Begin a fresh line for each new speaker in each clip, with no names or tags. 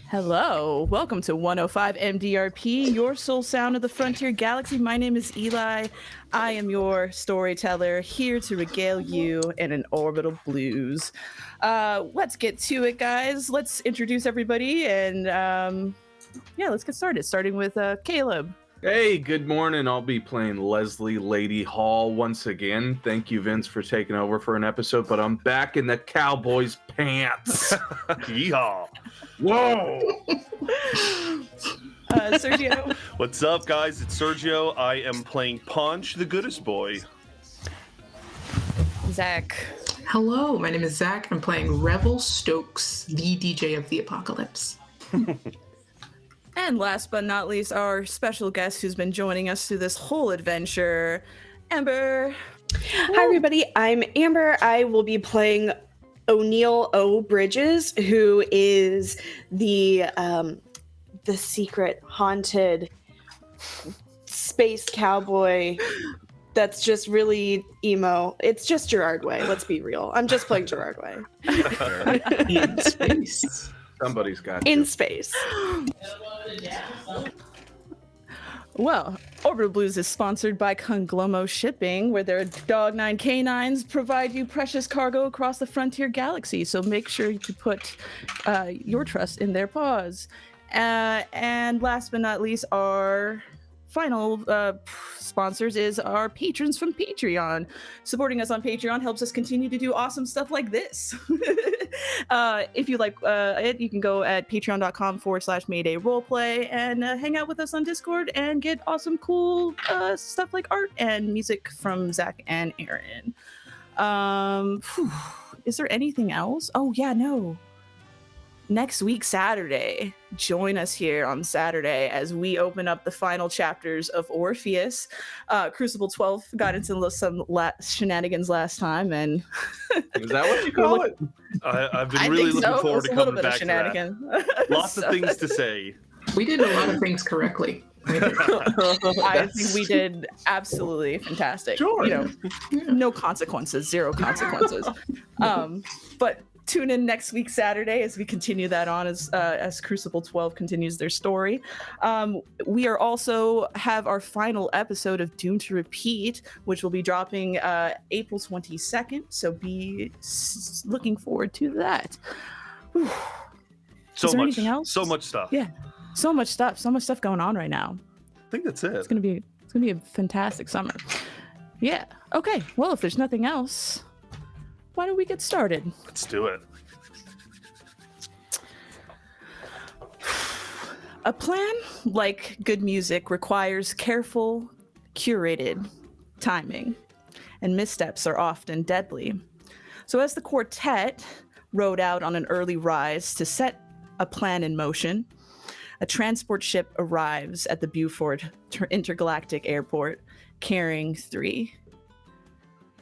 Hello, welcome to 105 MDRP, your soul sound of the frontier galaxy. My name is Eli. I am your storyteller, here to regale you in an orbital blues. Let's get to it, guys. Let's introduce everybody and let's get started. Starting with Caleb.
Hey, good morning. I'll be playing Leslie Lady Hall once again. Thank you, Vince, for taking over for an episode, but I'm back in the Cowboys pants.
Yeehaw.
Whoa!
Sergio.
What's up, guys? It's Sergio. I am playing Paunch, the goodest boy.
Zach.
Hello, my name is Zach. I'm playing Rebel Stokes, the DJ of the Apocalypse.
And last but not least, our special guest who's been joining us through this whole adventure, Amber.
Hi, everybody. I'm Amber. I will be playing O'Neill O. Bridges, who is the secret haunted space cowboy that's just really emo. It's just Gerard Way. Let's be real. I'm just playing Gerard Way.
In space.
Somebody's got
In
to.
space.
Well, Orbital Blues is sponsored by Conglomo Shipping, where their Dog9 canines provide you precious cargo across the frontier galaxy. So make sure to put your trust in their paws. And last but not least, our final sponsors is our patrons from Patreon. Supporting us on Patreon helps us continue to do awesome stuff like this. If you like it, you can go at patreon.com/Mayday Roleplay and hang out with us on Discord and get awesome, cool stuff like art and music from Zach and Aaron. Is there anything else? Oh, yeah, no. Next week, Saturday, join us here on Saturday as we open up the final chapters of Orpheus. Crucible 12 got into some shenanigans last time, and
Is that what you call it?
I've been really looking forward to coming back to that. Lots of things to say.
We did a lot of things correctly.
I think we did absolutely fantastic.
Sure.
No consequences, zero consequences. But tune in next week Saturday as we continue that on as Crucible 12 continues their story. We are also have our final episode of Doomed to Repeat, which will be dropping April 22nd. So be looking forward to that. Whew. Is there anything else?
So much stuff.
Yeah, so much stuff going on right now.
I think that's it.
It's gonna be a fantastic summer. Yeah. Okay. Well, if there's nothing else, why don't we get started?
Let's do it.
A plan, like good music, requires careful, curated timing, and missteps are often deadly. So as the quartet rode out on an early rise to set a plan in motion, a transport ship arrives at the Beaufort Intergalactic Airport carrying 3.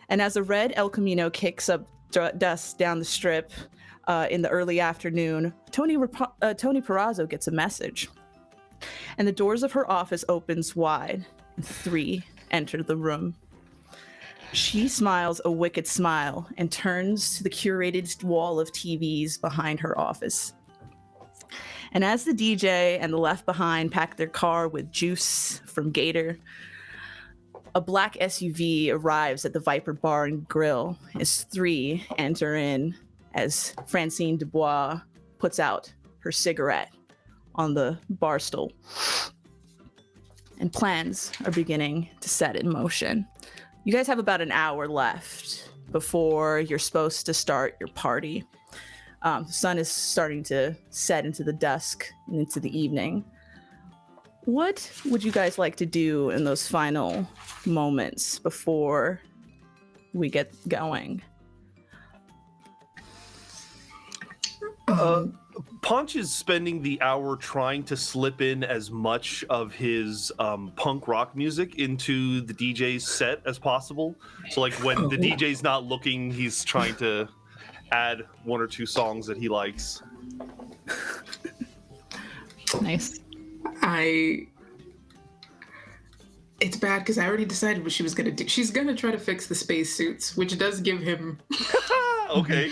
And as the red El Camino kicks up dust down the strip in the early afternoon, Tony Perazzo gets a message. And the doors of her office opens wide, and 3 enter the room. She smiles a wicked smile and turns to the curated wall of TVs behind her office. And as the DJ and the Left Behind pack their car with juice from Gator, a black SUV arrives at the Viper Bar and Grill as 3 enter in as Francine Dubois puts out her cigarette on the bar stool. And plans are beginning to set in motion. You guys have about an hour left before you're supposed to start your party. The sun is starting to set into the dusk and into the evening. What would you guys like to do in those final moments before we get going?
Paunch is spending the hour trying to slip in as much of his punk rock music into the DJ's set as possible. So like when the DJ's not looking, he's trying to add 1 or 2 songs that he likes.
Nice.
It's bad because I already decided what she was going to do. She's going to try to fix the space suits, which does give him
Okay.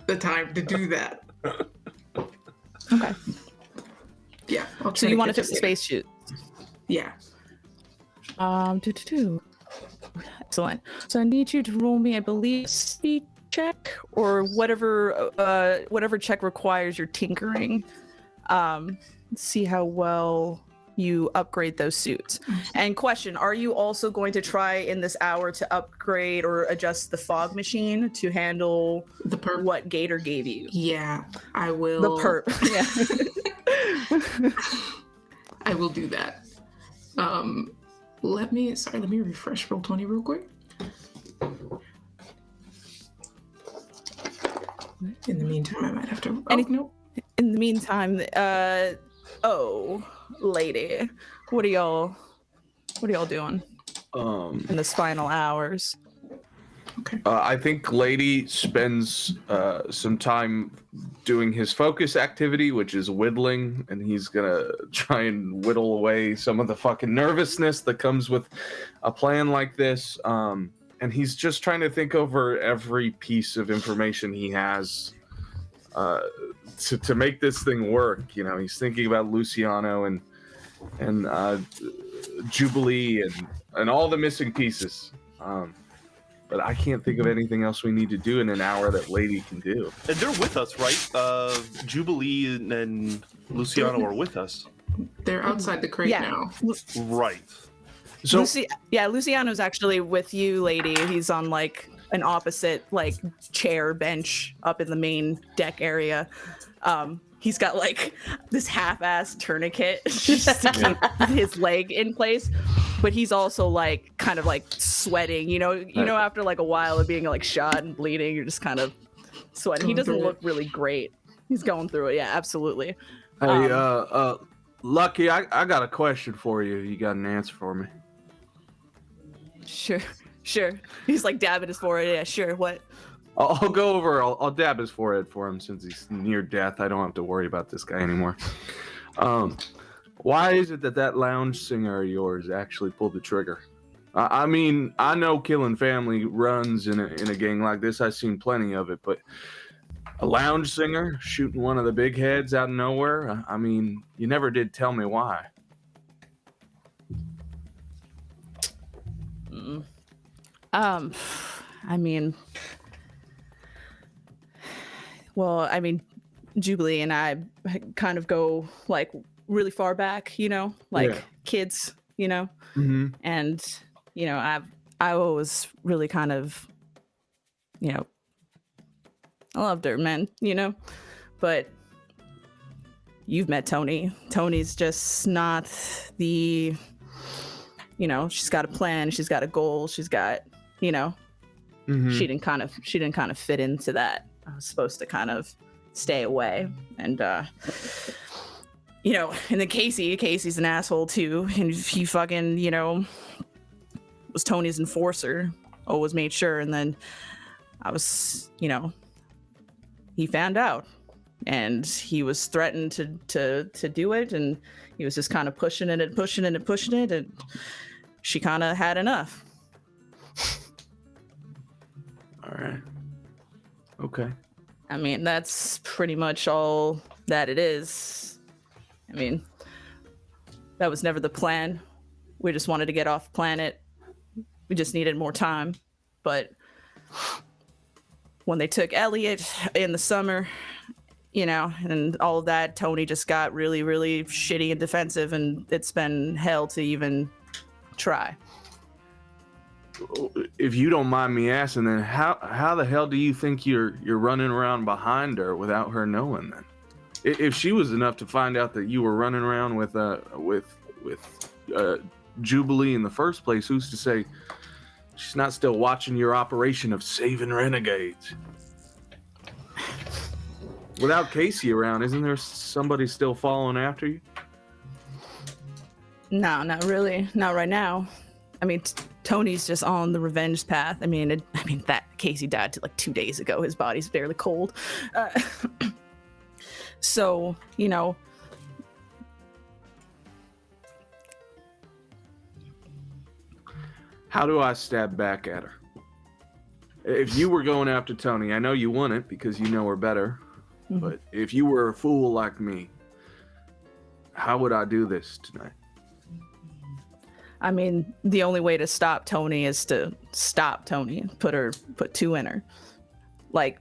the time to do that.
Okay.
I'll try
So you want to
catch
fix the
up later.
space suit?
Yeah.
Excellent. So I need you to roll me, I believe, a speed check or whatever check requires your tinkering. Let's see how well you upgrade those suits. And question, are you also going to try in this hour to upgrade or adjust the fog machine to handle
The perp.
what Gator gave you?
Yeah, I will.
The perp. Yeah.
I will do that. Let me refresh Roll20 real quick. In the meantime, I might have to. Nope.
In the meantime, lady, what are y'all doing in this final hours?
Okay.
I think Lady spends some time doing his focus activity, which is whittling, and he's gonna try and whittle away some of the fucking nervousness that comes with a plan like this. And he's just trying to think over every piece of information he has to make this thing work. You know, he's thinking about Luciano and Jubilee and all the missing pieces. But I can't think of anything else we need to do in an hour that Lady can do.
And they're with us, right? Jubilee and Luciano are with us.
They're outside the crate now.
Right.
So
Luciano's actually with you, Lady. He's on like an opposite like chair bench up in the main deck area. He's got like this half-assed tourniquet just to keep his leg in place, but he's also like kind of like sweating. You know, after like a while of being like shot and bleeding, you're just kind of sweating. He doesn't look really great. He's going through it. Yeah, absolutely.
Hey, Lucky, I got a question for you. You got an answer for me?
Sure. He's like dabbing his forehead. Yeah, sure. What?
I'll go over. I'll dab his forehead for him since he's near death. I don't have to worry about this guy anymore. Why is it that lounge singer of yours actually pulled the trigger? I mean, I know killing family runs in a gang like this. I've seen plenty of it, but a lounge singer shooting one of the big heads out of nowhere? I mean, you never did tell me why.
I mean, Jubilee and I kind of go like really far back, you know, like kids, you know, and you know, I was really kind of, you know, I loved her, man, you know, but you've met Tony. Tony's just not the, you know, she's got a plan, she's got a goal, she's got, you know, she didn't kind of fit into that. I was supposed to kind of stay away, and you know, and then Casey's an asshole too, and he fucking, you know, was Tony's enforcer, always made sure, and then I was, you know, he found out, and he was threatened to do it, and he was just kind of pushing it, and she kind of had enough.
All right. Okay.
I mean, that's pretty much all that it is. I mean, that was never the plan. We just wanted to get off planet. We just needed more time. But when they took Elliot in the summer, you know, and all of that, Tony just got really, really shitty and defensive, and it's been hell to even try.
If you don't mind me asking, then how the hell do you think you're running around behind her without her knowing? Then, if she was enough to find out that you were running around with Jubilee in the first place, who's to say she's not still watching your operation of saving renegades? Without Casey around, isn't there somebody still following after you?
No, not really. Not right now. I mean, Tony's just on the revenge path. I mean, that Casey died like 2 days ago. His body's barely cold. So, you know,
how do I stab back at her? If you were going after Tony, I know you wouldn't because you know her better. But if you were a fool like me, How would I do this tonight?
I mean, the only way to stop Tony is to stop Tony. Put 2 in her. Like,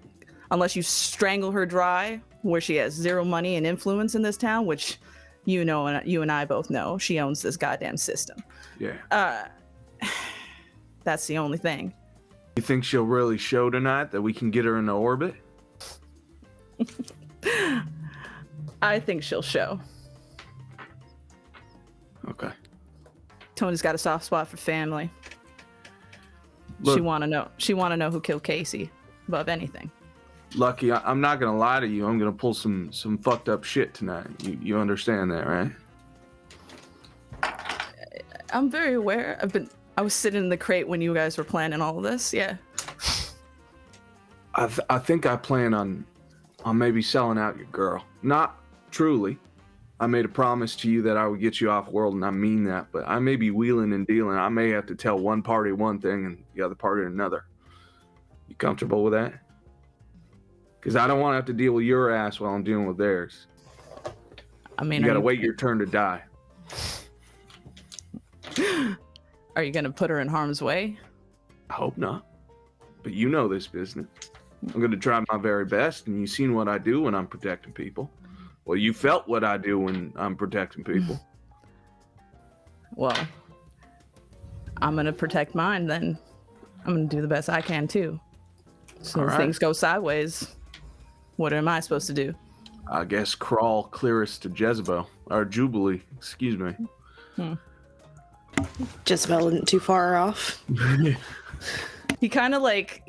unless you strangle her dry, where she has 0 money and influence in this town, which you and I both know, she owns this goddamn system.
Yeah.
That's the only thing.
You think she'll really show tonight that we can get her in the orbit?
I think she'll show.
Okay.
Tony's got a soft spot for family.
Look,
She want to know who killed Casey above anything.
Lucky, I'm not gonna lie to you. I'm gonna pull some fucked up shit tonight. You understand that, right?
I'm very aware. I was sitting in the crate when you guys were planning all of this. Yeah.
I think I plan on maybe selling out your girl. Not truly. I made a promise to you that I would get you off world, and I mean that. But I may be wheeling and dealing. I may have to tell one party one thing and the other party another. You comfortable with that? Because I don't want to have to deal with your ass while I'm dealing with theirs.
I mean,
You gotta wait your turn to die.
Are you gonna put her in harm's way?
I hope not. But you know this business. I'm gonna try my very best, and you've seen what I do when I'm protecting people. Well, you felt what I do when I'm protecting people.
Well, I'm gonna protect mine. Then I'm gonna do the best I can too. So
All
if
right.
things go sideways, what am I supposed to do?
I guess crawl clearest to Jezebel or Jubilee. Excuse me.
Jezebel isn't too far off.
He kind of like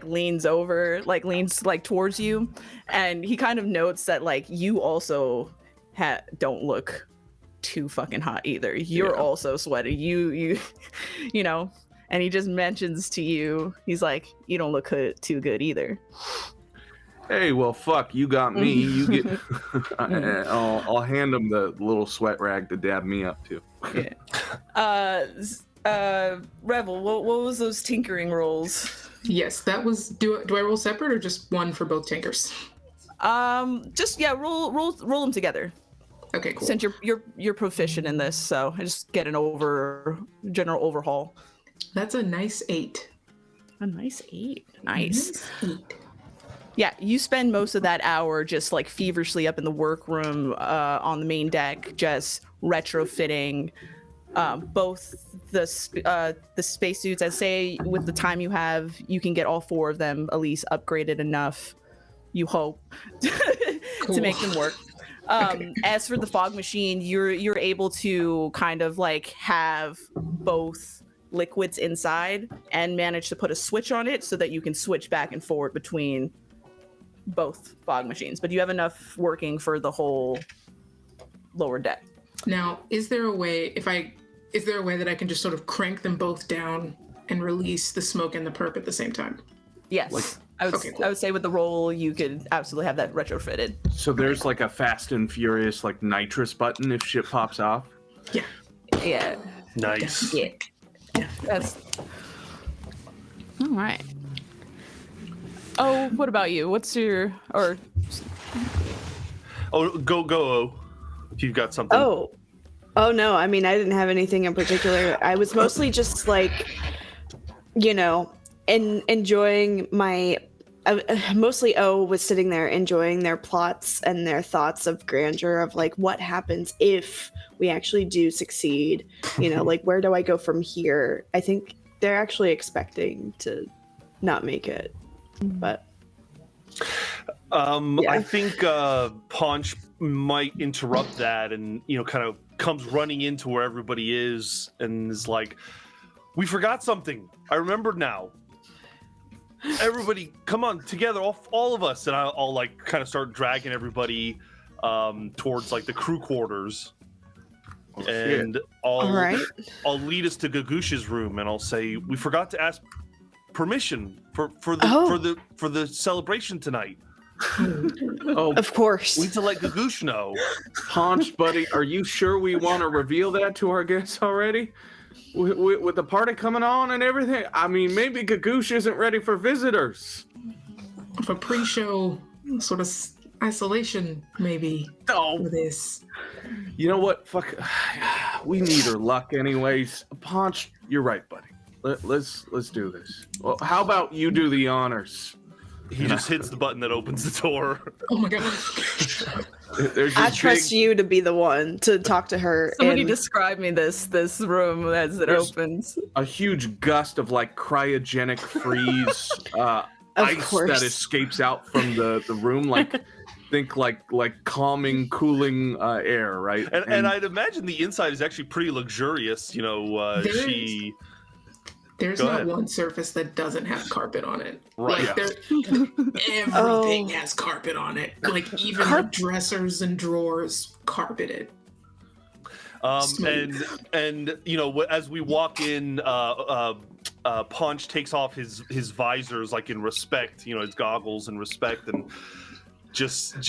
leans over, leans towards you, and he kind of notes that you also don't look too fucking hot either. You're also sweaty. You know, and he just mentions to you, he's like, you don't look too good either.
Hey, well, fuck, you got me. You get. I'll hand him the little sweat rag to dab me up too.
Yeah. Rebel, what was those tinkering rolls?
Yes, that was. Do I roll separate or just one for both tankers?
Just roll them together.
Okay, cool.
Since you're proficient in this, so I just get general overhaul.
That's a nice 8.
A nice 8. Nice.
Nice 8.
Yeah, you spend most of that hour just feverishly up in the workroom on the main deck, just retrofitting both the spacesuits. I'd say with the time you have, you can get all 4 of them at least upgraded enough. You hope to make them work.
Okay.
As for the fog machine, you're able to kind of have both liquids inside and manage to put a switch on it so that you can switch back and forward between both fog machines. But you have enough working for the whole lower deck.
Now, is there a way that I can just sort of crank them both down and release the smoke and the perp at the same time?
Yes.
Okay, cool.
I would say with the roll, you could absolutely have that retrofitted.
So there's a Fast and Furious nitrous button if shit pops off.
Yeah.
Yeah.
Nice.
Yeah. That's all right. Oh, what about you? What's your
Oh, go, if you've got something.
Oh no, I mean, I didn't have anything in particular. I was mostly just enjoying my. Mostly O was sitting there enjoying their plots and their thoughts of grandeur of what happens if we actually do succeed. Where do I go from here? I think they're actually expecting to not make it, but.
I think Paunch might interrupt that and kind of comes running into where everybody is and is like, we forgot something. I remembered now. Everybody, come on together, all of us, and I'll kind of start dragging everybody towards the crew quarters, and I'll lead us to Gagush's room, and I'll say we forgot to ask permission for the celebration tonight.
Oh,
Of course.
We need to let Gagush know.
Paunch, buddy, are you sure we want to reveal that to our guests already? With the party coming on and everything? I mean, maybe Gagush isn't ready for visitors.
For pre-show sort of isolation, maybe,
Oh,
for this.
you know what? Fuck. We need her luck, anyways. Paunch, you're right, buddy. Let's do this. Well, how about you do the honors?
He just hits the button that opens the door.
Oh my god.
There's
I
this
trust you to be the one to talk to her.
Somebody
and
describe me this room as it
There's-
opens.
a huge gust of like cryogenic freeze ice
course.
that escapes out from the room. Like think like calming, cooling air, right?
And I'd imagine the inside is actually pretty luxurious. You know,
There's
Go
not
ahead.
one surface that doesn't have carpet on it.
Right.
Like everything
Oh.
has carpet on it. Like even the dressers and drawers carpeted. Smooth.
And you know, as we walk in, Paunch takes off his visors, like in respect, you know, his goggles in respect, and just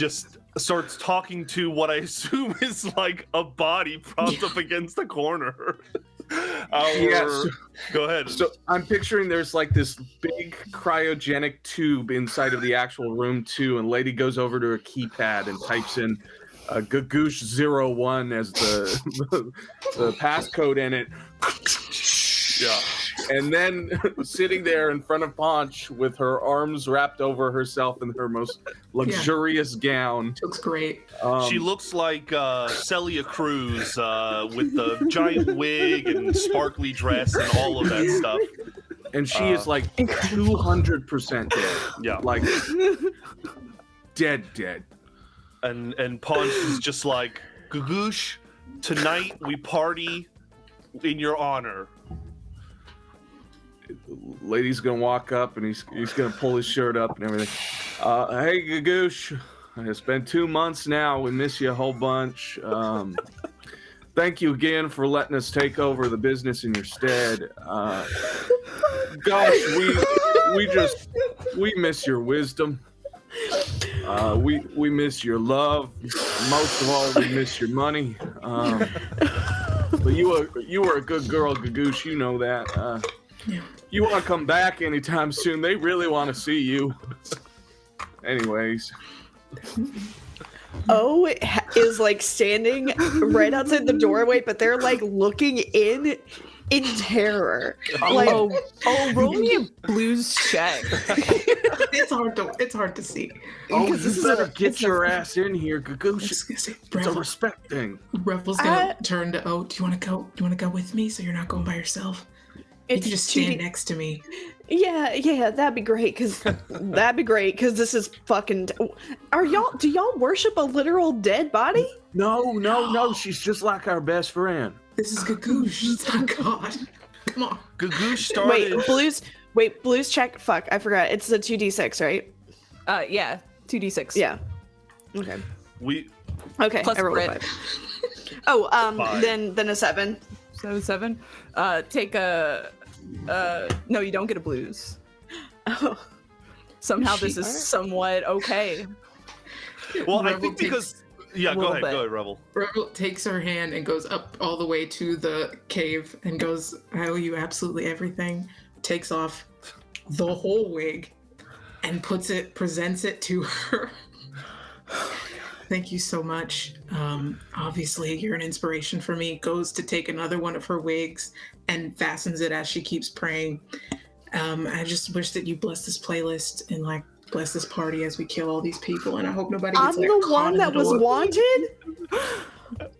starts talking to what I assume is like a body propped up against the corner.
Yes.
Go ahead.
So I'm picturing there's like this big cryogenic tube inside of the actual room too, and lady goes over to her keypad and types in Gagoosh 01 as the passcode in it.
Yeah.
And then sitting there in front of Paunch with her arms wrapped over herself in her most luxurious gown.
Looks great.
She looks like Celia Cruz with the giant wig and sparkly dress and all of that stuff.
And she is like 200% dead.
Yeah.
Like dead.
And Paunch is just like, Gagoosh, tonight we party in your honor.
Lady's gonna walk up and he's gonna pull his shirt up and everything. Hey Gagoosh, it's been 2 months now. We miss you a whole bunch. Thank you again for letting us take over the business in your stead. Gosh, we miss your wisdom. We miss your love. Most of all, we miss your money. But you were a good girl, Gagoosh. You know that. You want to come back anytime soon? They really want to see you. Anyways.
Is like standing right outside the doorway, but they're like looking in terror. Like,
roll me a blues check.
It's hard to see.
Oh,
Because
you
this is
better
a-
get
it's
your
a-
ass in here,
I'm
Gagoosh.
just gonna say,
It's a respect thing.
Revel's gonna turn to do you want to go? Do you want to go with me so you're not going by yourself? You
it's
can just
too-
stand next to me.
Yeah, that'd be great. Cause this is fucking. Do y'all worship a literal dead body?
No. She's just like our best friend.
This is Gagoosh. Oh God. Come on.
Gagoosh started.
Blues check. Fuck, I forgot. It's a 2d6, right?
Yeah, 2d6.
Yeah. Okay. Okay.
Plus
I rolled a
crit.
5. Oh,
Five.
then a 7.
So 7. Take a. No, you don't get a blues.
Oh.
Somehow this
She-
is somewhat okay.
Well, I
Rebel
think because. Yeah, go
Little
ahead,
bit.
Rebel.
Rebel takes her hand and goes up all the way to the cave and goes, I owe you absolutely everything. Takes off the whole wig and presents it to her. Thank you so much. Obviously, you're an inspiration for me. Goes to take another one of her wigs and fastens it as she keeps praying. I just wish that you bless this playlist and like bless this party as we kill all these people. And I hope nobody gets
I'm
like,
the
caught
one
in
that
the
was
door.
wanted.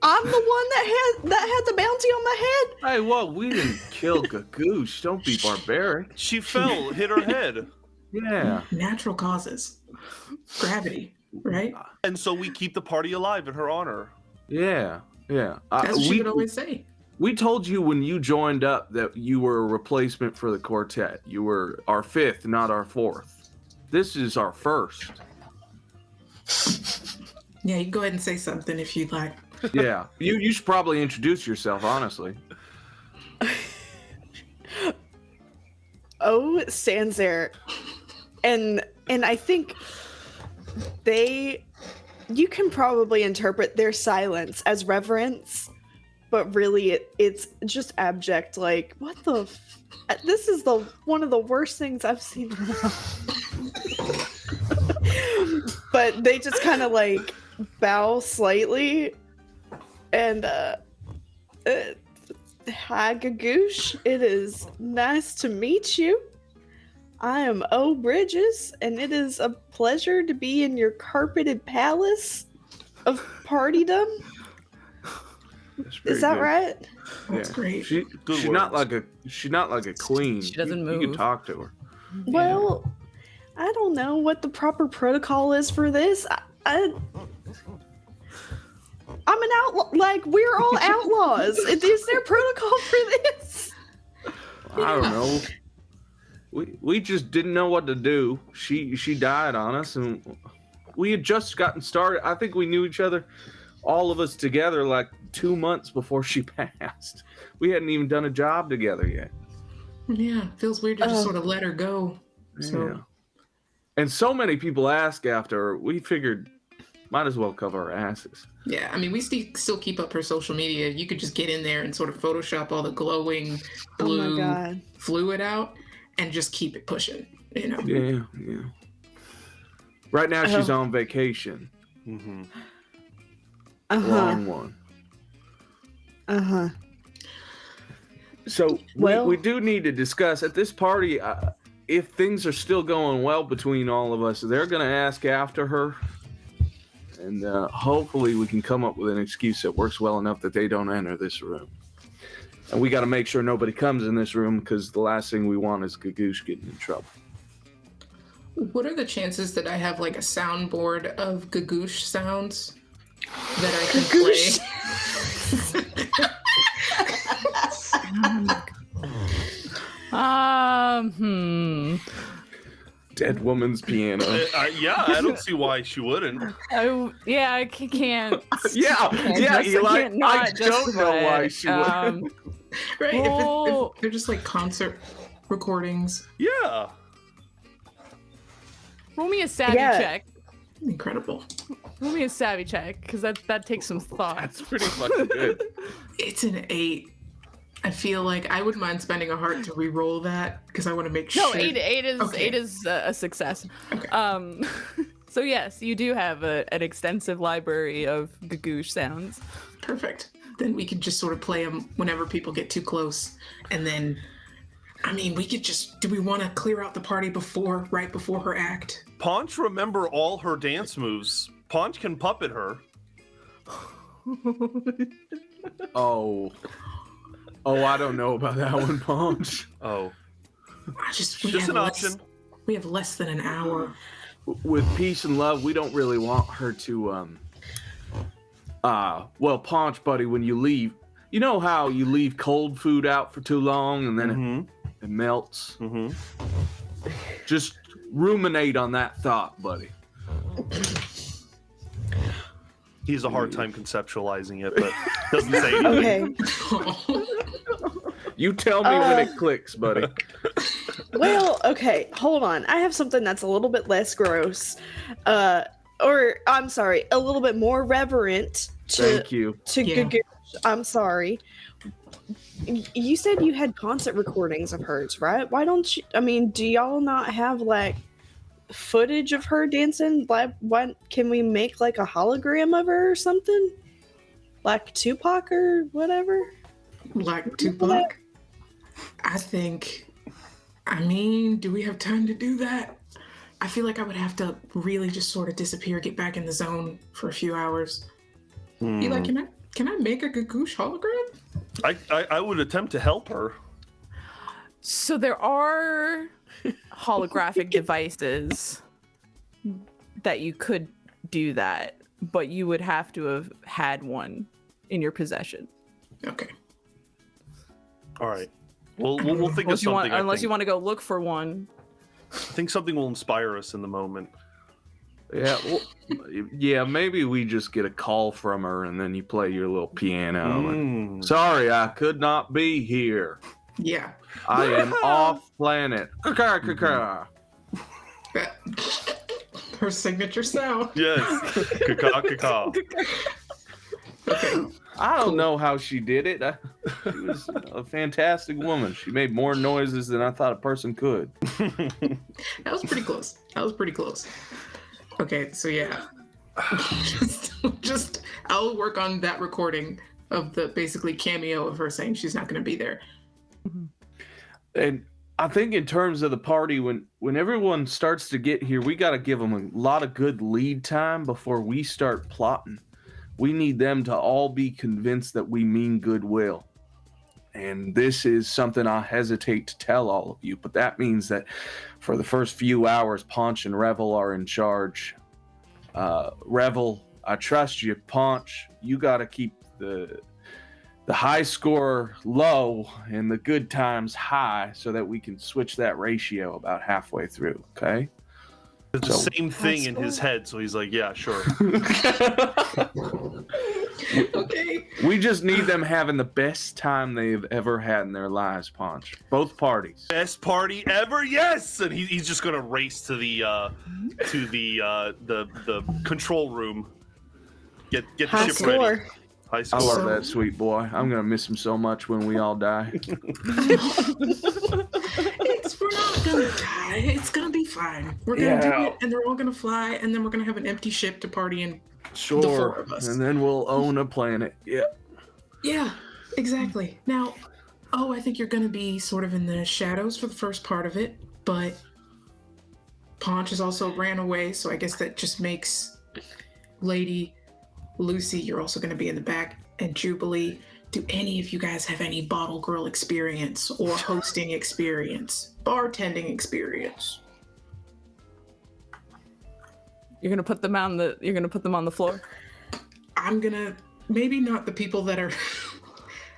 I'm the one that had the bounty on my head.
Hey, whoa, we didn't kill Gagoosh. Don't be barbaric.
She fell, hit her head.
Yeah.
Natural causes. Gravity, right?
And so we keep the party alive in her honor.
Yeah.
That's what she would always say.
We told you when you joined up that you were a replacement for the quartet. You were our 5th, not our 4th. This is our 1st.
Yeah, you can go ahead and say something if you'd like.
Yeah. You should probably introduce yourself, honestly.
Stands there, and I think you can probably interpret their silence as reverence, but really it's just abject. Like, what the? This is one of the worst things I've seen. But but they just kind of like bow slightly and hi Gagoosh, it is nice to meet you. I am O Bridges, and it is a pleasure to be in your carpeted palace of partydom. Is that right?
That's great.
She's not like a queen.
She doesn't
You
move.
can talk to her.
Well, I don't know what the proper protocol is for this. I'm an outlaw. Like, we're all outlaws. Is there protocol for this?
I don't know. We just didn't know what to do. She died on us, and we had just gotten started. I think we knew each other, all of us together, like 2 months before she passed. We hadn't even done a job together yet.
Yeah, feels weird to just sort of let her go. So.
Yeah. And so many people ask after her, we figured might as well cover our asses.
Yeah, I mean, we still keep up her social media. You could just get in there and sort of Photoshop all the glowing blue fluid out and just keep it pushing, you know?
Yeah. Right now she's on vacation.
Mm-hmm.
Long one. So we do need to discuss at this party, if things are still going well between all of us, they're going to ask after her. And hopefully we can come up with an excuse that works well enough that they don't enter this room. And we got to make sure nobody comes in this room, because the last thing we want is Gagoosh getting in trouble.
What are the chances that I have like a soundboard of Gagoosh sounds that I can play?
Dead woman's piano.
Yeah, I don't see why she wouldn't.
I can't.
Eli, I don't know why she wouldn't.
Right? If they're just like concert recordings.
Yeah.
Roll me a savvy check.
Incredible.
Roll me a savvy check, because that takes some thought.
That's pretty fucking good.
It's an 8. I feel like I wouldn't mind spending a heart to re-roll that, because I want to make sure.
No, 8 is
Okay.
8 is a success.
Okay.
So yes, you do have an extensive library of Gagoosh sounds.
Perfect. Then we could just sort of play them whenever people get too close, and then, I mean, we could just. Do we want to clear out the party right before her act?
Paunch remember all her dance moves. Paunch can puppet her.
Oh, I don't know about that one, Paunch.
Oh.
Just an option. We have less than an hour.
With peace and love, we don't really want her to, well, Paunch, buddy, when you leave, you know how you leave cold food out for too long and then it melts?
Mm-hmm.
Just ruminate on that thought, buddy.
He has a hard time conceptualizing it, but doesn't say anything.
Okay.
You tell me when it clicks, buddy.
Well, okay, hold on. I have something that's a little bit less gross. Or, I'm sorry, a little bit more reverent to
Thank you.
Gagoosh. I'm sorry. You said you had concert recordings of hers, right? Why don't you, I mean, do y'all not have, like, footage of her dancing? Like, why can we make, like, a hologram of her or something? Like Tupac or whatever?
Like Tupac? I mean, do we have time to do that? I feel like I would have to really just sort of disappear, get back in the zone for a few hours. Eli, can I make a Gagoosh hologram?
I would attempt to help her.
So there are holographic devices that you could do that, but you would have to have had one in your possession.
Okay.
All right. We'll think of something.
Unless you want to go look for one.
I think something will inspire us in the moment.
Yeah, well, yeah, maybe we just get a call from her and then you play your little piano. And, sorry, I could not be here.
Yeah.
I am off planet.
Her signature sound.
Yes. Caw.
Okay.
I don't know how she did it. She was a fantastic woman. She made more noises than I thought a person could.
That was pretty close. Okay, so yeah. just I'll work on that recording of the basically cameo of her saying she's not going to be there.
And I think in terms of the party, when everyone starts to get here, we got to give them a lot of good lead time before we start plotting. We need them to all be convinced that we mean goodwill. And this is something I hesitate to tell all of you, but that means that for the first few hours, Paunch and Revel are in charge. Revel, I trust you. Paunch, you got to keep the high score low and the good times high so that we can switch that ratio about halfway through, okay?
It's the same thing in his head, so he's like, yeah, sure.
Okay.
We just need them having the best time they've ever had in their lives, Paunch. Both parties.
Best party ever, yes! And he's just gonna race to the control room. Get the
High
ship
score.
ready. High
I
score.
love that sweet boy. I'm gonna miss him so much when we all die.
We're not gonna die. It's gonna be fine. We're gonna do it, and they're all gonna fly, and then we're gonna have an empty ship to party in.
Sure.
The four of us.
And then we'll own a planet. Yeah.
Yeah, exactly. Now, I think you're gonna be sort of in the shadows for the first part of it, but Paunch has also ran away, so I guess that just makes Lady Lucy, you're also gonna be in the back, and Jubilee. Do any of you guys have any bottle girl experience or hosting experience, bartending experience?
You're gonna put them on the floor.
I'm gonna maybe not the people that are.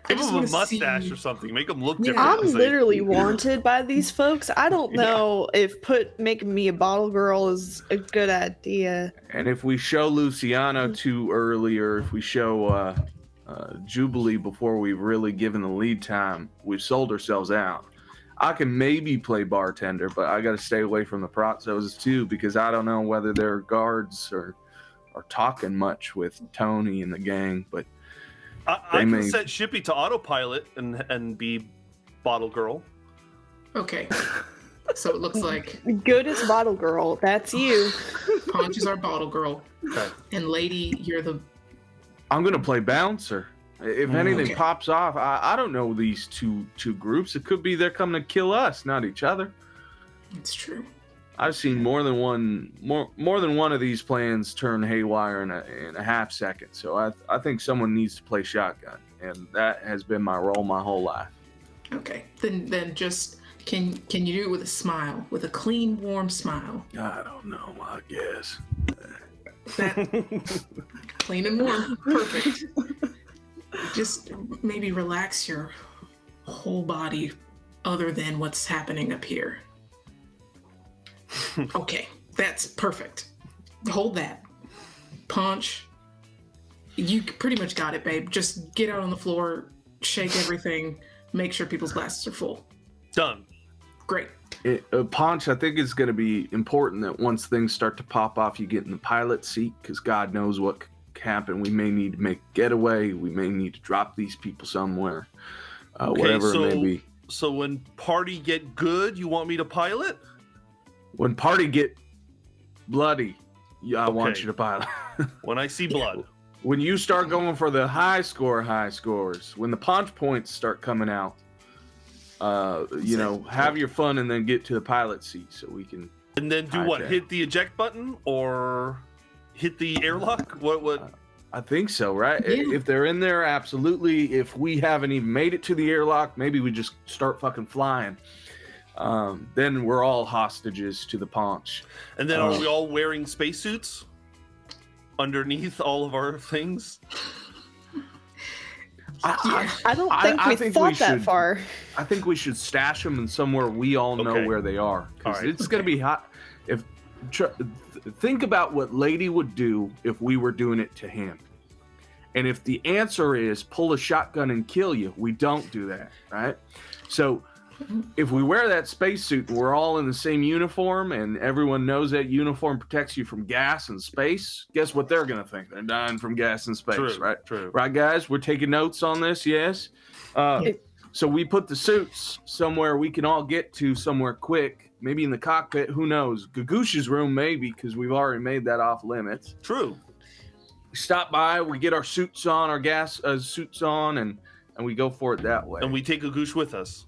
Give him a mustache or something. Make him look different.
I'm literally wanted by these folks. I don't know if making me a bottle girl is a good idea.
And if we show Luciano too early, or if we show Jubilee before we've really given the lead time, we've sold ourselves out. I can maybe play bartender, but I got to stay away from the Pratzos too, because I don't know whether their guards are talking much with Tony and the gang. But
I can set Shippy to autopilot and be bottle girl.
Okay. So it looks like
Good as bottle girl. That's you.
Paunch is our bottle girl.
Okay.
And Lady, you're the.
I'm gonna play bouncer. If anything
Okay.
pops off, I don't know these two groups. It could be they're coming to kill us, not each other.
It's true.
I've seen more than one of these plans turn haywire in a half second. So I think someone needs to play shotgun, and that has been my role my whole life.
Okay. Then just can you do it with a smile, with a clean, warm smile?
I don't know. I guess.
That clean and warm. Perfect. Just maybe relax your whole body other than what's happening up here. Okay, that's perfect. Hold that. Paunch, you pretty much got it, babe. Just get out on the floor, shake everything, make sure people's glasses are full.
Done.
Great.
Paunch, I think it's going to be important that once things start to pop off, you get in the pilot seat, because God knows what could happen. We may need to make a getaway. We may need to drop these people somewhere. Whatever it may be.
So when party get good, you want me to pilot?
When party get bloody, I want you to pilot.
When I see blood.
When you start going for the high scores, when the Paunch points start coming out, have your fun and then get to the pilot seat so we can.
And then do what? Hit the eject button or hit the airlock? What?
I think so, right?
Yeah.
If they're in there, absolutely. If we haven't even made it to the airlock, maybe we just start fucking flying. Then we're all hostages to the Paunch.
And then are we all wearing spacesuits underneath all of our things?
I don't think we thought that far.
I think we should stash them in somewhere we all know where they are, because it's going to be hot. Think about what Lady would do if we were doing it to him. And if the answer is pull a shotgun and kill you, we don't do that, right? So if we wear that spacesuit and we're all in the same uniform and everyone knows that uniform protects you from gas and space, guess what they're going to think? They're dying from gas and space, right?
True.
Right, guys? We're taking notes on this, yes? So we put the suits somewhere we can all get to somewhere quick. Maybe in the cockpit. Who knows? Gagoosh's room, maybe, because we've already made that off limits.
True.
We stop by, we get our suits on, our gas suits on, and we go for it that way.
And we take Gagoosh with us.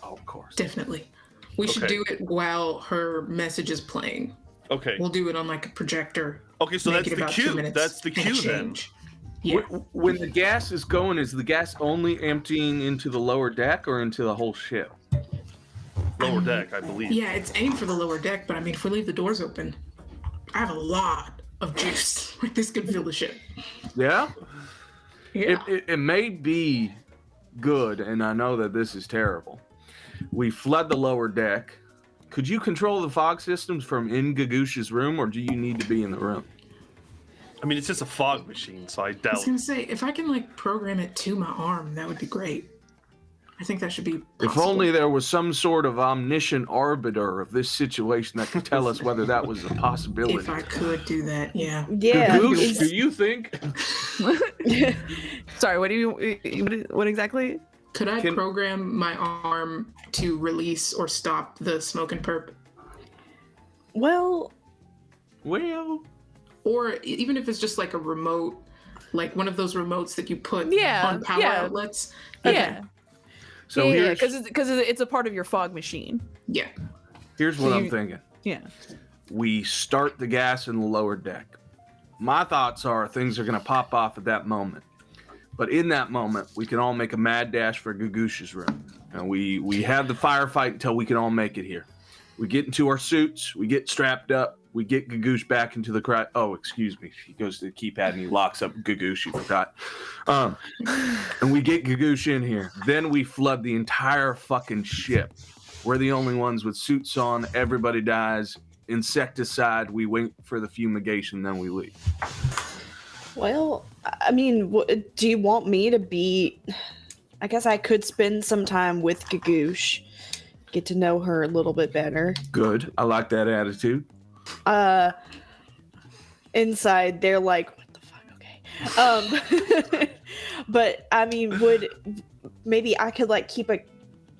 Oh, of course.
Definitely. We should
Okay.
do it while her message is playing.
Okay.
We'll do it on like a projector.
Okay, so
Make
that's
it
the
about 2
cue.
minutes
That's the
and
cue then.
change. Yeah.
When the gas is going, is the gas only emptying into the lower deck or into the whole ship?
Lower deck, I believe.
Yeah, it's aimed for the lower deck, but I mean, if we leave the doors open, I have a lot of juice. Like, this could fill the ship.
Yeah?
Yeah.
It may be good, and I know that this is terrible. We flood the lower deck. Could you control the fog systems from in Gagoosh's room, or do you need to be in the room?
I mean, it's just a fog machine, so I
I
doubt.
was gonna say, if I can like program it to my arm, that would be great. I think that should be possible.
If only there was some sort of omniscient arbiter of this situation that could tell us whether that was a possibility.
If I could do that, yeah.
Yeah.
Gagoosh, do you think?
Sorry, what exactly?
Could I
Can-
program my arm to release or stop the smoke and perp?
Well,
Well,
Or even if it's just like a remote, like one of those remotes that you put
Yeah,
on power
yeah.
outlets.
Yeah,
so
yeah,
here's
because it's a part of your fog machine.
Yeah.
here's what
so
I'm
you-
thinking.
Yeah.
We start the gas in the lower deck. My thoughts are things are going to pop off at that moment. But in that moment, we can all make a mad dash for Gagoosh's room. And we have the firefight until we can all make it here. We get into our suits. We get strapped up. We get Gagoosh back into the crowd. Oh, excuse me. He goes to the keypad and he locks up Gagoosh. He forgot. And we get Gagoosh in here. Then we flood the entire fucking ship. We're the only ones with suits on. Everybody dies. Insecticide. We wait for the fumigation. Then we leave.
well, I mean, do you want me to be? I guess I could spend some time with Gagoosh, get to know her a little bit better.
Good. I like that attitude.
Inside, they're like, what the fuck? Okay. But I mean, maybe I could like keep an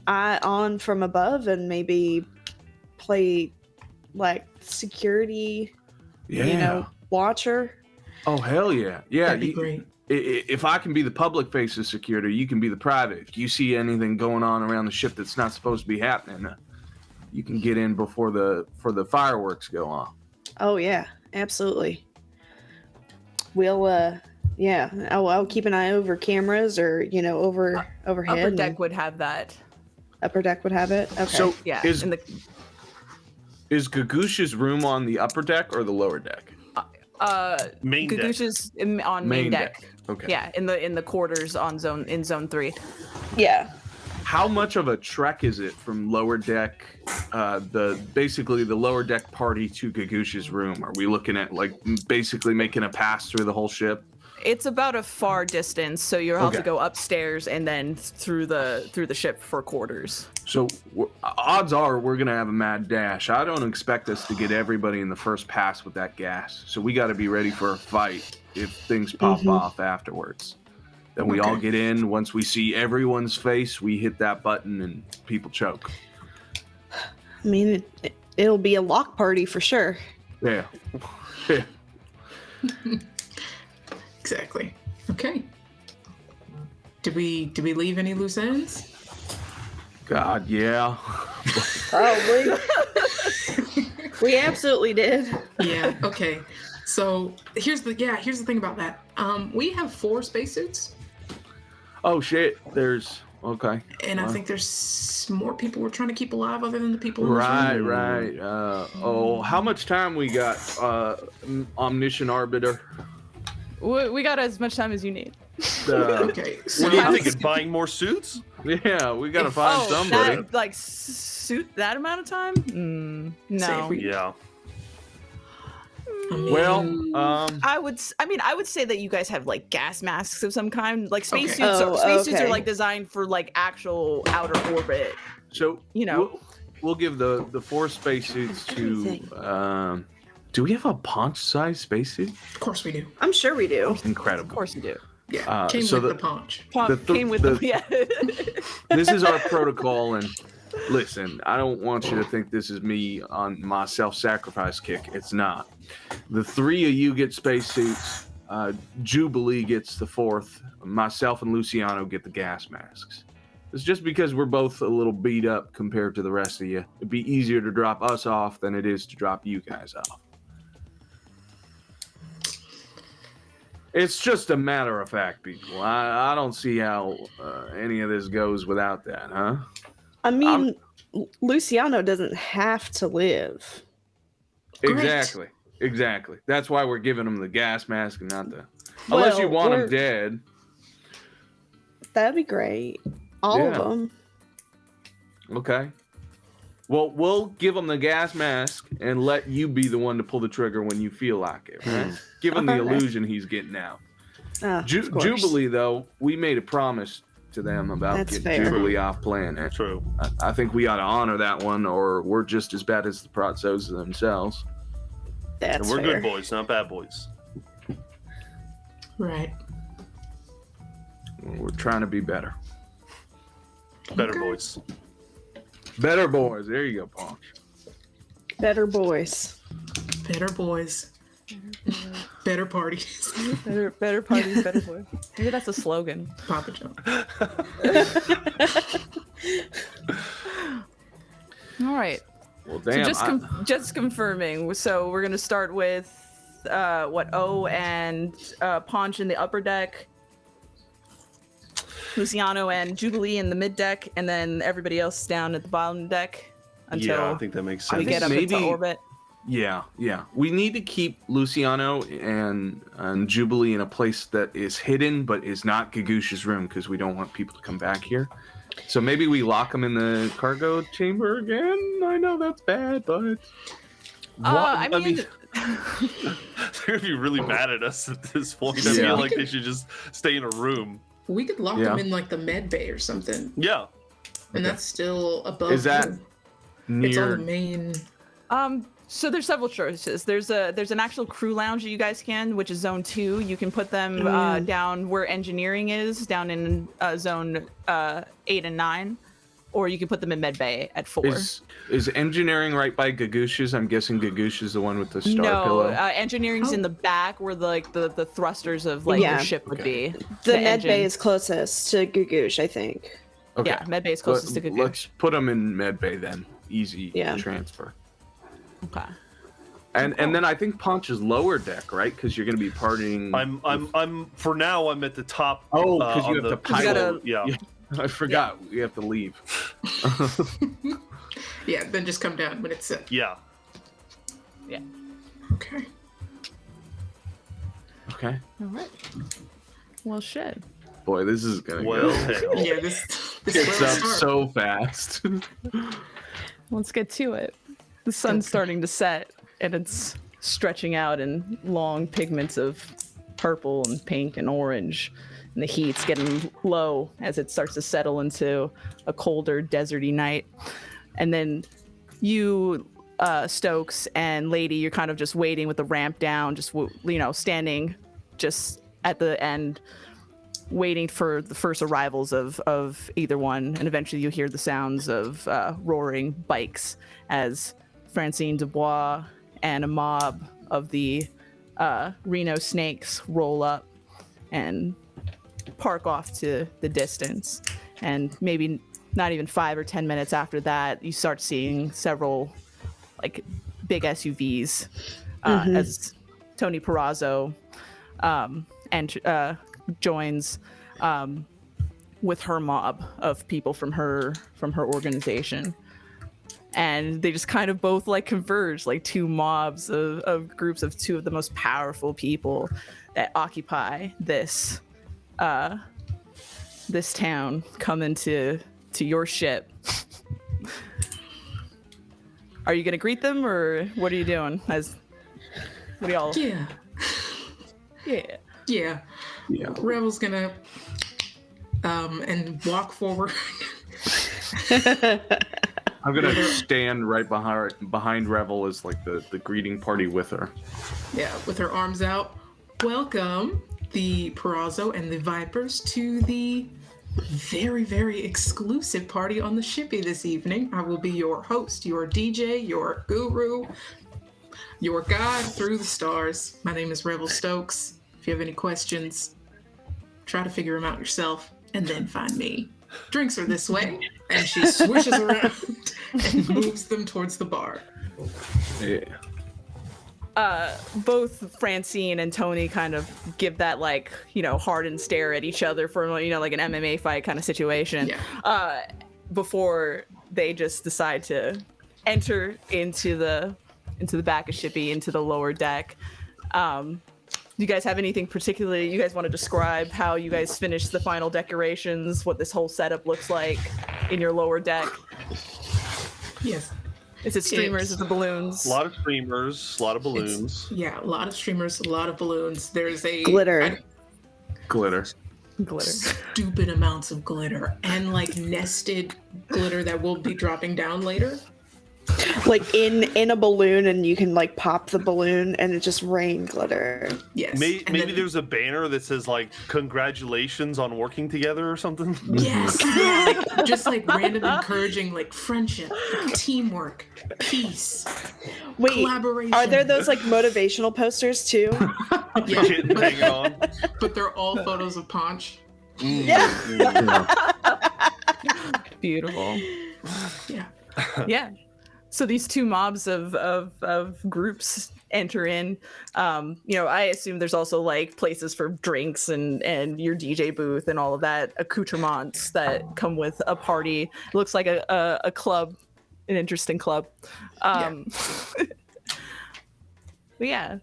eye on from above and maybe play like security,
Yeah.
watcher.
Oh, hell yeah. Yeah.
That'd be great.
If I can be the public face of security, you can be the private. If you see anything going on around the ship that's not supposed to be happening, you can get in before the fireworks go off.
Oh yeah, absolutely. We'll yeah, I'll keep an eye over cameras or overhead.
Upper
and
deck would have that.
Upper deck would have it. Okay.
So
Yeah.
is
in the
Gagoosh's room on the upper deck or the lower deck?
Main deck.
Gagoosh is on main deck.
Okay.
Yeah, in the quarters on zone 3.
yeah.
How much of a trek is it from lower deck, basically the lower deck party to Gagoosh's room? Are we looking at like basically making a pass through the whole ship?
It's about a far distance, so you'll have to
Okay.
go upstairs and then through the ship for quarters.
So odds are we're gonna have a mad dash. I don't expect us to get everybody in the first pass with that gas. So we got to be ready for a fight if things pop off afterwards. Then we all
Okay.
get in. Once we see everyone's face, we hit that button and people choke.
I mean, it'll be a lock party for sure.
Yeah. Yeah.
Exactly. Okay. Did we leave any loose ends?
God, yeah.
Probably. We absolutely did.
Yeah. Okay. So here's the thing about that. We have 4 spacesuits,
Oh shit. There's okay.
and I think there's more people we're trying to keep alive other than the people in this
Right,
room.
right. How much time we got, omniscient arbiter?
We got as much time as you need.
Okay. So
What are you
I was-
thinking? Buying more suits?
Yeah, we gotta find
Oh,
somebody.
that, like suit that amount of time?
Say
No.
if we-
Yeah.
I mean,
Well,
I would say that you guys have like gas masks of some kind. Like spacesuits
Okay. Oh,
spacesuits
okay.
are like designed for like actual outer orbit.
so
you know.
we'll give the 4 spacesuits to.
Everything.
Do we have a Paunch size spacesuit?
of course we do.
I'm sure we do.
Of
Incredible.
course you do.
Yeah, came
so
with the Paunch.
Came with the yeah.
This is our protocol, and listen, I don't want you to think this is me on my self-sacrifice kick. It's not. The three of you get spacesuits. Jubilee gets the fourth. Myself and Luciano get the gas masks. It's just because we're both a little beat up compared to the rest of you. It'd be easier to drop us off than it is to drop you guys off. It's just a matter of fact, people. I don't see how any of this goes without that, huh?
I mean, Luciano doesn't have to live.
Exactly. Exactly. That's why we're giving him the gas mask and not the... Unless you want him dead.
That'd be great. All of them.
Okay. Well, we'll give him the gas mask and let you be the one to pull the trigger when you feel like it, right? Give him the illusion he's getting out. Jubilee, though, we made a promise to them about getting Jubilee off planet.
True.
I think we ought to honor that one, or we're just as bad as the Protzos themselves.
That's
We're
fair.
good boys, not bad boys.
Right.
We're trying to be better.
Better boys.
Better boys. There you go, Paunch.
Better boys.
Better boys. Better parties.
better parties, better boys. Maybe that's a slogan.
Papa John.
All right.
Well, damn.
So just confirming. So we're gonna start with O and Paunch in the upper deck, Luciano and Jubilee in the mid deck, and then everybody else down at the bottom deck until
Yeah, I think that makes sense.
we get up into orbit.
Yeah. We need to keep Luciano and Jubilee in a place that is hidden but is not Gagush's room because we don't want people to come back here. So maybe we lock them in the cargo chamber again. I know that's bad, but
I mean
they're gonna be really mad at us at this point. I feel like they should just stay in a room.
We could lock them in like the med bay or something.
Yeah.
And that's still above.
Is that near?
It's on the main.
So there's several choices. There's an actual crew lounge that you guys can, which is zone 2. You can put them down where engineering is, down in zone 8 and 9, or you can put them in med bay at 4.
Is engineering right by Gagush's? I'm guessing Gagush is the one with the star pillow.
No, engineering's in the back where the thrusters of your ship would be.
The med bay is closest to Gagush, I think.
Okay.
Yeah, med bay is closest to Gagush.
Let's put them in med bay then. Easy transfer.
Okay.
And then I think Paunch is lower deck, right? Because you're going to be partying.
I'm for now. I'm at the top.
Oh, because you have to pilot.
Yeah.
I forgot. You have to leave.
Yeah, then just come down when it's set.
Yeah.
Yeah.
Okay.
Okay.
All right. Well, shit.
Boy, this is gonna
Well,
go.
hell.
Yeah, this
It's up so fast.
Let's get to it. The sun's starting to set, and it's stretching out in long pigments of purple and pink and orange. And the heat's getting low as it starts to settle into a colder, deserty night. And then you, Stokes and Lady, you're kind of just waiting with the ramp down, just standing just at the end, waiting for the first arrivals of either one. And eventually you hear the sounds of roaring bikes as Francine Dubois and a mob of the Reno Snakes roll up and park off to the distance. And maybe not even 5 or 10 minutes after that, you start seeing several big SUVs as Tony Perazzo joins with her mob of people from her organization. And they just kind of both converge, two mobs of groups of two of the most powerful people that occupy this town come into your ship. Are you gonna greet them, or what are you doing? What do y'all?
Yeah.
Yeah.
Rebel's gonna and walk forward.
I'm gonna stand right behind Revel as the greeting party with her.
Yeah, with her arms out. Welcome the Perazzo and the Vipers to the very, very exclusive party on the Shippy this evening. I will be your host, your DJ, your guru, your guide through the stars. My name is Rebel Stokes. If you have any questions, try to figure them out yourself and then find me. Drinks are this way. And she swishes around and moves them towards the bar.
Yeah.
Both Francine and Tony kind of give that hardened stare at each other for like an MMA fight kind of situation.
Yeah.
Before they just decide to enter into the back of Shippy, into the lower deck. Do you guys have anything particularly you guys want to describe how you guys finish the final decorations, what this whole setup looks like in your lower deck?
Yes.
Is it streamers? Is it balloons?
A lot of streamers, a lot of balloons.
A lot of streamers, a lot of balloons. There's a
Glitter.
Glitter.
Stupid amounts of glitter and like nested glitter that will be dropping down later.
Like in a balloon, and you can like pop the balloon and it just rain glitter.
Yes.
Maybe there's a banner that says like "Congratulations on working together" or something.
Yes. Yeah, like, just like random encouraging like friendship, teamwork, peace,
Wait,
collaboration.
are there those like motivational posters too?
Yeah,
Hanging on.
but they're all photos of Paunch.
Yeah.
Beautiful.
Yeah.
Yeah. So these two mobs of groups enter in. I assume there's also like places for drinks and your DJ booth and all of that accoutrements that come with a party. It looks like a club, an interesting club. But yeah.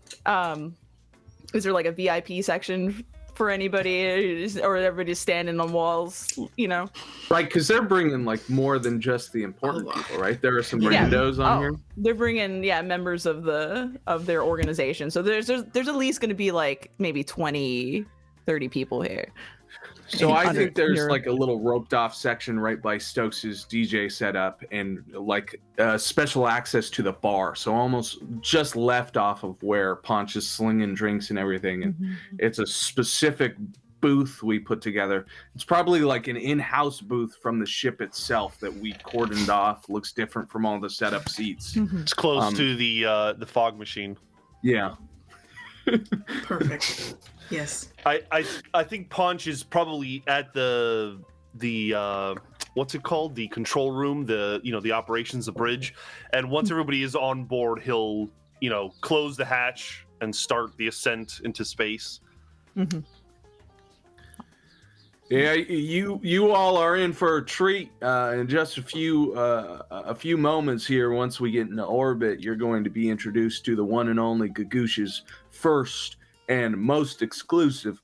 Is there like a VIP section for anybody, or everybody's standing on walls,
Right, because they're bringing like more than just the important people, right? There are some randos on here.
They're bringing members of their organization, so there's at least going to be like maybe 20-30 people here.
So I think there's like a little roped off section right by Stokes's DJ setup, and like special access to the bar. So almost just left off of where Paunch is slinging drinks and everything. And it's a specific booth we put together. It's probably like an in-house booth from the ship itself that we cordoned off. Looks different from all the setup seats.
It's close to the fog machine.
Yeah.
Perfect. Yes.
I think Paunch is probably at the what's it called? The control room, the operations, the bridge. And once everybody is on board, he'll, close the hatch and start the ascent into space.
Mm-hmm.
Yeah, you all are in for a treat in just a few moments here. Once we get into orbit, you're going to be introduced to the one and only Gagush's first and most exclusive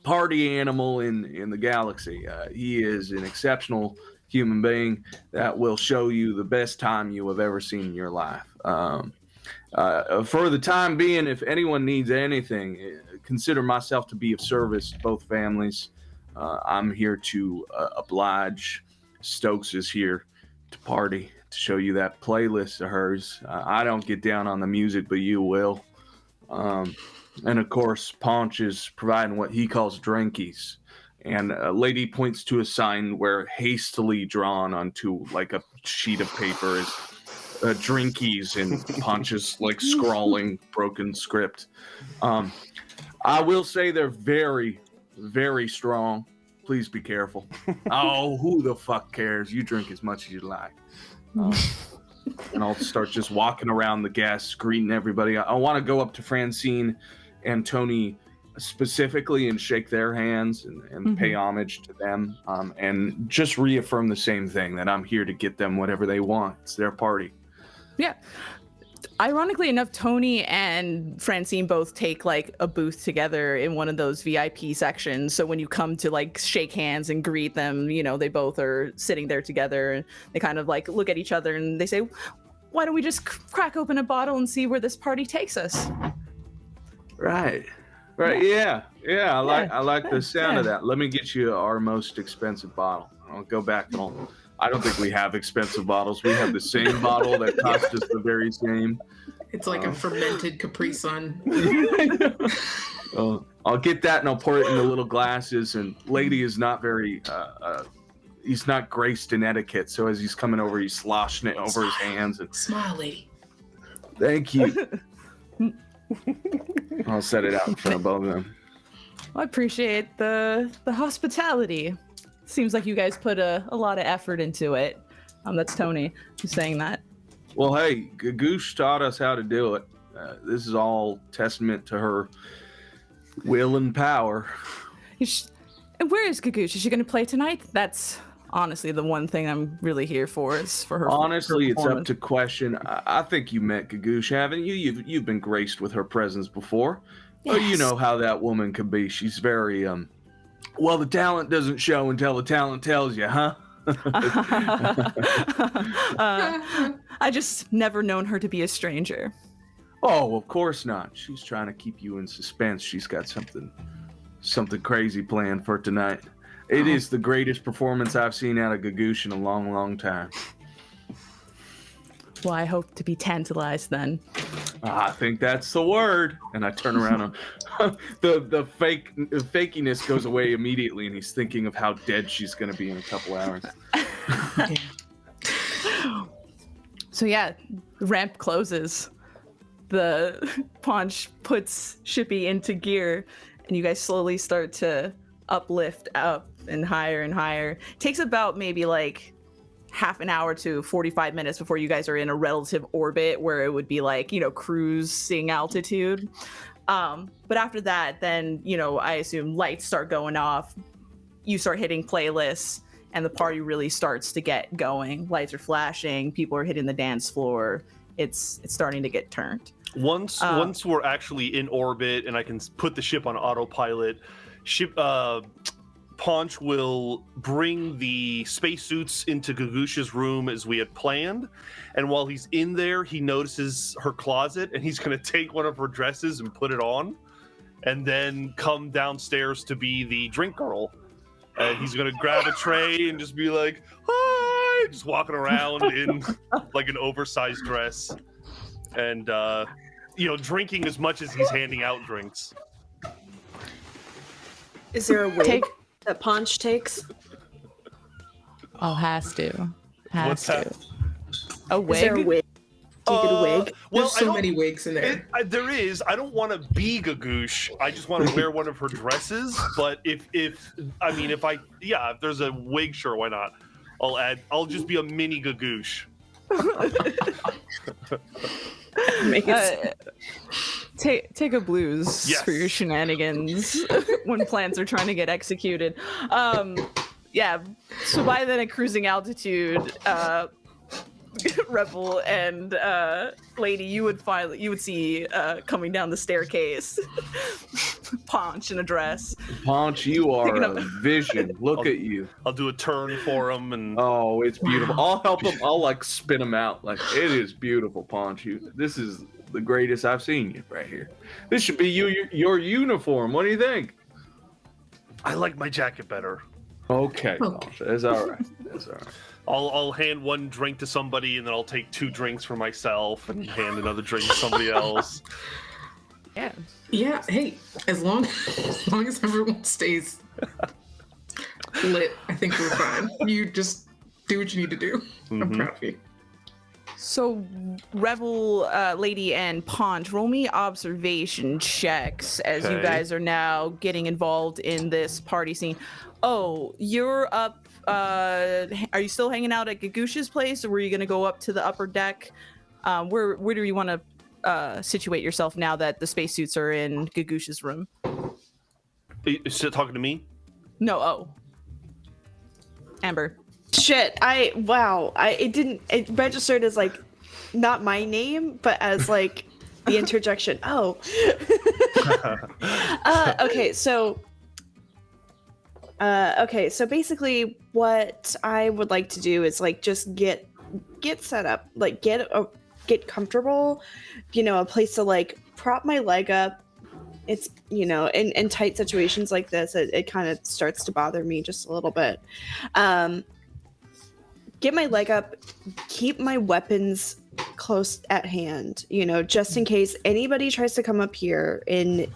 party animal in the galaxy. He is an exceptional human being that will show you the best time you have ever seen in your life. For the time being, if anyone needs anything, consider myself to be of service to both families. I'm here to oblige. Stokes is here to party, to show you that playlist of hers. I don't get down on the music, but you will. And of course, Paunch is providing what he calls drinkies. And a lady points to a sign where hastily drawn onto like a sheet of paper is drinkies, and Paunch is like scrawling broken script. I will say they're very, very strong. Please be careful. Oh, who the fuck cares? You drink as much as you like. And I'll start just walking around the guests, greeting everybody. I want to go up to Francine and Tony specifically and shake their hands and pay homage to them, and just reaffirm the same thing, that I'm here to get them whatever they want. It's their party.
Yeah. Ironically enough, Tony and Francine both take like a booth together in one of those VIP sections. So when you come to like shake hands and greet them, they both are sitting there together, and they kind of like look at each other and they say, why don't we just crack open a bottle and see where this party takes us?
Right. Yeah. I like the sound of that. Let me get you our most expensive bottle. I'll go back and I don't think we have expensive bottles. We have the same bottle that cost us the very same.
It's like a fermented Capri Sun.
I'll get that and I'll pour it into little glasses. And Lady is not very, he's not graced in etiquette. So as he's coming over, he's sloshing it over his hands. And
Smile, lady.
thank you. I'll set it out in front of both of them.
Well, I appreciate the hospitality. Seems like you guys put a lot of effort into it. That's Tony who's saying that.
Well, hey, Gagoosh taught us how to do it. This is all testament to her will and power.
And where is Gagoosh? Is she going to play tonight? That's honestly the one thing I'm really here for, is for her.
Honestly,
her
it's up to question. I think you met Gagoosh, haven't you? You've been graced with her presence before. Yes. Well, you know how that woman can be. She's very well, the talent doesn't show until the talent tells you, huh?
I just never known her to be a stranger.
Oh, of course not. She's trying to keep you in suspense. She's got something crazy planned for tonight. It is the greatest performance I've seen out of Gagoosh in a long, long time.
Well, I hope to be tantalized then.
I think that's the word. And I turn around and the fakiness goes away immediately, and he's thinking of how dead she's going to be in a couple hours.
So yeah, the ramp closes. The Paunch puts Shippy into gear, and you guys slowly start to uplift up and higher and higher. It takes about maybe like half an hour to 45 minutes before you guys are in a relative orbit where it would be like, cruising altitude. But after that, then, I assume lights start going off. You start hitting playlists, and the party really starts to get going. Lights are flashing. People are hitting the dance floor. It's starting to get turned.
Once we're actually in orbit and I can put the ship on autopilot, Paunch will bring the spacesuits into Gagoosh's room as we had planned. And while he's in there, he notices her closet, and he's going to take one of her dresses and put it on, and then come downstairs to be the drink girl. And he's going to grab a tray and just be like, hi, just walking around in like an oversized dress. And, drinking as much as he's handing out drinks.
Is there a wig that Paunch takes?
Oh, has to.
What's that?
A wig?
Is there a wig? Do you get a wig?
There's so many wigs in there.
There is. I don't want to be Gagoosh. I just want to wear one of her dresses. But if there's a wig, sure, why not? I'll just be a mini Gagoosh.
Take a blues
Yes.
for your shenanigans when plans are trying to get executed. So by then at cruising altitude, Rebel and Lady, you would see coming down the staircase Paunch in a dress.
Paunch, you are a vision. Look at you.
I'll do a turn for him, and
Oh, it's beautiful. I'll help him. I'll spin him out. It is beautiful, Paunch. This is the greatest I've seen you right here. This should be your uniform. What do you think?
I like my jacket better.
Okay, Paunch. That's all right.
I'll hand one drink to somebody, and then I'll take 2 drinks for myself and hand another drink to somebody else.
Yeah.
Yeah, hey, as long as everyone stays lit, I think we're fine. You just do what you need to do. I'm proud of you.
So, Rebel, Lady, and Paunch, roll me observation checks as you
Okay.
guys are now getting involved in this party scene. Oh, you're up. Are you still hanging out at Gagoosh's place, or were you going to go up to the upper deck? Where do you want to situate yourself now that the spacesuits are in Gagoosh's room?
Is it talking to me?
No, Amber.
Shit, it registered as not my name, but as the interjection. Oh. Okay, so basically what I would like to do is just get set up, get comfortable, a place to prop my leg up. It's, in tight situations like this, it kind of starts to bother me just a little bit. Get my leg up, keep my weapons close at hand, you know, just in case anybody tries to come up here in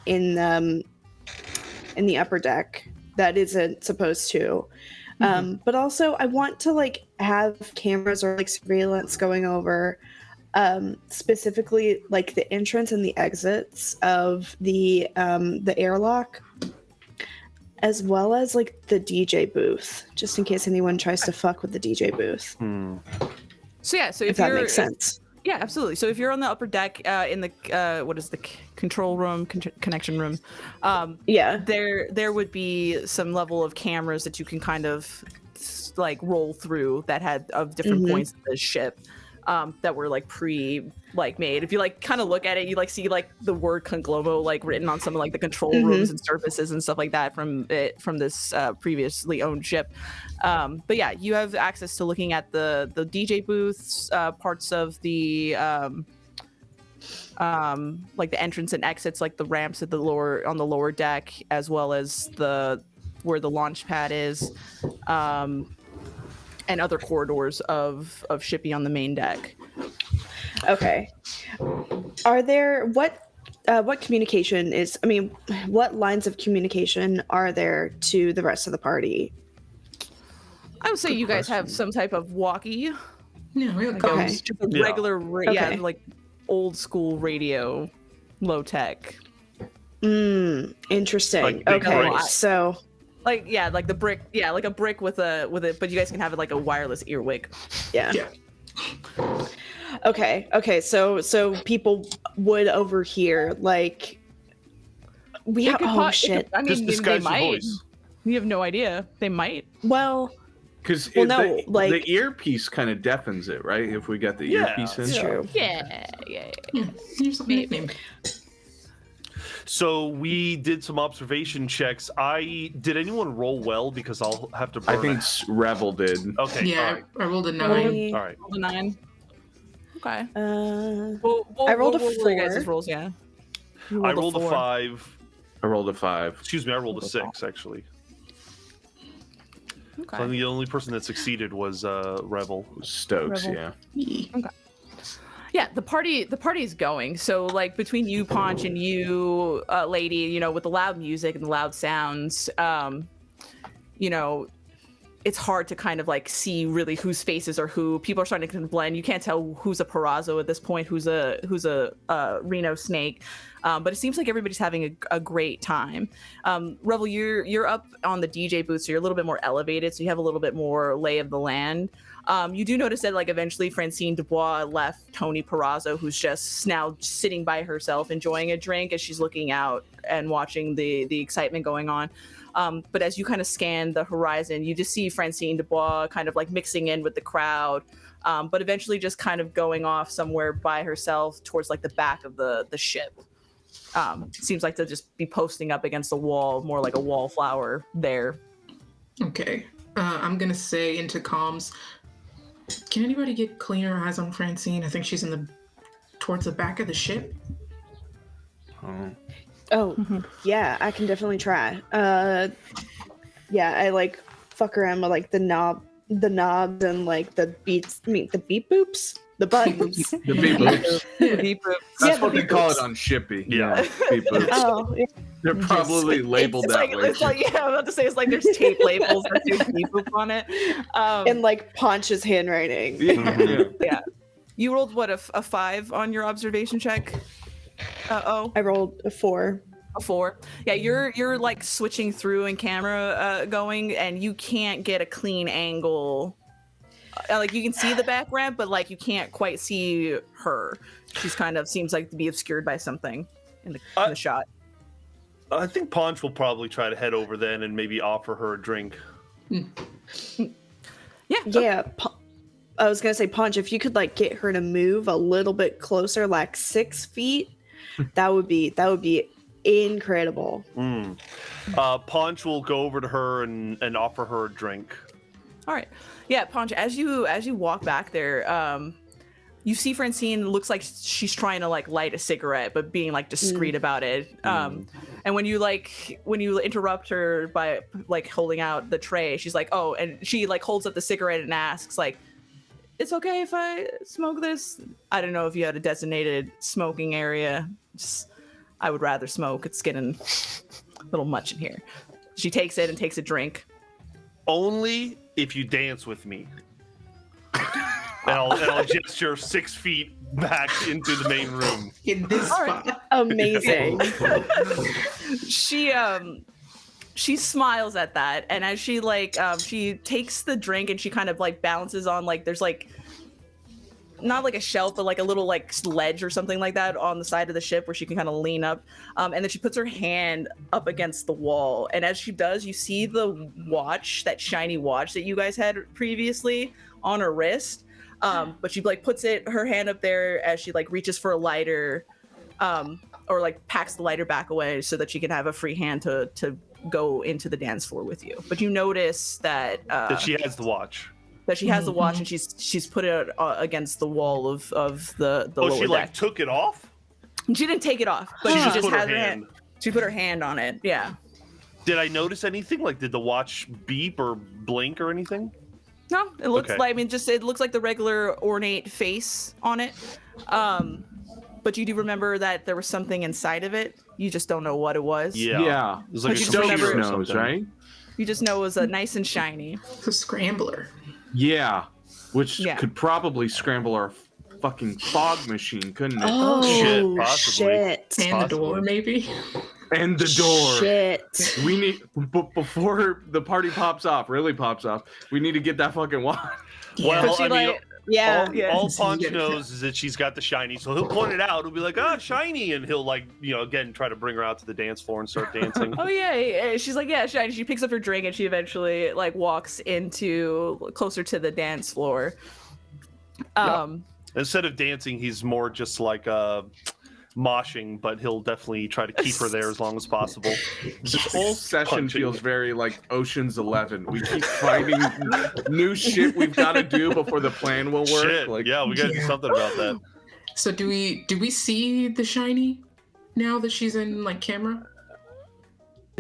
the upper deck that isn't supposed to. But also I want to like have cameras or like surveillance going over specifically like the entrance and the exits of the airlock, as well as like the DJ booth, just in case anyone tries to fuck with the DJ booth.
So yeah, so
If that makes sense.
Yeah, absolutely. So if you're on the upper deck in the what is the control room, connection room,
Yeah.
there would be some level of cameras that you can kind of like roll through that had of different points of the ship that were like made. If you like kind of look at it, you like see like the word Conglomo like written on some of like the control rooms and surfaces and stuff like that from this previously owned ship. But yeah, you have access to looking at the DJ booths, parts of the like the entrance and exits, like the ramps at the lower deck, as well as where the launch pad is, and other corridors of shipping on the main deck.
Okay. Are there what communication is? I mean, what lines of communication are there to the rest of the party?
I would say you guys have some type of walkie.
Yeah, we have
Okay.
comms.
Just a regular,
Okay.
like old school radio, low tech.
Interesting.
Like big
Okay,
bricks.
so
Like like the brick, like a brick with a, but you guys can have it like a wireless earwig.
yeah.
Yeah.
Okay. So people would overhear like we have. Oh shit.
I
Just
mean, they
disguise your
might.
voice.
You have no idea. They might.
Well,
Because
Well, no,
the,
like-
the earpiece kind of deafens it, right? If we got the
Yeah,
earpiece in.
it's true.
Yeah.
Yeah. Here's a nickname.
So we did some observation checks. Did anyone roll well? Because I'll have to.
I
Burn
think
it.
Revel did.
Okay.
Yeah, I rolled a 9.
Probably-
All right.
Roll a 9. Okay.
I rolled a
Your
4.
guys' rolls, yeah. You
I rolled a
4.
5.
I rolled a 5.
Excuse me, I rolled a 6 actually.
Okay.
So I think the only person that succeeded was Revel.
Stokes,
Revel.
yeah.
Yeah, the party is going. So like between you, Paunch, and you, lady, you know, with the loud music and the loud sounds, you know, it's hard to kind of like see really whose faces are who. People are starting to kind of blend. You can't tell who's a Perazo at this point, who's a Reno snake. But it seems like everybody's having a great time. Revel, you're up on the DJ booth, so you're a little bit more elevated, so you have a little bit more lay of the land. You do notice that like eventually Francine Dubois left Tony Perazo, who's just now sitting by herself enjoying a drink as she's looking out and watching the excitement going on. But as you kind of scan the horizon, you just see Francine Dubois kind of like mixing in with the crowd, but eventually just kind of going off somewhere by herself towards like the back of the ship. Seems like to just be posting up against the wall, more like a wallflower there.
Okay. I'm going to say into comms, can anybody get cleaner eyes on Francine? I think she's towards the back of the ship.
Oh.
Yeah, I can definitely try. Yeah, I like fuck around with like the knobs and like the beats. I mean, the beep boops, the buttons.
The beep boops.
Beep boop.
That's
Yeah,
what
the
they
beep
call
boops.
it on Shippy.
Yeah.
Beep boops.
Oh, yeah.
They're probably labeled
it's
that
like,
way.
it's like, yeah, I'm about to say it's like there's tape labels that do beep boop on it.
And like Paunch's handwriting.
Yeah.
Yeah. You rolled what, a 5 on your observation check?
I rolled a 4.
A 4. Yeah, you're like switching through and camera going, and you can't get a clean angle. Like you can see the back ramp, but like you can't quite see her. She's kind of seems like to be obscured by something in the shot.
I think Paunch will probably try to head over then and maybe offer her a drink.
Yeah, I was gonna say, Paunch, if you could like get her to move a little bit closer, like 6 feet, that would be incredible.
Paunch will go over to her and offer her a drink.
All right. Yeah, Paunch, as you walk back there, you see Francine looks like she's trying to like light a cigarette, but being like discreet about it. And when you interrupt her by like holding out the tray, she's like, "Oh," and she like holds up the cigarette and asks like, it's okay if I smoke this? I don't know if you had a designated smoking area. I would rather smoke. It's getting a little much in here. She takes it and takes a drink.
Only if you dance with me. And I'll gesture 6 feet back into the main room.
In this spot.
Amazing.
She smiles at that, and as she she takes the drink and she kind of like balances on there's not like a shelf but like a little like ledge or something like that on the side of the ship where she can kind of lean up, and then she puts her hand up against the wall, and as she does, you see the watch, that shiny watch that you guys had previously on her wrist, but she like puts her hand up there as she like reaches for a lighter, or like packs the lighter back away so that she can have a free hand to go into the dance floor with you. But you notice that
she has the watch.
That she has the watch, and she's put it against the wall of the lower
she
deck.
like took it off?
She didn't take it off, but she just
put
has
her
her
hand.
She put her hand on it. Yeah.
Did I notice anything? Like, did the watch beep or blink or anything?
No, it looks
Okay.
like it looks like the regular ornate face on it. But you do remember that there was something inside of it. You just don't know what it was.
Yeah.
It was like
But
a
you
Stokes
computer or
knows,
something.
right?
You just know it was nice and shiny.
It's a scrambler.
Yeah. Which
Yeah.
could probably scramble our fucking fog machine, couldn't it?
Oh,
Shit, possibly.
shit.
And the door, maybe.
And the door.
Shit.
We need, before the party really pops off, we need to get that fucking watch.
Well,
But she
I mean,
like
Yeah.
all
So you
Paunch
get it.
knows is that she's got the shiny, so he'll point it out. He'll be like, shiny, and he'll again try to bring her out to the dance floor and start dancing.
oh yeah, she's like, yeah, shiny. She picks up her drink and she eventually like walks closer to the dance floor.
Instead of dancing, he's more just like moshing, but he'll definitely try to keep her there as long as possible.
This whole session
Punching.
feels very like Ocean's 11. We keep finding new shit we've got to do before the plan will work.
Shit,
Like,
yeah, we gotta do something about that.
So do we see the shiny now that she's in like camera?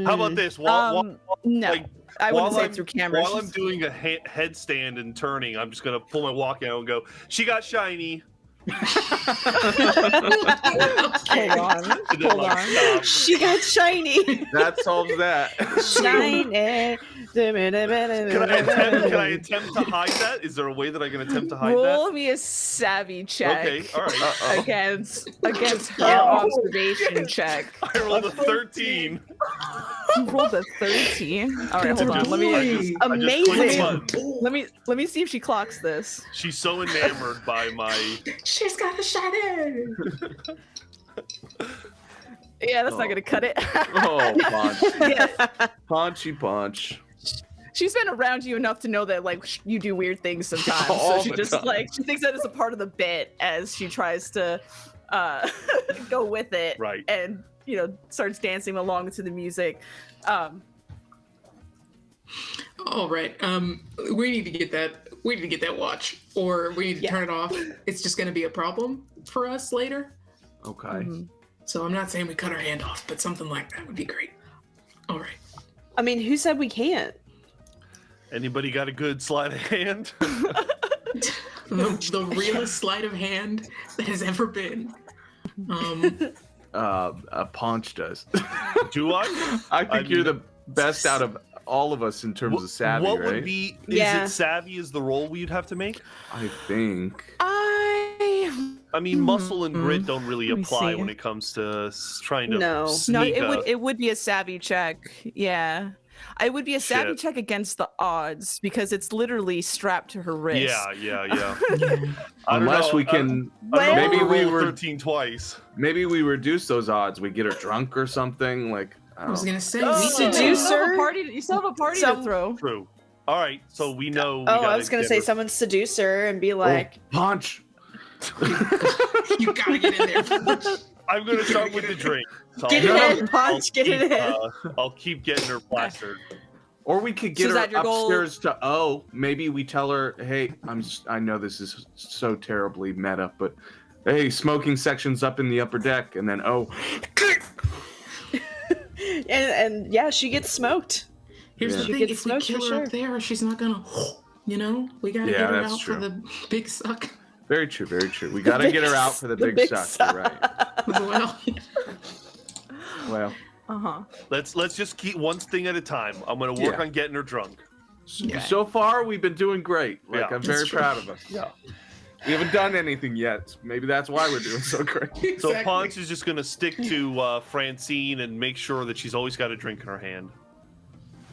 How about this? While
No,
like,
I wouldn't
while
say
I'm-
through camera.
While I'm doing a headstand and turning, I'm just gonna pull my walk out and go, "She got shiny."
Hold on.
And then,
Hold
like,
on.
stop.
She got shiny.
that solves that.
Shiny.
Can I attempt to hide that? Is there a way that I can attempt to hide
Roll me a savvy check.
that? Okay, all right.
against her
Oh.
observation check.
I rolled a 13.
You rolled a 13. All right, hold on. Let me
I just clicked the
Amazing.
button.
let me see if she clocks this.
She's so enamored by my.
She's got a shiny.
Yeah, that's not gonna cut it.
Oh, Paunch.
Yeah,
Paunchy Paunch.
she's been around you enough to know that like you do weird things sometimes. So
All
she
the
just
time.
like she thinks that it's a part of the bit as she tries to go with it,
Right.
and starts dancing along to the music.
All right. We need to get that. We need to get that watch, or we need to turn it off. It's just going to be a problem for us later.
Okay.
Mm-hmm.
So I'm not saying we cut our hand off, but something like that would be great. All right.
I mean, who said we can't?
Anybody got a good sleight of hand?
The realest sleight of hand that has ever been.
Paunch does.
Do I?
I think
I
you're
mean-
the best out of all of us in terms of savvy,
what
right?
would be?
Yeah.
Is it savvy? Is the role we'd have to make?
I think.
I mean, muscle and grit don't really
Let me
apply
see.
when it comes to trying to
No.
No,
sneak
it would be a savvy check. Yeah. It would be a savvy
Shit.
check against the odds because it's literally strapped to her wrist.
Yeah. I don't
Unless
know.
we can,
I don't know if
maybe we
rolled
were,
13 twice.
maybe we reduce those odds. We get her drunk or something. Like,
I was
don't know.
gonna say
Oh,
we
you
could
still
Seducer?
have a party. You still have a party to
Some-
throw.
True. All right, so we know. We
Oh, I
gotta
was gonna
get
say
her-
someone seduce her and be like,
Punch.
You gotta get in there.
I'm gonna start with the drink. So
"Get
I'll-
it in,
I'll
Punch, get it
keep,
in."
I'll keep getting her plastered.
Or we could
So
get
is
her
that your goal?
upstairs to maybe we tell her, hey, I know this is so terribly meta, but hey, smoking section's up in the upper deck, and then
and yeah, she gets smoked.
Here's
Yeah.
the
She
thing:
gets
if we
smoked
kill
for
her up
sure.
there, she's not gonna You know, we gotta
Yeah,
get her
that's
out
true.
for the big suck.
Very true, very true. We gotta get her out for the big suck. You're right.
Well,
Well,
Uh-huh.
Let's just keep one thing at a time. I'm gonna work
Yeah.
on getting her drunk.
so far we've been doing great. Like,
Yeah.
I'm very
That's true.
proud of us. Yeah. We haven't done anything yet. Maybe that's why we're doing so great.
So
exactly.
Paunch is just gonna stick to Francine and make sure that she's always got a drink in her hand.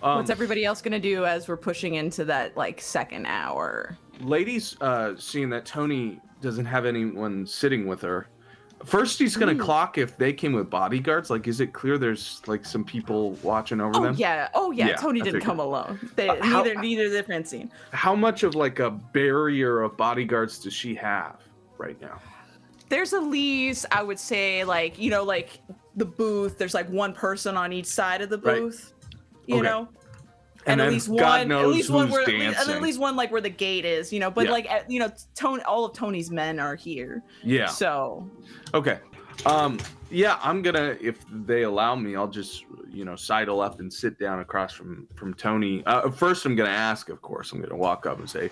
What's everybody else gonna do as we're pushing into that like second hour?
Ladies, seeing that Tony doesn't have anyone sitting with her, first he's gonna clock if they came with bodyguards. Like, is it clear there's like some people watching over them?
Yeah.
Yeah,
Tony
I
didn't
figured.
come alone.
how-
Neither did Francine.
How much of like a barrier of bodyguards does she have right now?
There's at least, I would say, like, you know, like the booth, there's like one person on each side of the
Right.
booth. You
Okay.
know?
And
at
then
least
God
one,
knows
at least one
who's
where,
dancing.
at least one like where the gate is, you know. But
Yeah.
like, you know, Tony, all of Tony's men are here.
Yeah.
So
Okay. Yeah, I'm gonna, if they allow me, I'll just, you know, sidle up and sit down across from Tony. First, I'm gonna ask, of course, I'm gonna walk up and say,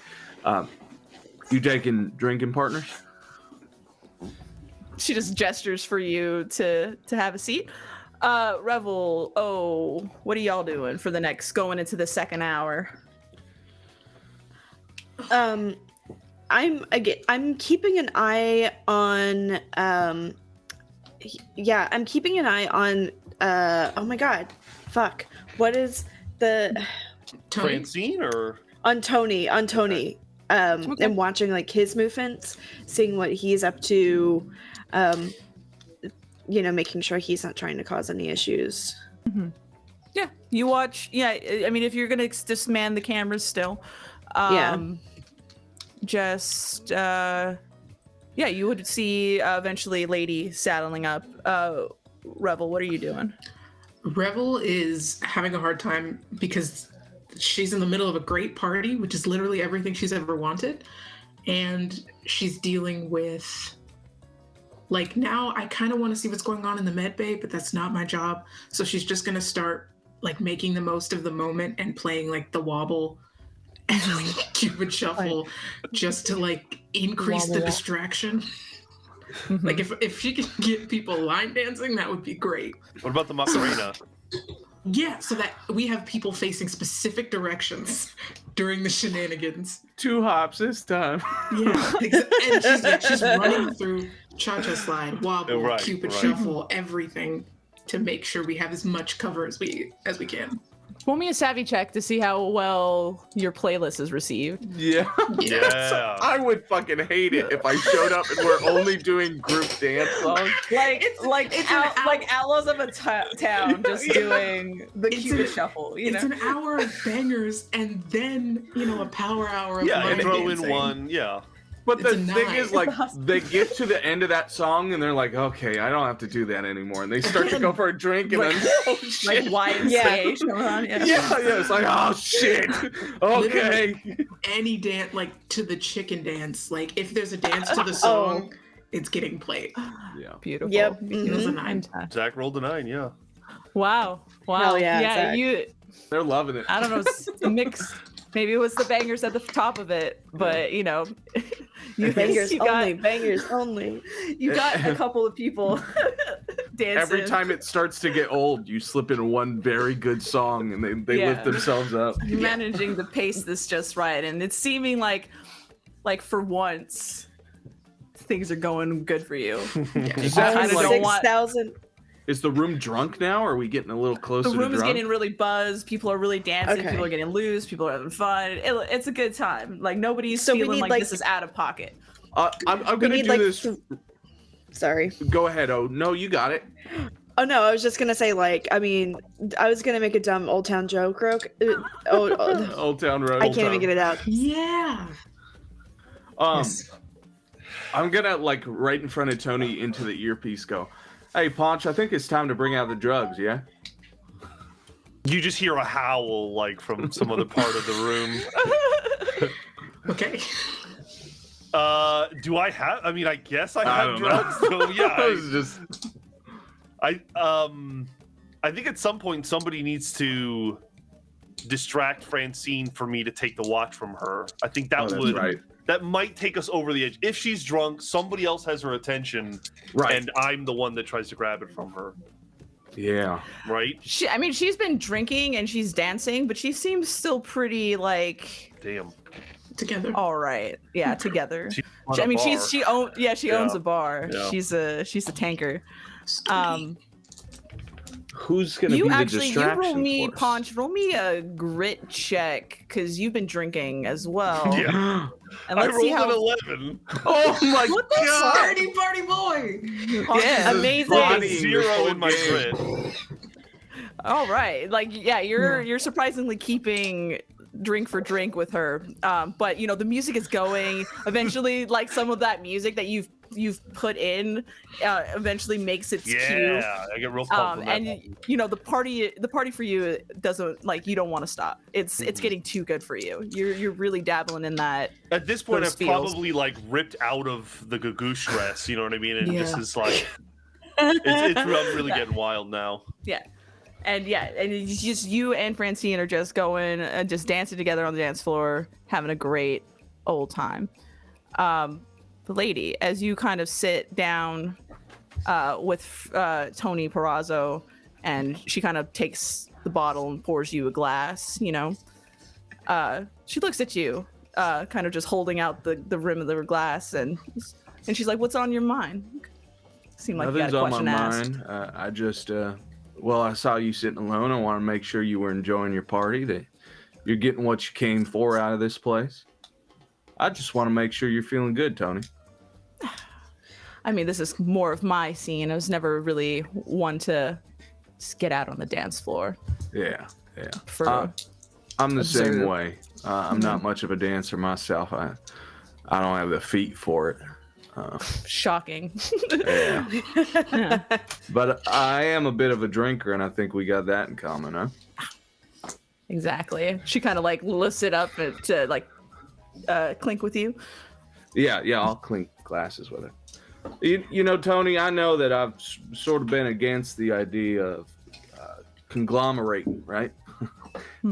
"You taking drinking partners?"
she just gestures for you to have a seat. Revel, what are y'all doing for the next going into the second hour?
I'm keeping an eye on I'm keeping an eye on oh my god. Fuck. What is the
Tony?
Francine or
on Tony.
Okay.
And watching like his movements, seeing what he's up to, you know, making sure he's not trying to cause any issues.
Yeah, you watch. Yeah, I mean, if you're gonna just man the cameras still, just yeah, you would see eventually Lady saddling up. Revel, what are you doing?
Revel is having a hard time because she's in the middle of a great party, which is literally everything she's ever wanted. And she's dealing with, like, now I kind of want to see what's going on in the med bay, but that's not my job. So she's just going to start, like, making the most of the moment and playing, like, the wobble and like, Cupid shuffle just to, like, increase the distraction. Like, if she can get people line dancing, that would be great.
what about the Macarena?
Yeah, so that we have people facing specific directions during the shenanigans.
2 hops this time.
Yeah, and she's running through cha-cha slide, wobble,
Right,
Cupid
right.
shuffle, everything to make sure we have as much cover as we can.
Roll me a savvy check to see how well your playlist is received.
Yeah.
Yeah.
I would fucking hate it if I showed up and we're only doing group dance songs.
Like
an
Outlaws of a Town, just doing the
It's
Cupid
an-
shuffle. You
It's
know,
an hour of bangers and then, a power hour of
Yeah,
line
and throw
dancing.
in one. Yeah.
But the
It's a
thing
nine.
is, like, they get to the end of that song and they're like, okay, I don't have to do that anymore. And they start to go for a drink and then, oh shit.
like YMCA coming on. Yeah.
Yeah, it's like, oh shit. Okay.
Any dance, like to the chicken dance, like if there's a dance to the song, it's getting played.
Yeah.
Beautiful.
Yep.
It was a
Mhm.
9.
Zach rolled a 9. Yeah.
Wow.
Hell yeah, Zach.
You.
They're loving it.
I don't know. It's a mix. Maybe it was the bangers at the top of it, but you
Bangers
you got,
only, bangers only.
You got a couple of people dancing.
Every time it starts to get old, you slip in one very good song and they
Yeah.
lift themselves up.
You're managing to pace this just right, and it's seeming like for once, things are going good for you.
Does
I
that
kinda
mean, like,
don't want-
6,000.
is the room drunk now? Or are we getting a little closer
The room
to
is
drunk?
getting really buzzed. People are really dancing.
Okay.
People are getting loose. People are having fun. It's a good time. Like nobody's
So we
feeling
need,
like
like-
this is out of pocket.
I'm
We
gonna
need
do
like.
this.
Sorry.
Go ahead. Oh no, you got it.
Oh no, I was just gonna say like. I mean, I was gonna make a dumb Old Town joke.
Old Town Road.
I can't even get it out.
Yeah. Yes.
I'm gonna like right in front of Tony into the earpiece go, hey Paunch, I think it's time to bring out the drugs, yeah?
You just hear a howl like from some other part of the room.
Okay.
Do I have? I mean, I guess I
I
have
don't know.
drugs. So yeah,
I was just
I think at some point somebody needs to distract Francine for me to take the watch from her. I think that
that's
would
right.
that might take us over the edge. If she's drunk, somebody else has her attention,
Right.
and I'm the one that tries to grab it from her.
Yeah.
Right?
I mean, she's been drinking and she's dancing, but she seems still pretty like
Damn.
Together.
all right. Yeah, together.
She's on a
I mean,
bar.
she owns a bar.
Yeah.
She's a tanker.
Who's gonna be the distraction?
You roll me,
for us?
Paunch. Roll me a grit check because you've been drinking as well.
Yeah.
And
I
let's see
rolled
how.
an 11. Oh my
What the
god!
Party boy.
Yeah.
Amazing.
Body
0 in my
game.
crit.
All right, like yeah, you're surprisingly keeping drink for drink with her. But you know the music is going. Eventually, like some of that music that you've put in, eventually makes its cue.
Yeah, I get real pumped from that.
And you know the party for you doesn't like you don't want to stop. It's getting too good for you. You're really dabbling in that.
At this point,
those
I've
feels.
probably like ripped out of the gagoosh dress. You know what I mean? And
Yeah.
this is like, I'm really getting wild now.
Yeah. And it's just you and Francine are just going, just dancing together on the dance floor, having a great old time. The lady, as you kind of sit down with Tony Perazzo, and she kind of takes the bottle and pours you a glass, you know, she looks at you, kind of just holding out the rim of the glass, and she's like, "What's on your mind?" Seemed like
Nothing's
you had a
on
question
my
to ask.
mind. I just, well, I saw you sitting alone. I want to make sure you were enjoying your party, that you're getting what you came for out of this place. I just want to make sure you're feeling good, Tony.
I mean, this is more of my scene. I was never really one to just get out on the dance floor.
Yeah.
For
I'm the same
observe.
way. I'm not much of a dancer myself. I don't have the feet for it.
shocking.
Yeah.
Yeah.
But I am a bit of a drinker, and I think we got that in common, huh?
Exactly. She kind of like lifts it up to like clink with you.
Yeah, I'll clink glasses with her. You know, Tony, I know that I've sort of been against the idea of conglomerating, right?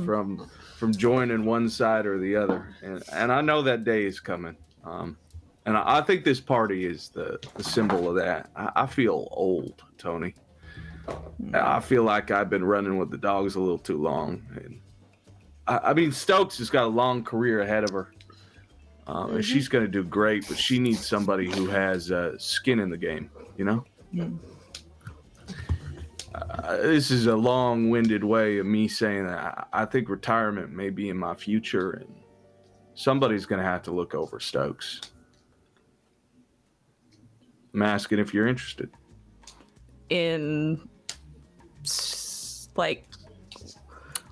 from joining one side or the other, and I know that day is coming. And I think this party is the symbol of that. I feel old, Tony. I feel like I've been running with the dogs a little too long. And I mean, Stokes has got a long career ahead of her. And she's going to do great, but she needs somebody who has skin in the game, you know? This is a long-winded way of me saying that I think retirement may be in my future, and somebody's going to have to look over Stokes. I'm asking if you're interested.
In like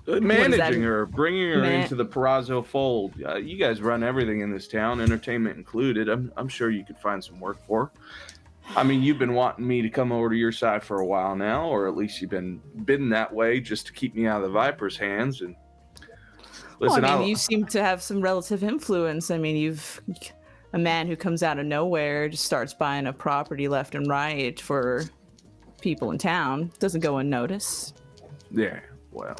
Managing her, bringing her into the Perazzo fold. You guys run everything in this town, entertainment included. I'm sure you could find some work for her. I mean, you've been wanting me to come over to your side for a while now, or at least you've been that way just to keep me out of the Viper's hands. And listen,
well, I mean, you seem to have some relative influence. I mean, you've a man who comes out of nowhere, just starts buying a property left and right for people in town, doesn't go unnoticed.
Yeah, well,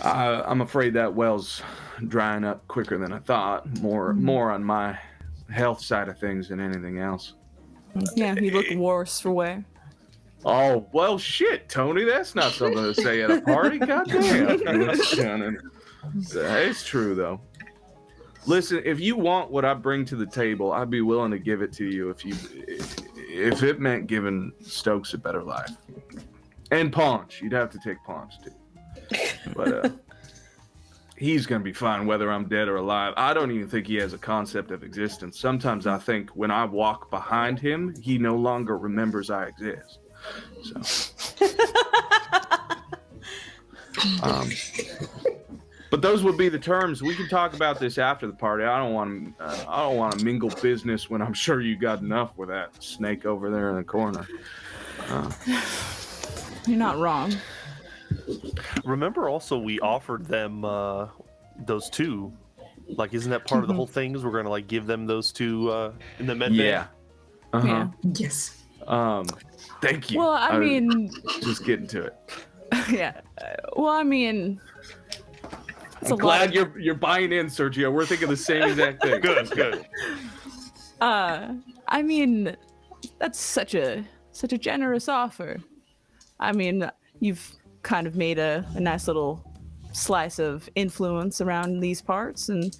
I'm afraid that well's drying up quicker than I thought. More on my health side of things than anything else.
Yeah, you look worse for wear.
Oh, well, shit, Tony, that's not something to say at a party. Goddamn. It's true, though. Listen, if you want what I bring to the table, I'd be willing to give it to you if it meant giving Stokes a better life. And Paunch. You'd have to take Paunch, too. But he's going to be fine whether I'm dead or alive. I don't even think he has a concept of existence. Sometimes I think when I walk behind him, he no longer remembers I exist. So, but those would be the terms. We can talk about this after the party. I don't want to mingle business when I'm sure you got enough with that snake over there in the corner.
You're not wrong.
Remember also we offered them those two. Like, isn't that part of the whole thing? Is we're gonna like give them those two in the med bay?
Yeah. Uh-huh.
Yeah.
Yes.
Thank you.
Well, I mean,
just getting to it.
yeah. Well, I mean,
I'm glad you're buying in, Sergio. We're thinking the same exact thing.
Good.
I mean, that's such a generous offer. I mean, you've kind of made a nice little slice of influence around these parts, and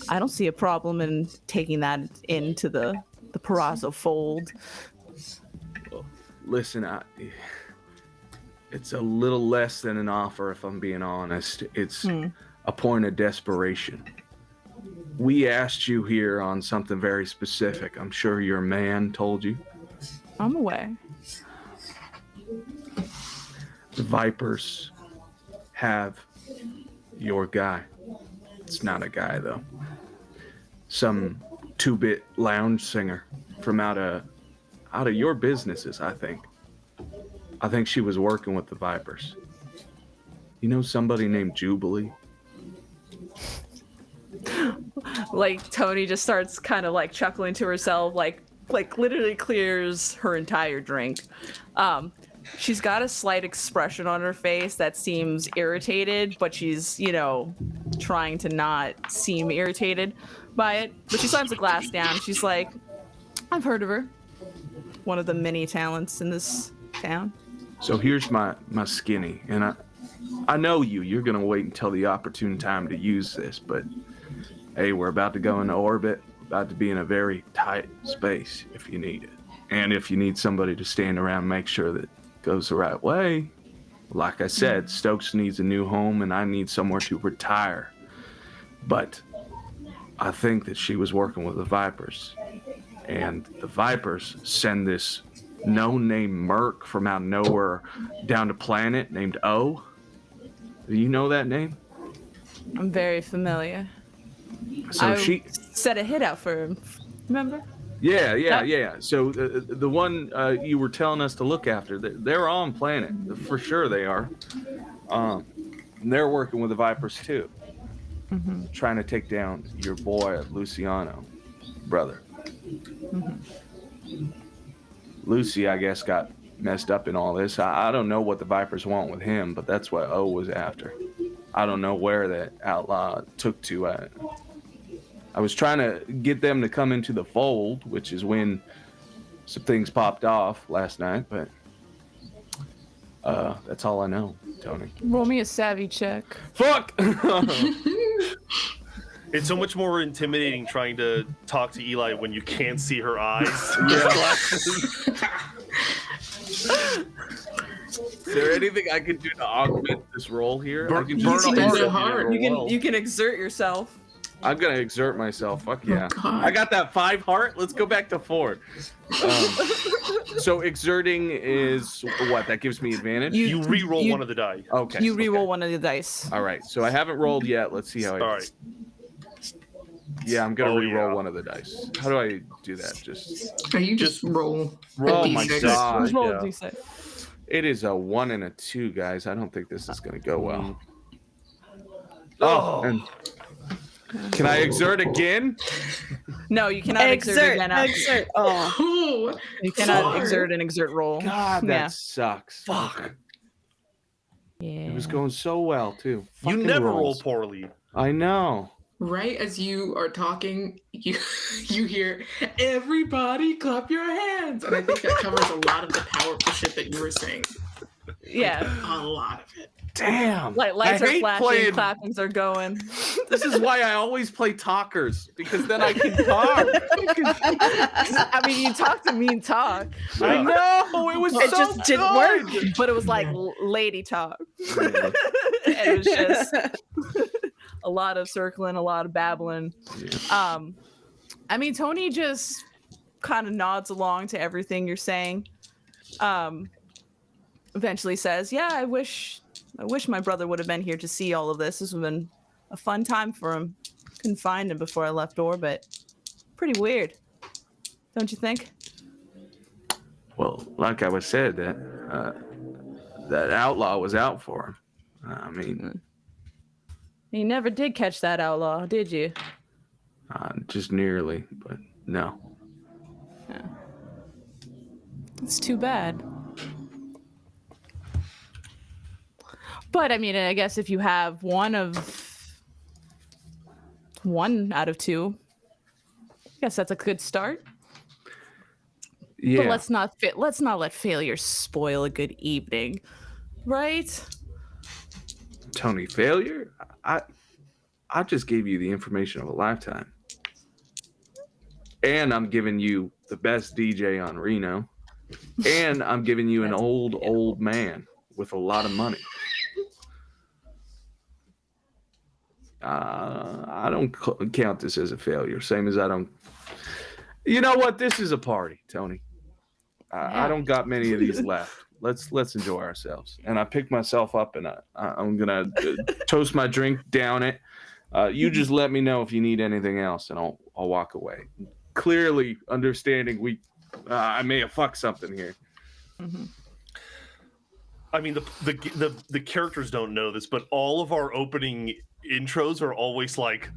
I don't see a problem in taking that into the Perazo fold.
Listen, it's a little less than an offer, if I'm being honest. It's a point of desperation. We asked you here on something very specific. I'm sure your man told you.
I'm aware.
The Vipers have your guy. It's not a guy, though. Some 2-bit lounge singer from out of your businesses, I think. I think she was working with the Vipers. You know somebody named Jubilee?
Like, Tony just starts kind of like chuckling to herself, like literally clears her entire drink. She's got a slight expression on her face that seems irritated, but she's, trying to not seem irritated by it. But she slams the glass down. She's like, I've heard of her. One of the many talents in this town.
So here's my skinny, and I know you're gonna wait until the opportune time to use this, but hey, we're about to go into orbit, about to be in a very tight space if you need it. And if you need somebody to stand around and make sure that it goes the right way, like I said, Stokes needs a new home and I need somewhere to retire. But I think that she was working with the Vipers, and the Vipers send this no-name merc from out of nowhere down to planet named O. Do you know that name?
I'm very familiar.
So
I set a hit out for him. Remember?
Yeah. So the one you were telling us to look after, they're on planet. For sure they are. They're working with the Vipers too. Mm-hmm. Trying to take down your boy, Luciano, brother. Mm-hmm. Lucy, I guess, got messed up in all this. I don't know what the Vipers want with him, but that's what O was after. I don't know where that outlaw took to. I was trying to get them to come into the fold, which is when some things popped off last night, but that's all I know, Tony.
Roll me a savvy check.
Fuck!
It's so much more intimidating trying to talk to Eli when you can't see her eyes.
Is there anything I can do to augment this roll here? I can
burn
burn
a
a
heart.
You can exert yourself.
I'm gonna exert myself. Fuck yeah!
God.
I got that 5 heart. Let's go back to 4. So exerting is what? That gives me advantage.
You re-roll one of the die.
Okay.
You re-roll one of the dice.
All right. So I haven't rolled yet. Let's see how I.
All right.
Yeah, I'm gonna re-roll one of the dice. How do I do that?
You just roll.
Oh my god!
Just roll a d6.
It is a 1 and a 2, guys. I don't think this is gonna go well. Oh, and can I exert again?
No, you cannot exert again.
Exert. Oh.
You cannot exert an exert roll.
God, that sucks.
Fuck.
Yeah.
It was going so well too.
You
Fucking
never
rolls.
roll poorly.
I know.
Right as you are talking, you hear everybody clap your hands, and I think that covers a lot of the powerful shit that you were saying.
Yeah.
A lot of it.
Damn.
Lights
I
are
hate
flashing,
playing-
clappings are going.
This is why I always play talkers, because then I can talk.
I mean, you talk to mean talk.
I know. It was
It
so
just didn't
good.
work.
But it was like lady talk. And it was just a lot of circling, a lot of babbling.
Yeah.
I mean, Tony just kind of nods along to everything you're saying. Eventually says, yeah, I wish my brother would have been here to see all of this. This would have been a fun time for him. Couldn't find him before I left Orbit. Pretty weird, don't you think?
Well, like I was said, that outlaw was out for him. I mean,
You never did catch that outlaw, did you?
just nearly, but no.
Yeah. It's too bad. But I mean, I guess if you have one out of 2, I guess that's a good start.
Yeah.
But let's not let failure spoil a good evening, right?
Tony, failure? I just gave you the information of a lifetime. And I'm giving you the best DJ on Reno. And I'm giving you an old man with a lot of money. I don't count this as a failure. Same as I don't. You know what? This is a party, Tony. I don't got many of these left. Let's enjoy ourselves. And I pick myself up and I'm gonna toast my drink, down it. You just let me know if you need anything else, and I'll walk away. Clearly understanding I may have fucked something here.
Mm-hmm.
I mean, the characters don't know this, but all of our opening intros are always like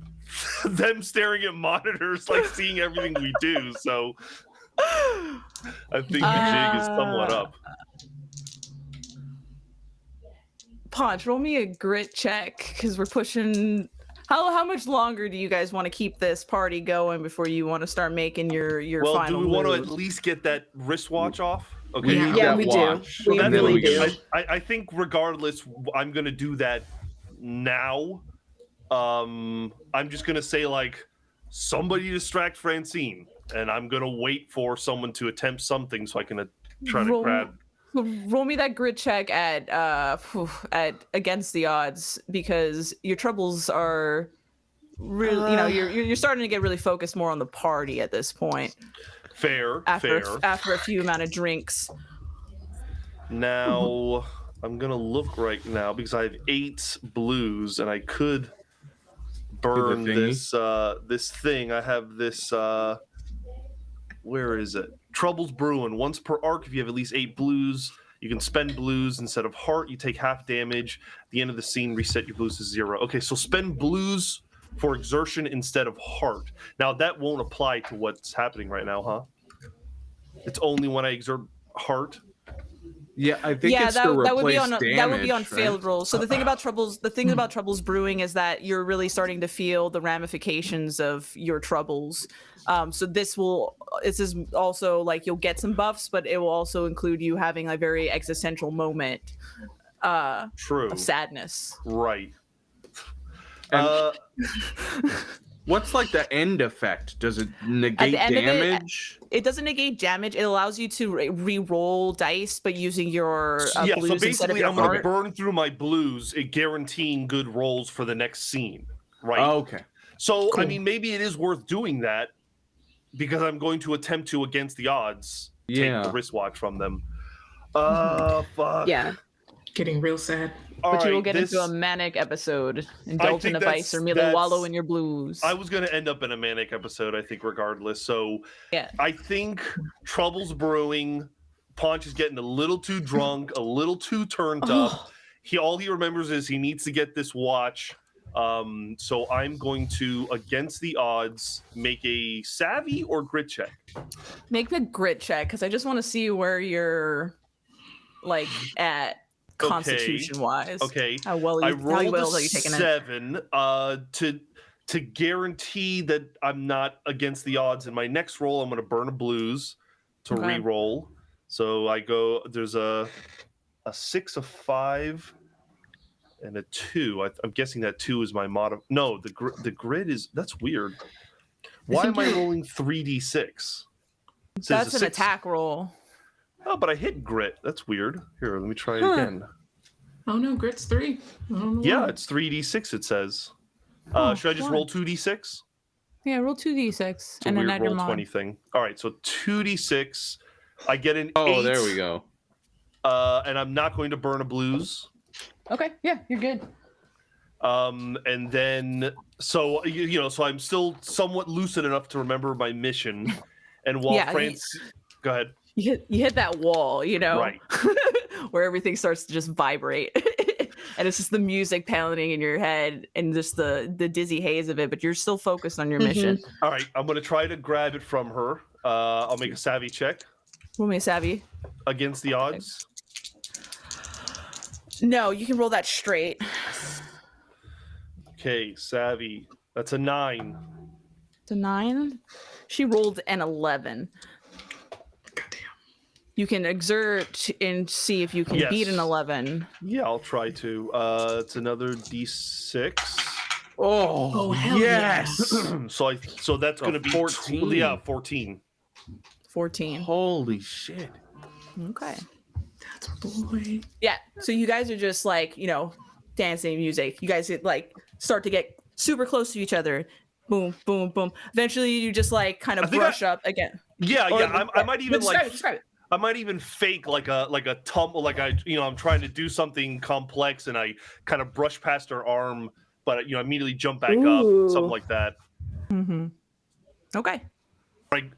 them staring at monitors, like seeing everything we do. So I think the jig is somewhat up.
Paunch, roll me a grit check because we're pushing. How much longer do you guys want to keep this party going before you want to start making your
well,
final
do we want to
move?
at least get that wristwatch off? Okay.
Yeah, we do. We
That's
really
what
do.
I think regardless, I'm gonna do that now. I'm just gonna say like somebody distract Francine, and I'm gonna wait for someone to attempt something so I can try to grab.
Roll me that grit check at against the odds, because your troubles are really, you're starting to get really focused more on the party at this point.
Fair.
After a few amount of drinks.
Now I'm gonna look right now because I have 8 blues and I could burn this thing. I have this. Where is it? Troubles Brewing. Once per arc, if you have at least 8 blues, you can spend blues instead of heart. You take half damage. At the end of the scene, reset your blues to 0. Okay, so spend blues for exertion instead of heart. Now that won't apply to what's happening right now, huh? It's only when I exert heart.
Yeah, I think it's
that
to
would be
replace
on
damage,
that would be on
right?
failed rolls. So the thing about troubles brewing is that you're really starting to feel the ramifications of your troubles. So this is also like you'll get some buffs, but it will also include you having a very existential moment
True.
of sadness.
Right.
What's like the end effect? Does it negate damage?
It doesn't negate damage. It allows you to re-roll dice, but using your blues
so
instead of
basically
your
I'm going to
heart.
burn through my blues, guaranteeing good rolls for the next scene, right?
Oh, okay.
So,
Cool.
I mean, maybe it is worth doing that because I'm going to attempt to, against the odds, take the wristwatch from them. Fuck.
Yeah.
Getting real sad.
But you will get into a manic episode, indulge in a vice, or merely wallow in your blues.
I was going to end up in a manic episode, I think, regardless. So
yeah.
I think trouble's brewing. Paunch is getting a little too drunk, a little too turned up. All he remembers is he needs to get this watch. So I'm going to, against the odds, make a savvy or grit check.
Make the grit check, because I just want to see where you're like at. Constitution wise,
okay.
How well
I
you
rolled
are you taking
7 to guarantee that I'm not against the odds. In my next roll, I'm going to burn a blues to re-roll. So I go. There's a 6, a 5, and a 2. I'm guessing that 2 is my mod. No, the grid is. That's weird. Why am I rolling 3d6?
That's an attack roll.
Oh, but I hit grit. That's weird. Here, let me try it again.
Oh no, grit's 3.
Yeah, it's 3d6. It says. Should I just roll 2d6?
Yeah, roll 2d6
It's
and
a
then
weird
add your
roll
mod.
20 thing. All right, so 2d6. I get an 8.
Oh, there we go.
And I'm not going to burn a blues.
Okay, yeah, you're good.
And then so so I'm still somewhat lucid enough to remember my mission. And while go ahead.
You hit that wall,
right.
where everything starts to just vibrate. And it's just the music pounding in your head and just the dizzy haze of it, but you're still focused on your mission.
All right, I'm going to try to grab it from her. I'll make a savvy check.
Roll me a savvy.
Against the odds.
No, you can roll that straight.
Okay, savvy. That's a 9.
It's a 9. She rolled an 11.
Goddamn.
You can exert and see if you can
Yes.
beat an 11.
Yeah, I'll try to. It's another D6.
Oh, hell
yes.
So that's going to be
14.
Yeah, 14.
14.
Holy shit.
Okay.
That's boy.
Yeah. So you guys are just like, dancing music. You guys like start to get super close to each other. Boom, boom, boom. Eventually you just like kind of brush up again.
Yeah,
Or-
yeah. I might even
describe it.
I might even fake like a tumble, like I'm trying to do something complex and I kind of brush past her arm, but immediately jump back
Ooh.
up, something like that.
Mm-hmm. Okay.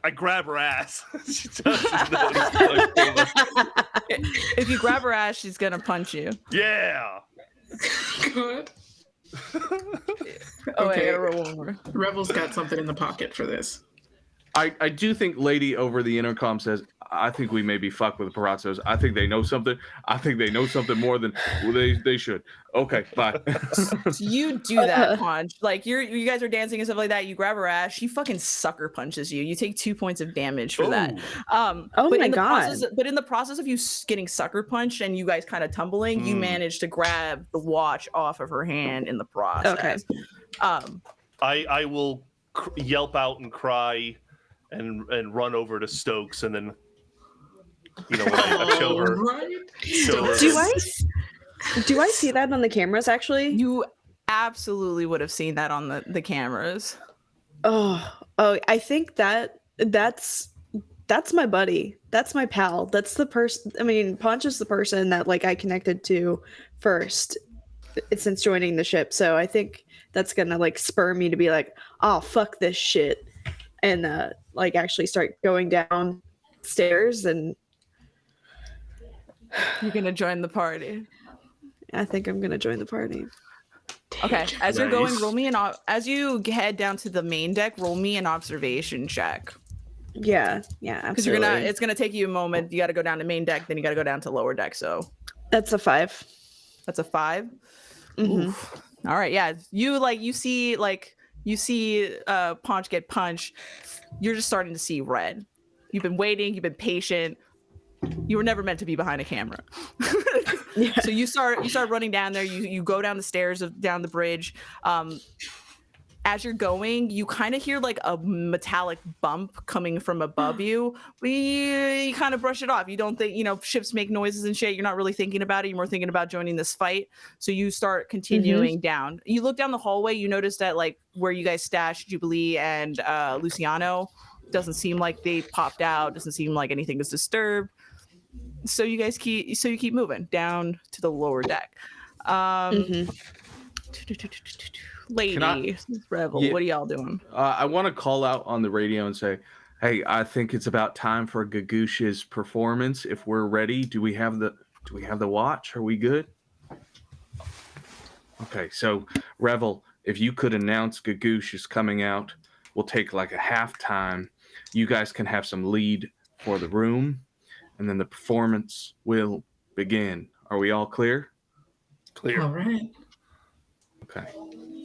I grab her ass. She doesn't notice.
If you grab her ass, she's gonna punch you.
Yeah.
God.
Oh,
Okay.
wait, I gotta roll one more.
Rebel's got something in the pocket for this.
I do think lady over the intercom says, I think we maybe fuck with the Parazzos. I think they know something. I think they know something more than they should. Okay, bye.
So you do that, Paunch. Like you guys are dancing and stuff like that. You grab her ass. She fucking sucker punches you. You take 2 points of damage for that.
Ooh.
Oh
but
my
in the
God.
Process, but in the process of you getting sucker punched and you guys kind of tumbling, you manage to grab the watch off of her hand in the process.
Okay.
I will yelp out and cry and run over to Stokes and then when I show her.
Right?
Show her.
Do I see that on the cameras actually?
You absolutely would have seen that on the cameras.
Oh, I think that's my buddy. That's my pal. That's the person. I mean, Paunch is the person that like I connected to first since joining the ship. So I think that's gonna like spur me to be like, oh fuck this shit, and like actually start going downstairs. And
You're gonna join the party.
I think I'm gonna join the party.
Okay, as you're going,
Nice.
roll me as you head down to the main deck, roll me an observation check.
Yeah,
Because
absolutely.
it's gonna take you a moment. You got to go down to main deck, then you got to go down to lower deck. So
That's a 5.
that's a 5.
Mhm.
Oof. All right, yeah. You see Paunch get punched. You're just starting to see red. You've been waiting. You've been patient. You were never meant to be behind a camera.
Yeah.
So you start running down there. You go down the stairs down the bridge. As you're going, you kind of hear like a metallic bump coming from above you. You kind of brush it off. You don't think, ships make noises and shit. You're not really thinking about it. You're more thinking about joining this fight. So you start continuing down. You look down the hallway. You notice that like where you guys stashed Jubilee and Luciano, doesn't seem like they popped out. Doesn't seem like anything is disturbed. So you guys keep moving down to the lower deck. Lady, Rebel,
Yeah.
what are y'all doing?
I want to call out on the radio and say, hey, I think it's about time for Gagoosh's performance. If we're ready, do we have the watch? Are we good? Okay, so Revel, if you could announce Gagoosh is coming out, we'll take like a halftime. You guys can have some lead for the room, and then the performance will begin. Are we all clear?
Clear.
All right.
Okay.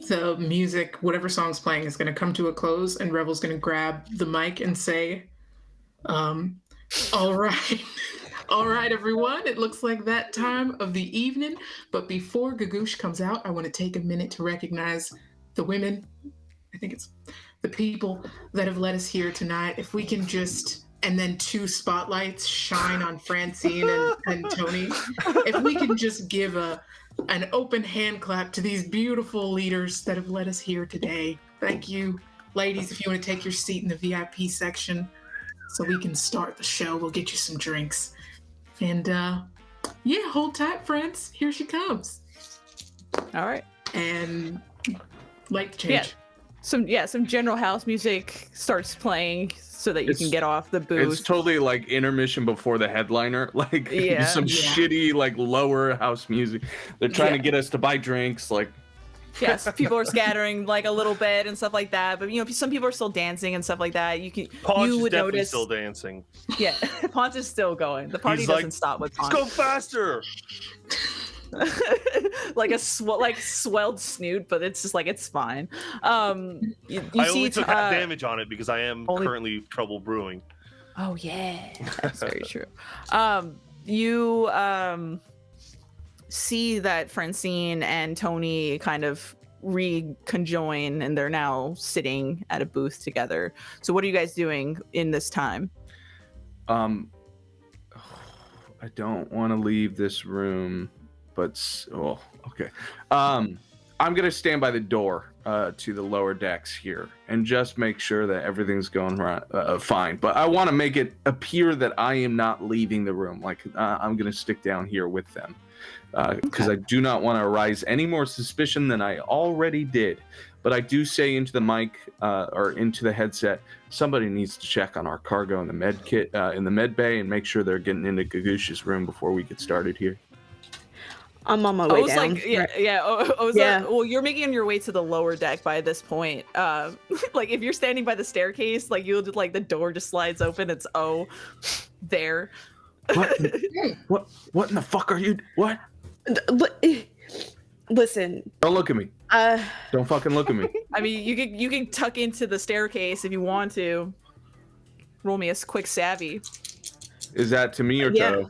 The music, whatever song's playing, is going to come to a close, and Rebel's going to grab the mic and say, all right. All right, everyone. It looks like that time of the evening. But before Gagoosh comes out, I want to take a minute to recognize the women. I think it's the people that have led us here tonight. If we can just, and then 2 spotlights shine on Francine and Tony. If we can just give an open hand clap to these beautiful leaders that have led us here today. Thank you. Ladies, if you want to take your seat in the VIP section so we can start the show, we'll get you some drinks. And yeah, hold tight, friends. Here she comes.
All right.
And light change.
Some general house music starts playing so that you can get off the booth.
It's totally like intermission before the headliner, like
Yeah.
some shitty like lower house music. They're trying to get us to buy drinks, like.
Yes, people are scattering like a little bit and stuff like that, but some people are still dancing and stuff like that.
Paunch
You
is
would
definitely
notice.
still dancing.
Yeah, Paunch is still going. The party
He's
doesn't
like,
stop with
Let's
Paunch.
go faster.
like a swelled snoot, but it's just like it's fine. You
I
see
only took half damage on it because I am currently trouble brewing.
Oh yeah, that's very true. You see that Francine and Tony kind of reconjoin, and they're now sitting at a booth together. So what are you guys doing in this time?
I don't want to leave this room, but okay. I'm gonna stand by the door to the lower decks here and just make sure that everything's going fine. But I want to make it appear that I am not leaving the room. Like I'm gonna stick down here with them because I do not want to arouse any more suspicion than I already did. But I do say into the mic or into the headset, somebody needs to check on our cargo in the med kit in the med bay and make sure they're getting into Gagush's room before we get started here.
I'm on my way down.
Well, you're making your way to the lower deck by this point. Like if you're standing by the staircase, like you'll just like the door just slides open. It's there.
What in the fuck are you? What?
Listen.
Don't look at me. Don't fucking look at me.
I mean, you can tuck into the staircase if you want to. Roll me a quick savvy.
Is that to me or
Yeah.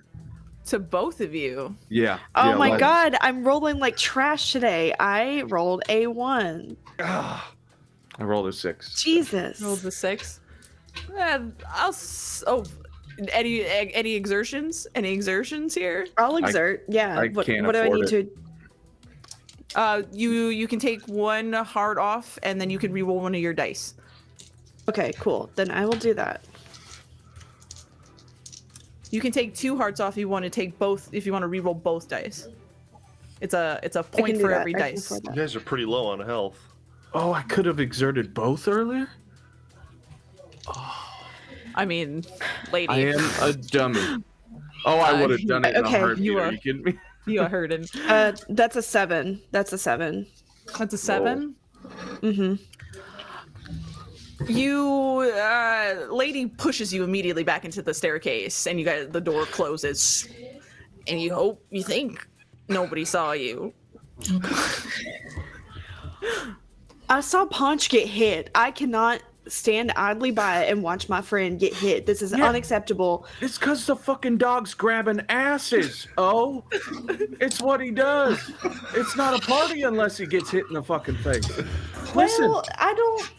To both of you.
Yeah.
Oh my god, I'm rolling like trash today. I rolled a 1.
I rolled a 6.
Jesus.
Rolled the 6. Any exertions? Any exertions here?
I'll exert. What do I need to?
You can take one heart off, and then you can reroll one of your dice.
Okay, cool. Then I will do that.
You can take 2 hearts off if you want to take both. If you want to reroll both dice, it's a point for every dice.
You guys are pretty low on health.
Oh, I could have exerted both earlier.
I mean, lady.
I am a dummy. Oh, I would have done it in a heartbeat. Are you kidding me?
You are hurting.
That's a 7. That's a 7.
That's a 7?
Mm-hmm.
Lady pushes you immediately back into the staircase, and the door closes. And you think nobody saw you.
I saw Paunch get hit. I cannot stand idly by and watch my friend get hit. This is unacceptable.
It's because the fucking dog's grabbing asses. Oh, it's what he does. It's not a party unless he gets hit in the fucking face. Listen,
Well, I don't.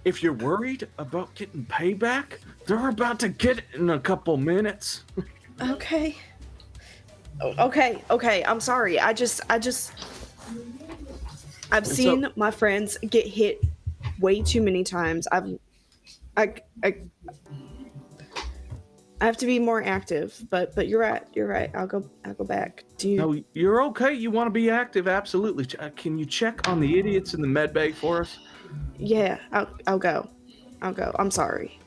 if you're worried about getting payback, they're about to get it in a couple minutes.
Okay. Okay. I'm sorry. I've seen my friends get hit way too many times. I have to be more active, but you're right. I'll go back.
No, you're okay. You want to be active, absolutely. Can you check on the idiots in the med bay for us?
Yeah, I'll go. I'm sorry.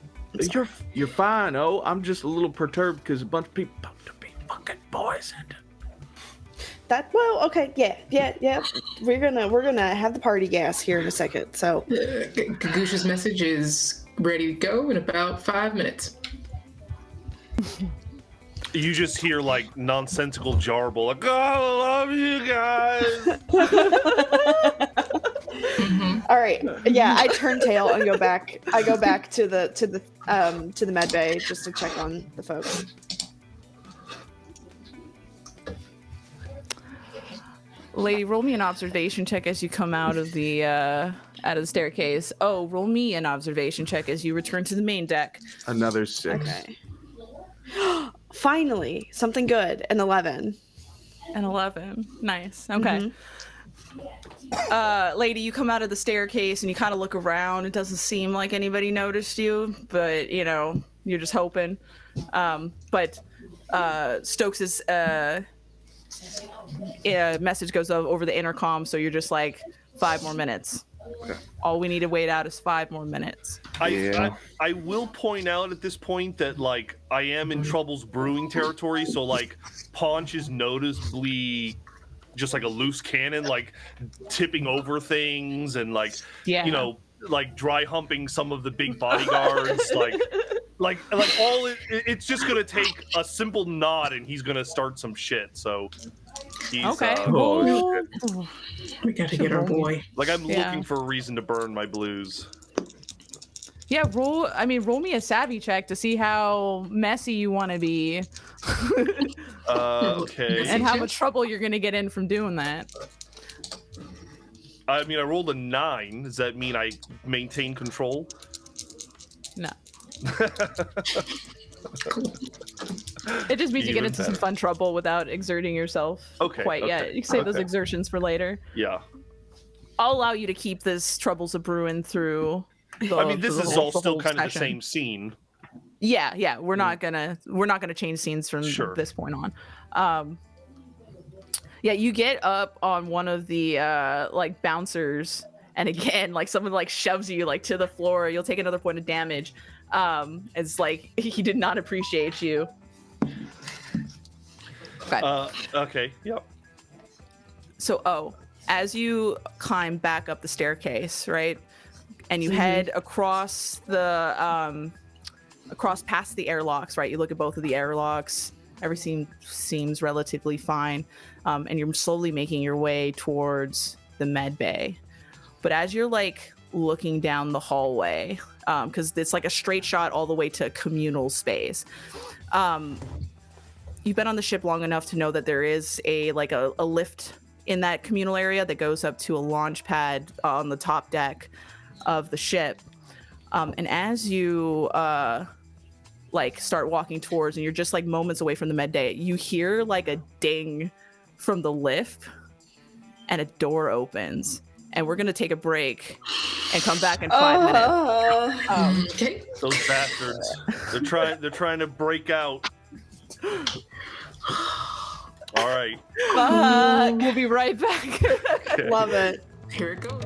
You're fine. Oh, I'm just a little perturbed because a bunch of people about to be fucking poisoned.
Okay, yeah. We're gonna have the party gas here in a second. So
Gagush's message is ready to go in about 5 minutes.
You just hear like nonsensical jarble, like "Oh, I love you guys."
all right, yeah. I turn tail and go back. I go back to the med bay just to check on the folks.
Lady, roll me an observation check as you come out of the staircase. Oh, roll me an observation check as you return to the main deck.
Another 6.
Okay. Finally, something good. An 11.
An 11. Nice. Okay. Lady, you come out of the staircase and you kind of look around. It doesn't seem like anybody noticed you, but you're just hoping. But Stokes' message goes over the intercom, so you're just like 5 more minutes. Okay. All we need to wait out is 5 more minutes.
I will point out at this point that like I am in Trouble's brewing territory, so like Paunch is noticeably just like a loose cannon, like tipping over things and like like dry humping some of the big bodyguards, like all it's just gonna take a simple nod and he's gonna start some shit. So He's,
Okay.
Oh,
roll.
We gotta get our boy.
like I'm
Yeah.
looking for a reason to burn my blues.
Yeah, roll. I mean, roll me a savvy check to see how messy you want to be,
Okay.
and how much trouble you're gonna get in from doing that.
I mean, I rolled a 9. Does that mean I maintain control?
No. It just means you get
Even
into some
better.
fun trouble without exerting yourself
Okay,
quite yet.
okay,
You can save those
okay.
exertions for later.
Yeah.
I'll allow you to keep this troubles a brewing through.
I mean, this is all still kind of the
session.
same scene.
Yeah. We're not gonna change scenes from
Sure.
this point on. Yeah, you get up on one of the like bouncers, and again, like someone like shoves you like to the floor. You'll take another point of damage. It's like he did not appreciate you. Okay.
Okay. Yep.
So, as you climb back up the staircase, right, and you head across the across past the airlocks, right? You look at both of the airlocks. Everything seems relatively fine, and you're slowly making your way towards the med bay. But as you're like looking down the hallway, because it's like a straight shot all the way to communal space. You've been on the ship long enough to know that there is a lift in that communal area that goes up to a launch pad on the top deck of the ship. And as you like start walking towards, and you're just like moments away from the med bay, you hear like a ding from the lift, and a door opens. And we're gonna take a break and come back in 5 minutes.
Okay.
Those bastards. They're trying to break out. All right.
Fuck.
We'll be right back.
Okay.
Love it.
Here it goes.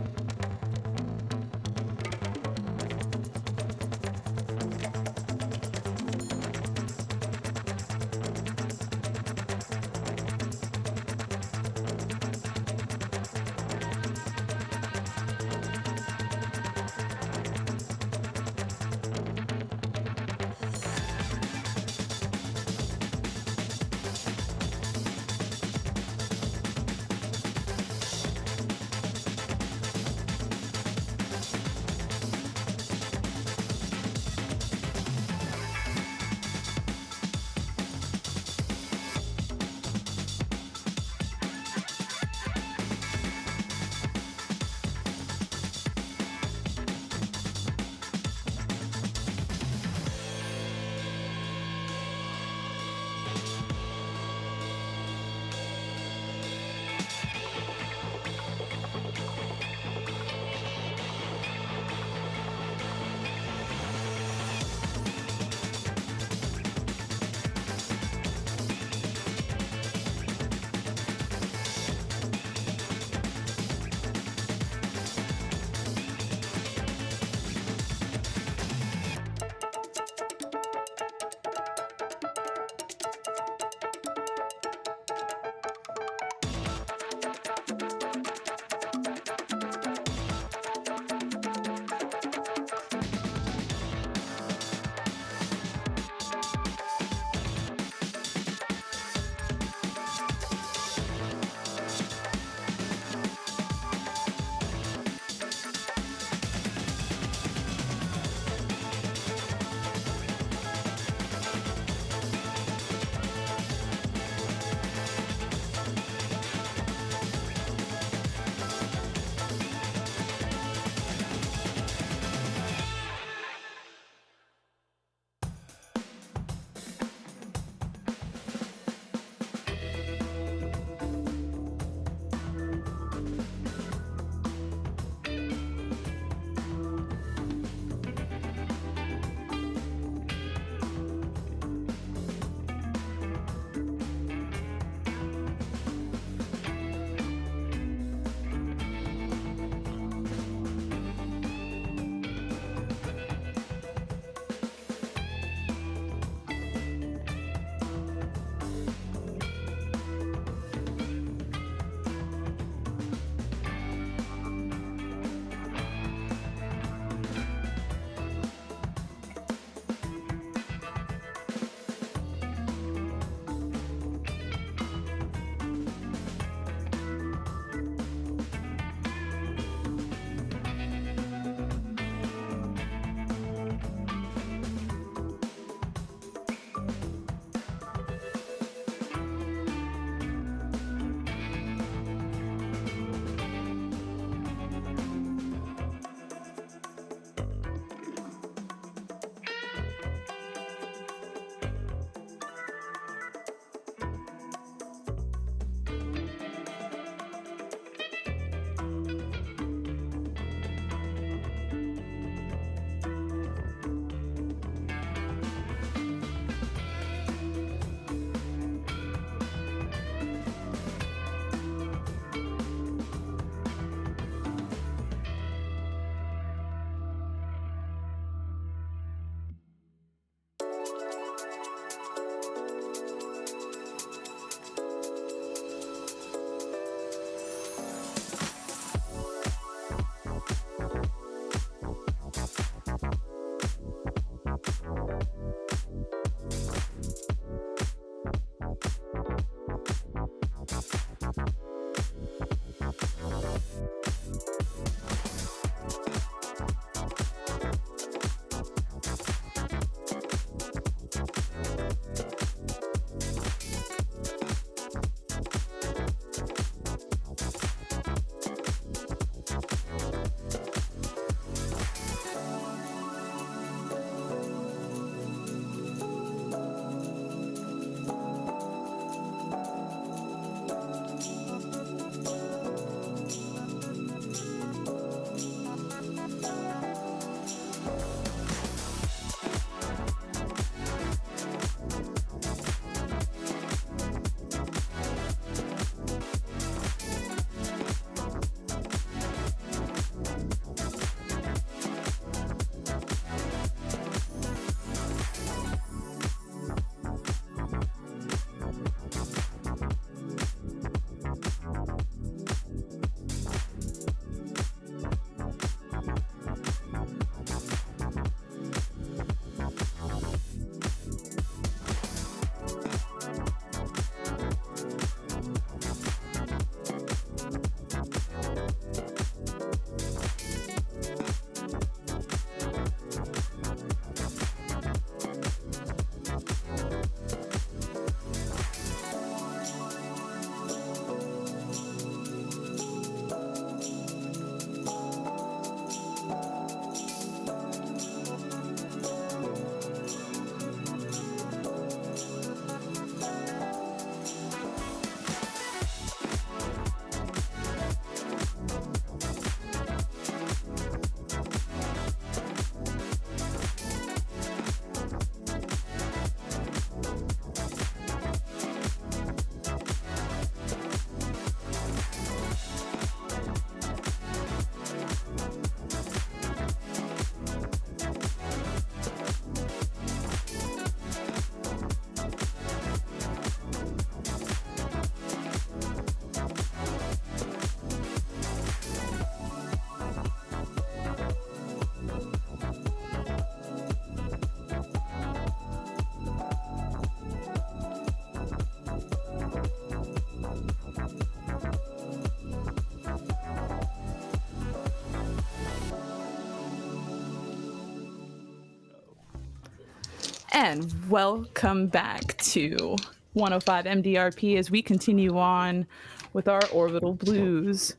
And welcome back to 105 MDRP as we continue on with our Orbital Blues.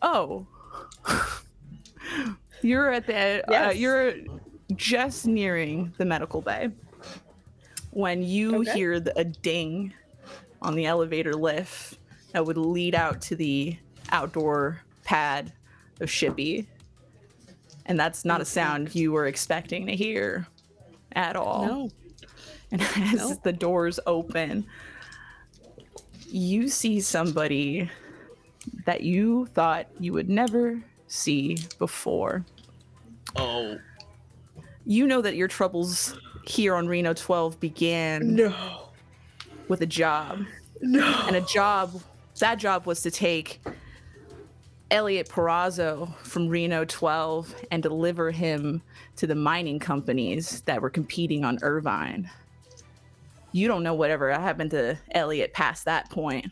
Oh, you're at the you're just nearing the medical bay when you hear a ding on the elevator lift that would lead out to the outdoor pad of Shippy. And that's not a sound you were expecting to hear at all.
No.
And as the doors open, you see somebody that you thought you would never see before.
Oh.
You know that your troubles here on Reno 12 began with a job. And that job was to take Elliot Perazzo from Reno 12 and deliver him to the mining companies that were competing on Irvine. You don't know whatever happened to Elliot past that point,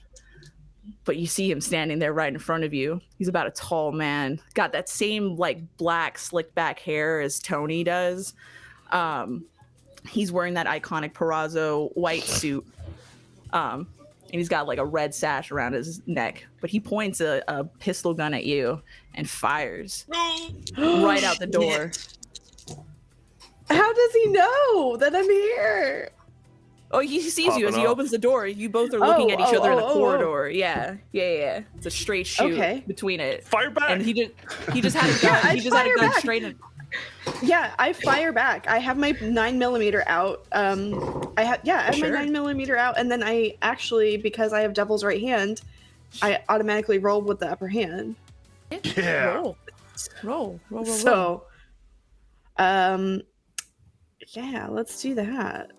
but you see him standing there right in front of you. He's about a tall man, got that same like black slick back hair as Tony does. He's wearing that iconic Perazzo white suit. And he's got like a red sash around his neck, but he points a pistol gun at you and fires right out the door.
How does he know that I'm here?
Oh, he sees you as he opens the door. You both are looking at each other in the corridor. Yeah. It's a straight shoot between it.
Fire back!
And he just had a gun. He just had a gun straight in.
Yeah, I fire back. I have my 9mm out. I have my 9mm out, and then I actually, because I have Devil's Right Hand, I automatically roll with the upper hand.
Yeah.
Roll.
So, yeah, let's do that.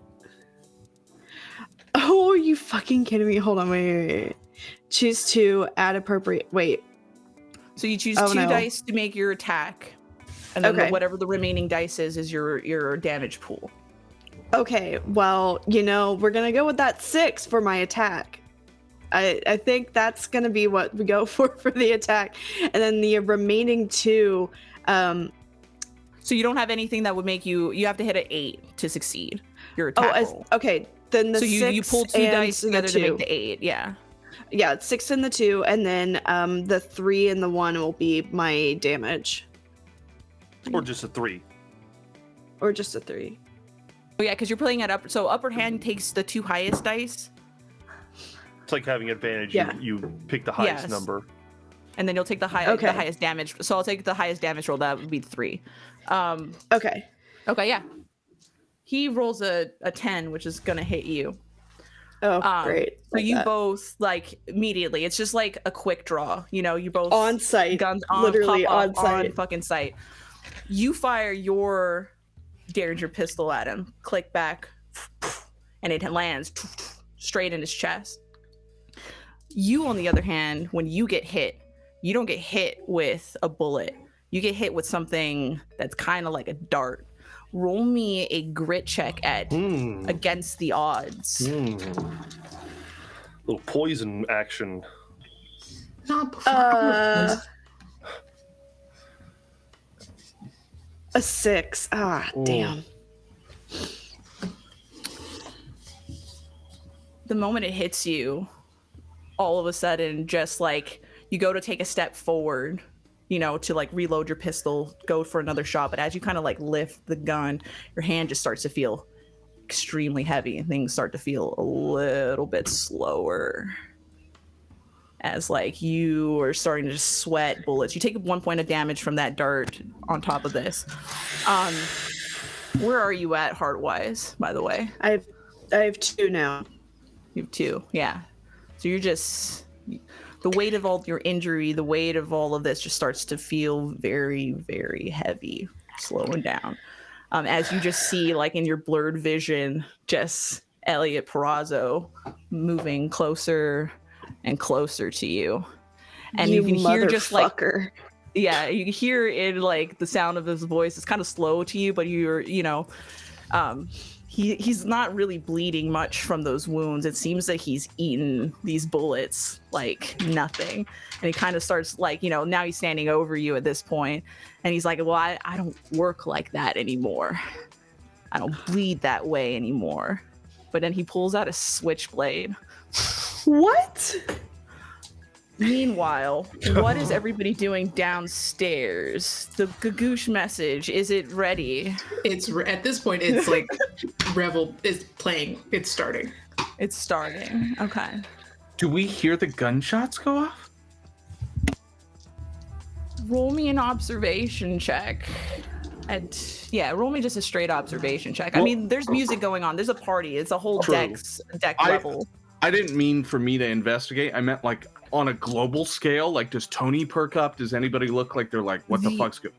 Oh, are you fucking kidding me? Hold on, wait. Choose to add appropriate. Wait.
So you choose two dice to make your attack. And then whatever the remaining dice is your damage pool.
Okay, well, we're going to go with that 6 for my attack. I think that's going to be what we go for the attack. And then the remaining 2...
So you don't have anything that would make you have to hit an 8 to succeed your attack roll.
Okay, then the 6
you pull 2 dice together to make the 8, yeah.
Yeah, it's 6 and the 2, and then the 3 and the 1 will be my damage.
Or just a 3.
Or just a 3.
Oh yeah, because you're playing at upper. So upper hand takes the 2 highest dice.
It's like having advantage.
Yeah.
You pick the highest number.
And then you'll take the highest damage. So I'll take the highest damage roll. That would be 3.
Okay,
yeah. He rolls a 10, which is gonna hit you.
Oh, great.
So you both like immediately. It's just like a quick draw. You both
on site,
guns on,
literally on site,
on fucking site. You fire your Derringer pistol at him, click back, and it lands straight in his chest. You, on the other hand, when you get hit, you don't get hit with a bullet. You get hit with something that's kind of like a dart. Roll me a grit check at against the odds.
Little poison action.
Not before.
A 6. Damn.
The moment it hits you, all of a sudden, just like you go to take a step forward, to like reload your pistol, go for another shot. But as you kind of like lift the gun, your hand just starts to feel extremely heavy and things start to feel a little bit slower. As like you are starting to just sweat bullets. You take 1 point of damage from that dart on top of this. Where are you at heart-wise, by the way?
I have 2 now.
You have 2, yeah. So you're just... The weight of all your injury, the weight of all of this just starts to feel very, very heavy, slowing down. As you just see, like in your blurred vision, just Elliot Perazzo moving closer and closer to you. And you can hear just like... Yeah, you can hear in like the sound of his voice. It's kind of slow to you, but he's not really bleeding much from those wounds. It seems that he's eaten these bullets like nothing. And he kind of starts like, now he's standing over you at this point. And he's like, well, I don't work like that anymore. I don't bleed that way anymore. But then he pulls out a switchblade.
What?
Meanwhile, what is everybody doing downstairs? The Gagoosh message, is it ready?
It's at this point, it's like Revel is playing. It's starting.
It's starting. Okay.
Do we hear the gunshots go off?
Roll me an observation check. Roll me just a straight observation check. I mean, there's music going on. There's a party. It's a whole
True.
deck level.
I didn't mean for me to investigate. I meant like on a global scale. Like, does Tony perk up? Does anybody look like they're like, what the fuck's good?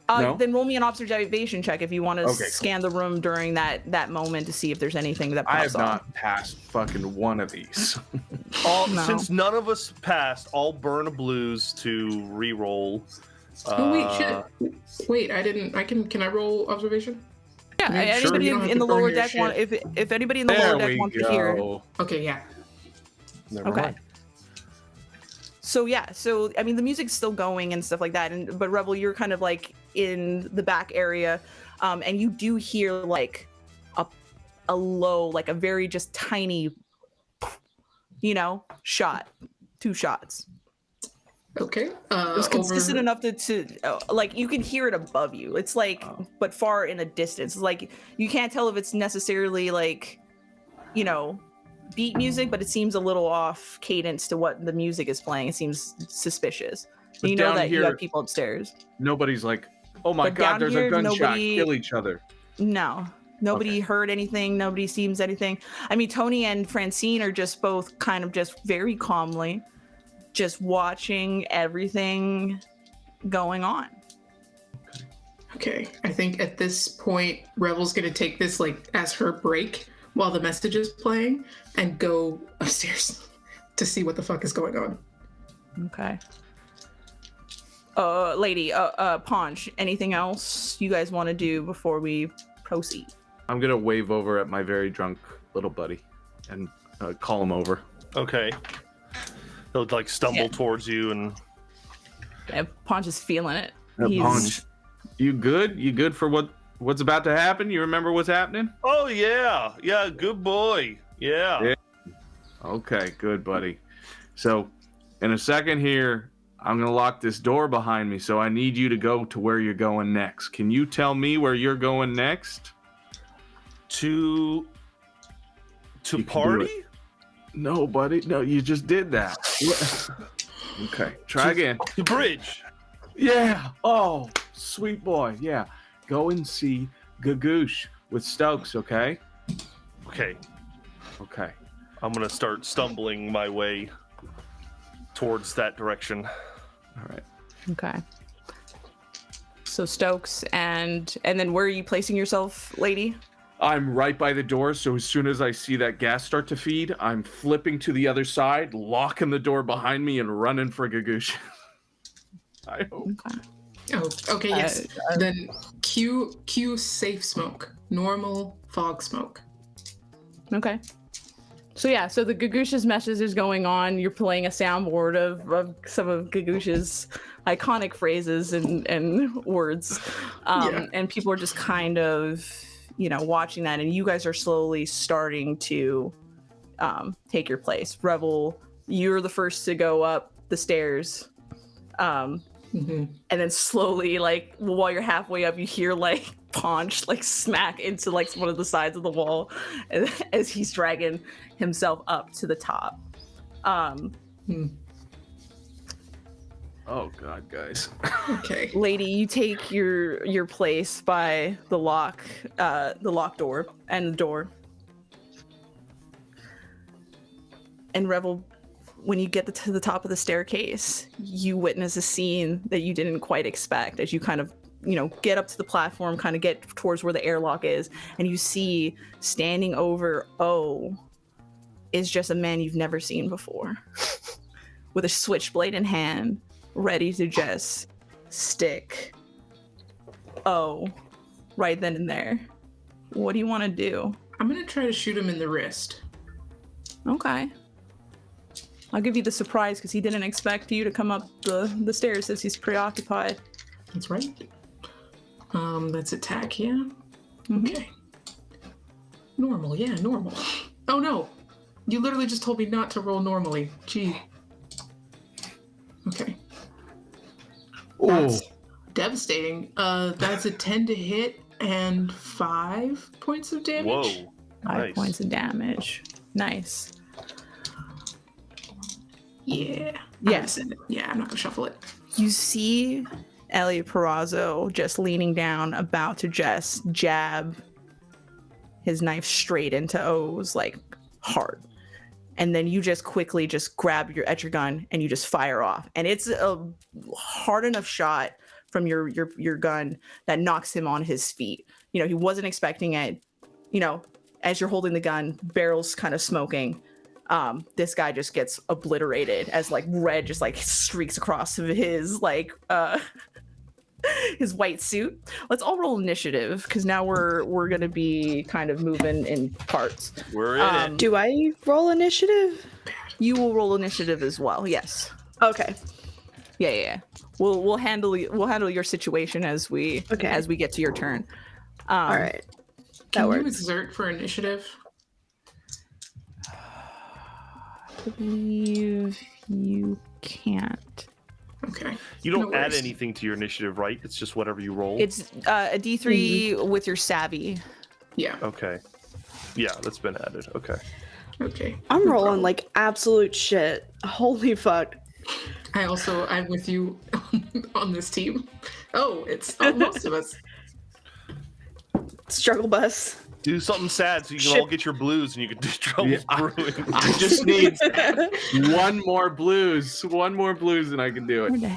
No?
Then roll me an observation check if you want to
Okay,
scan the room during that moment to see if there's anything that
I
pops
have
off.
not passed fucking one of these.
No.
Since none of us passed, I'll burn a blues to re-roll.
Oh wait, shit. Wait, I didn't. Can I roll observation?
Yeah,
I mean, sure,
anybody
you don't have
in
to
the lower
burn your
deck want
shit.
if anybody in the lower deck wants to hear it.
Okay, yeah.
Never
Okay.
mind.
So I mean the music's still going and stuff like that, but Rebel, you're kind of like in the back area, and you do hear like a low, like a very just tiny, shot, 2 shots.
Okay.
It was consistent enough to like you can hear it above you. It's like, but far in a distance. It's like you can't tell if it's necessarily like, beat music, but it seems a little off cadence to what the music is playing. It seems suspicious.
But
You know
down
that you
here-
have people upstairs.
Nobody's like, oh my
But
god,
down
there's
here,
a gunshot.
nobody-
Kill each other.
No, nobody
Okay.
heard anything. Nobody seems anything. I mean, Tony and Francine are just both kind of just very calmly, just watching everything going on.
Okay, I think at this point, Revel's gonna take this like as her break while the message is playing and go upstairs to see what the fuck is going on.
Okay. Lady, Paunch, anything else you guys want to do before we proceed?
I'm gonna wave over at my very drunk little buddy and call him over.
Okay. He'll like stumble
Yeah.
towards you and
Yeah, Paunch is feeling it.
Paunch, you good? You good for what's about to happen? You remember what's happening?
oh yeah, good boy. Yeah.
Okay, good, buddy. So, in a second here, I'm gonna lock this door behind me. So I need you to go to where you're going next. Can you tell me where you're going next?
To
You can do
party?
it. No, buddy. No, you just did that. Okay, try again.
The bridge.
Yeah. Oh, sweet boy. Yeah. Go and see Gagoosh with Stokes, okay?
Okay.
Okay.
I'm gonna start stumbling my way towards that direction.
All right.
Okay. So Stokes and then where are you placing yourself, lady?
I'm right by the door, so as soon as I see that gas start to feed, I'm flipping to the other side, locking the door behind me, and running for Gagoosh. I hope.
Okay.
Oh, okay, yes. Then cue safe smoke. Normal fog smoke.
Okay. So yeah, so the Gagoosh's message is going on. You're playing a soundboard of some of Gagoosh's iconic phrases and words.
Yeah.
And people are just kind of, watching that. And you guys are slowly starting to take your place. Rebel, you're the first to go up the stairs.
Mm-hmm.
And then slowly, like, while you're halfway up, you hear, like, Paunch, like, smack into, like, one of the sides of the wall as he's dragging himself up to the top.
Oh God, guys.
Okay.
Lady, you take your place by the lock door and the door. And Rebel, when you get to the top of the staircase, you witness a scene that you didn't quite expect as you kind of, get up to the platform, kind of get towards where the airlock is, and you see standing over O is just a man you've never seen before with a switchblade in hand, ready to just stick O right then and there. What do you want to do?
I'm gonna try to shoot him in the wrist.
Okay. I'll give you the surprise because he didn't expect you to come up the stairs since he's preoccupied.
That's right. That's attack, yeah?
Mhm.
Okay. Normal, yeah, normal. Oh no! You literally just told me not to roll normally. Gee. Okay.
Oh,
That's devastating. That's a 10 to hit and 5 points of damage.
Whoa.
5
Nice.
points of damage. Nice.
Yeah.
Yes.
Yeah, I'm not gonna shuffle it.
You see Elliot Perazzo just leaning down, about to just jab his knife straight into O's like heart. And then you just quickly just grab your etcher gun and you just fire off. And it's a hard enough shot from your gun that knocks him on his feet. You know, he wasn't expecting it. You know, as you're holding the gun, barrel's kind of smoking. This guy just gets obliterated as like red just like streaks across his like his white suit. Let's all roll initiative because now we're gonna be kind of moving in parts.
We're in it.
Do I roll initiative?
You will roll initiative as well. Yes.
Okay.
Yeah. We'll handle your situation as we get to your turn.
All right. That
Can you
works.
exert for initiative?
I believe you can't.
Okay.
You don't
No
add
worries.
anything to your initiative, right? It's just whatever you roll.
It's a D3 with your savvy.
Yeah.
Okay. Yeah, that's been added. Okay.
Okay.
I'm
No
rolling
problem.
like absolute shit. Holy fuck.
I'm with you on this team. Oh, it's most of us.
Struggle bus.
Do something sad so you can
Shit.
all get your blues and you can do trouble
Yeah.
brewing.
I just need one more blues and I can do
Where
it.
the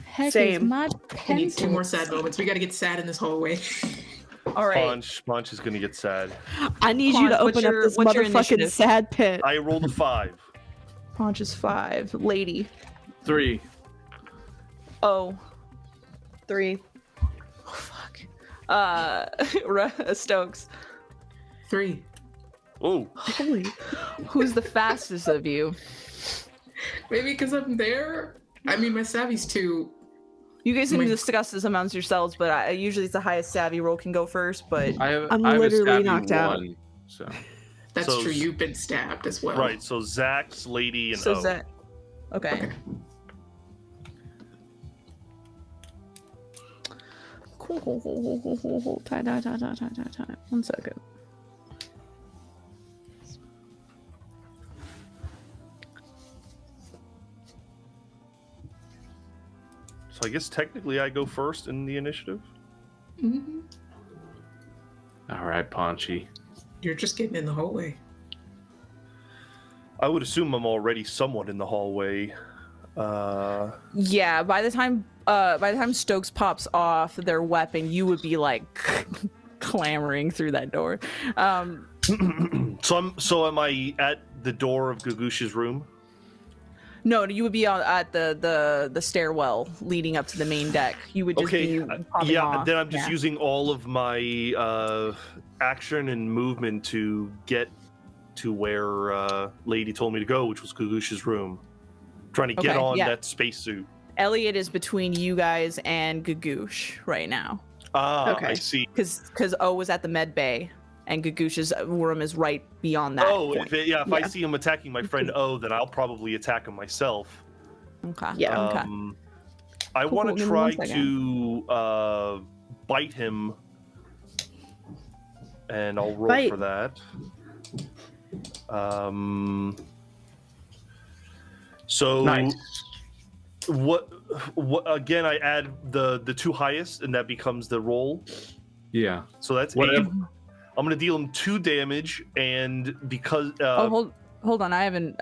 heck
Same.
is my
We need 2
pencil?
more sad moments. We got to get sad in this hallway.
All right.
Punch is gonna get sad.
I need you to
Paunch,
open up this
what's your
motherfucking
initiative?
sad pit.
I rolled a 5.
Paunch is 5. Lady.
3.
Oh.
3.
Oh fuck. Stokes.
3.
Oh,
Holy.
Who's the fastest of you?
Maybe because I'm there. I mean, my savvy's 2.
You guys can
My-
discuss this amongst yourselves, but usually it's the highest savvy roll can go first. But
I'm
I have a
literally
savvy
knocked out.
1, so
That's
So-
true. You've been stabbed as well.
right. So Zach's Lady and
so
O.
is that okay? Cool. Tie. 1 second.
So I guess technically I go first in the initiative.
hmm
all right, Paunchy.
You're just getting in the hallway.
I would assume I'm already somewhat in the hallway.
Yeah, by the time Stokes pops off their weapon, you would be like clamoring through that door.
So am I at the door of Gagush's room?
No, you would be at the stairwell leading up to the main deck. You would just
Okay,
be popping
yeah.
off.
Then I'm just
Yeah.
using all of my action and movement to get to where Lady told me to go, which was Gagush's room. Trying to get
Okay,
on
yeah.
that spacesuit.
Elliot is between you guys and Gagoosh right now,
Ah,
Okay.
I see.
because O was at the med bay, and Gagoosh's room is right beyond that.
Oh,
point.
if I
Yeah.
see him attacking my friend O, then I'll probably attack him myself.
Okay.
Yeah.
Okay.
I
Cool,
want
cool.
to
Give me
try
1 second.
to bite him, and I'll roll
Bite.
for that. So
Nice.
what again? I add the 2 highest, and that becomes the roll.
Yeah.
So that's 8.
Whatever.
I'm gonna deal him 2 damage, and because
Hold on. I haven't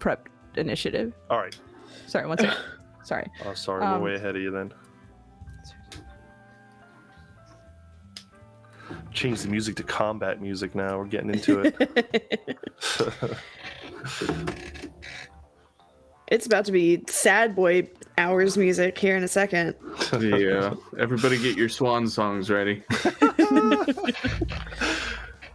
prepped initiative.
all right.
Sorry, 1 second. Sorry.
Oh, sorry,
Um,
we're way ahead of you then. Change the music to combat music now. We're getting into it.
It's about to be sad boy hours music here in a second.
Yeah. Everybody get your swan songs ready.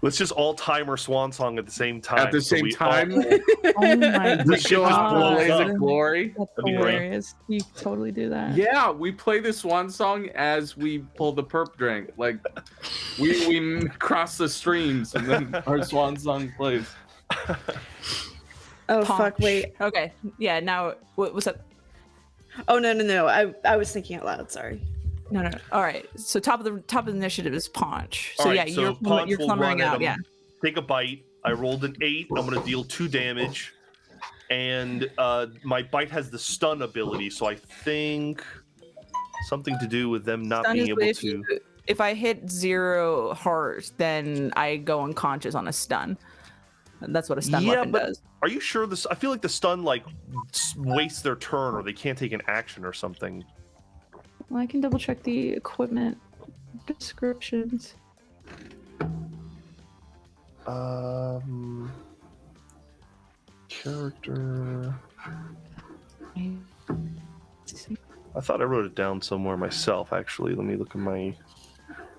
Let's just all time our swan song at the same time.
At the same time,
Oh my
The ship is blowing
blaze
up.
of glory.
That's
That'd be great.
hilarious. You totally do that.
Yeah, we play the swan song as we pull the perp drink. Like we cross the streams and then our swan song plays.
Oh,
Paunch.
fuck, wait.
Okay. Yeah. Now, what's up?
Oh, no. I was thinking out loud, sorry.
No. All right. So top of the initiative is Paunch. So
All right,
yeah,
so
you're
Paunch will
clumbering
run at
out.
him.
Yeah.
Take a bite. I rolled an 8. I'm going to deal 2 damage. And my bite has the stun ability, so I think something to do with them not
Stun
being
is
able
if
to.
if I hit 0 hearts, then I go unconscious on a stun. That's what a stun weapon
but
does.
are you sure this? I feel like the stun wastes their turn, or they can't take an action or something.
Well, I can double check the equipment descriptions.
Character. I thought I wrote it down somewhere myself. Actually, let me look at my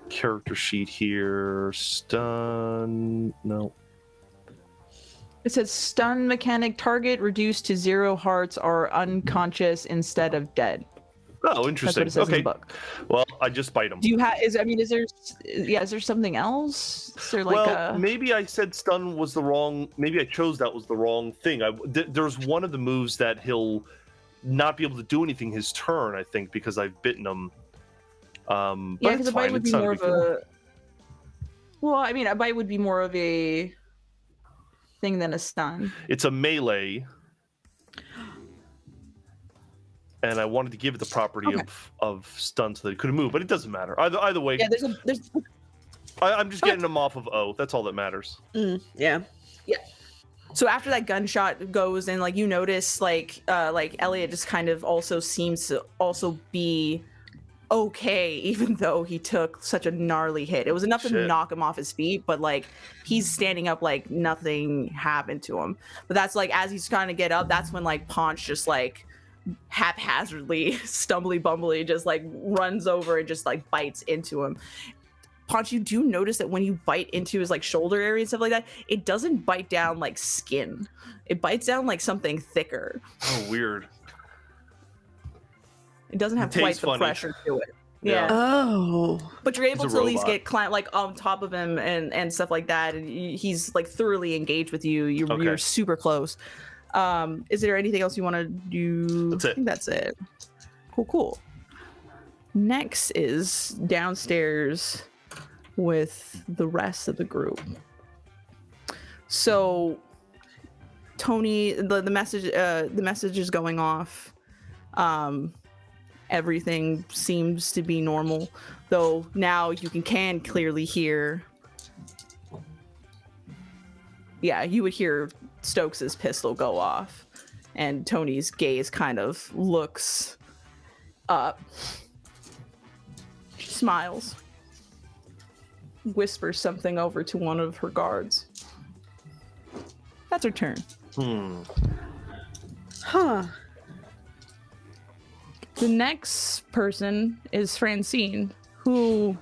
character sheet here. Stun. No.
It says stun mechanic, target reduced to 0 hearts or unconscious instead of dead.
Oh,
That's
interesting.
what it says in
Okay.
the book.
Well, I just bite them.
Do you have? Is there something else? Is there like a?
Maybe I said stun was the wrong. Maybe I chose that was the wrong thing. There's one of the moves that he'll not be able to do anything his turn. I think because I've bitten him.
Yeah,
But
because
it's
a bite
fine.
would
It's
be
not
more
big
of
deal.
a. Well, I mean, a bite would be more of a thing than a stun.
It's a melee, and I wanted to give it the property
Okay.
of stun so that it couldn't move, but it doesn't matter. Either way,
Yeah, there's
I'm just getting him off of O. That's all that matters.
Yeah.
So after that gunshot goes and like you notice like Elliot just kind of also seems to also be okay even though he took such a gnarly hit. It was enough to
Shit.
knock him off his feet, but like he's standing up like nothing happened to him. But that's like as he's trying to get up, that's when like Paunch just like haphazardly, stumbly bumbly just like runs over and just like bites into him. Paunch, you do notice that when you bite into his like shoulder area and stuff like that, it doesn't bite down like skin. It bites down like something thicker.
Oh, weird.
It doesn't have
It
quite
tastes
the
funny.
pressure to it.
Yeah.
Yeah.
Oh.
But you're able
He's a
to at least
robot.
get climb like on top of him and stuff like that. And he's like thoroughly engaged with you. You're
Okay.
super close. Is there anything else you want to do?
That's it.
I think that's it. Cool. Next is downstairs with the rest of the group. So Tony, the message is going off. Everything seems to be normal, though now you can clearly hear. Yeah, you would hear Stokes's pistol go off, and Tony's gaze kind of looks up. She smiles, whispers something over to one of her guards. That's her turn.
Huh.
The next person is Francine, who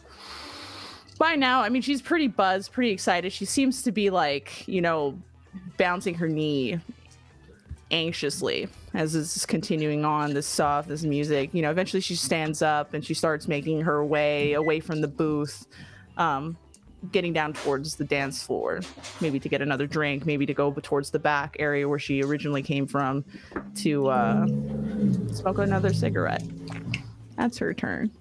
by now, I mean, she's pretty buzzed, pretty excited. She seems to be like, bouncing her knee anxiously as this is continuing on, this music. Eventually she stands up and she starts making her way away from the booth, getting down towards the dance floor, maybe to get another drink, maybe to go towards the back area where she originally came from to smoke another cigarette. That's her turn.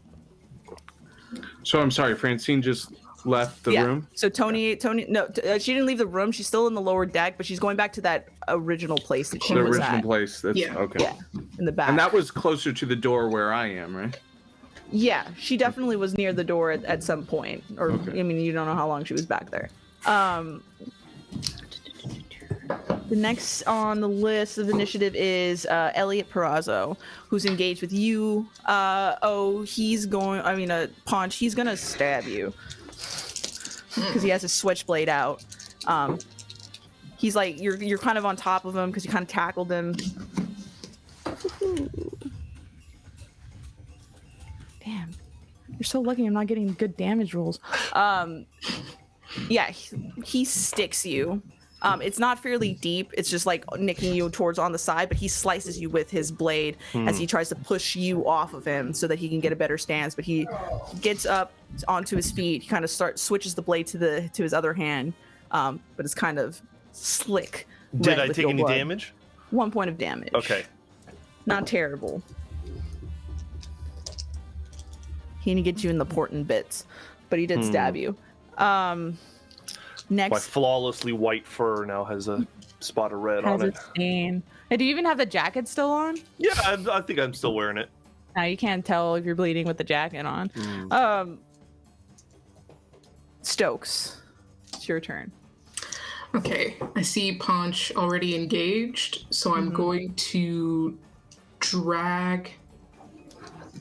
So I'm sorry, Francine just left the room.
So Tony, no, she didn't leave the room. She's still in the lower deck, but she's going back to that original place that she
The
was
original
at.
place. That's
Yeah.
okay.
Yeah, in the back.
And that was closer to the door where I am, right?
Yeah, she definitely was near the door at some point. Or,
Okay.
I mean, you don't know how long she was back there. The next on the list of initiative is Elliot Perazzo, who's engaged with you. Paunch, he's going to stab you. Because he has his switchblade out. He's like, you're kind of on top of him because you kind of tackled him. Damn. You're so lucky I'm not getting good damage rolls. Yeah, he sticks you. It's not fairly deep. It's just like nicking you towards on the side, but he slices you with his blade as he tries to push you off of him so that he can get a better stance. But he gets up onto his feet. He kind of switches the blade to his other hand, but it's kind of slick.
Did
red
I
with
take
your
any
blood.
damage?
1 point of damage.
Okay.
Not terrible. He didn't get you in the important bits, but he did stab you. Next.
My flawlessly white fur now has a spot of red
Has
on
a
it.
stain. Hey, do you even have the jacket still on?
Yeah, I think I'm still wearing it.
You can't tell if you're bleeding with the jacket on. Stokes, it's your turn.
Okay, I see Paunch already engaged, so I'm going to drag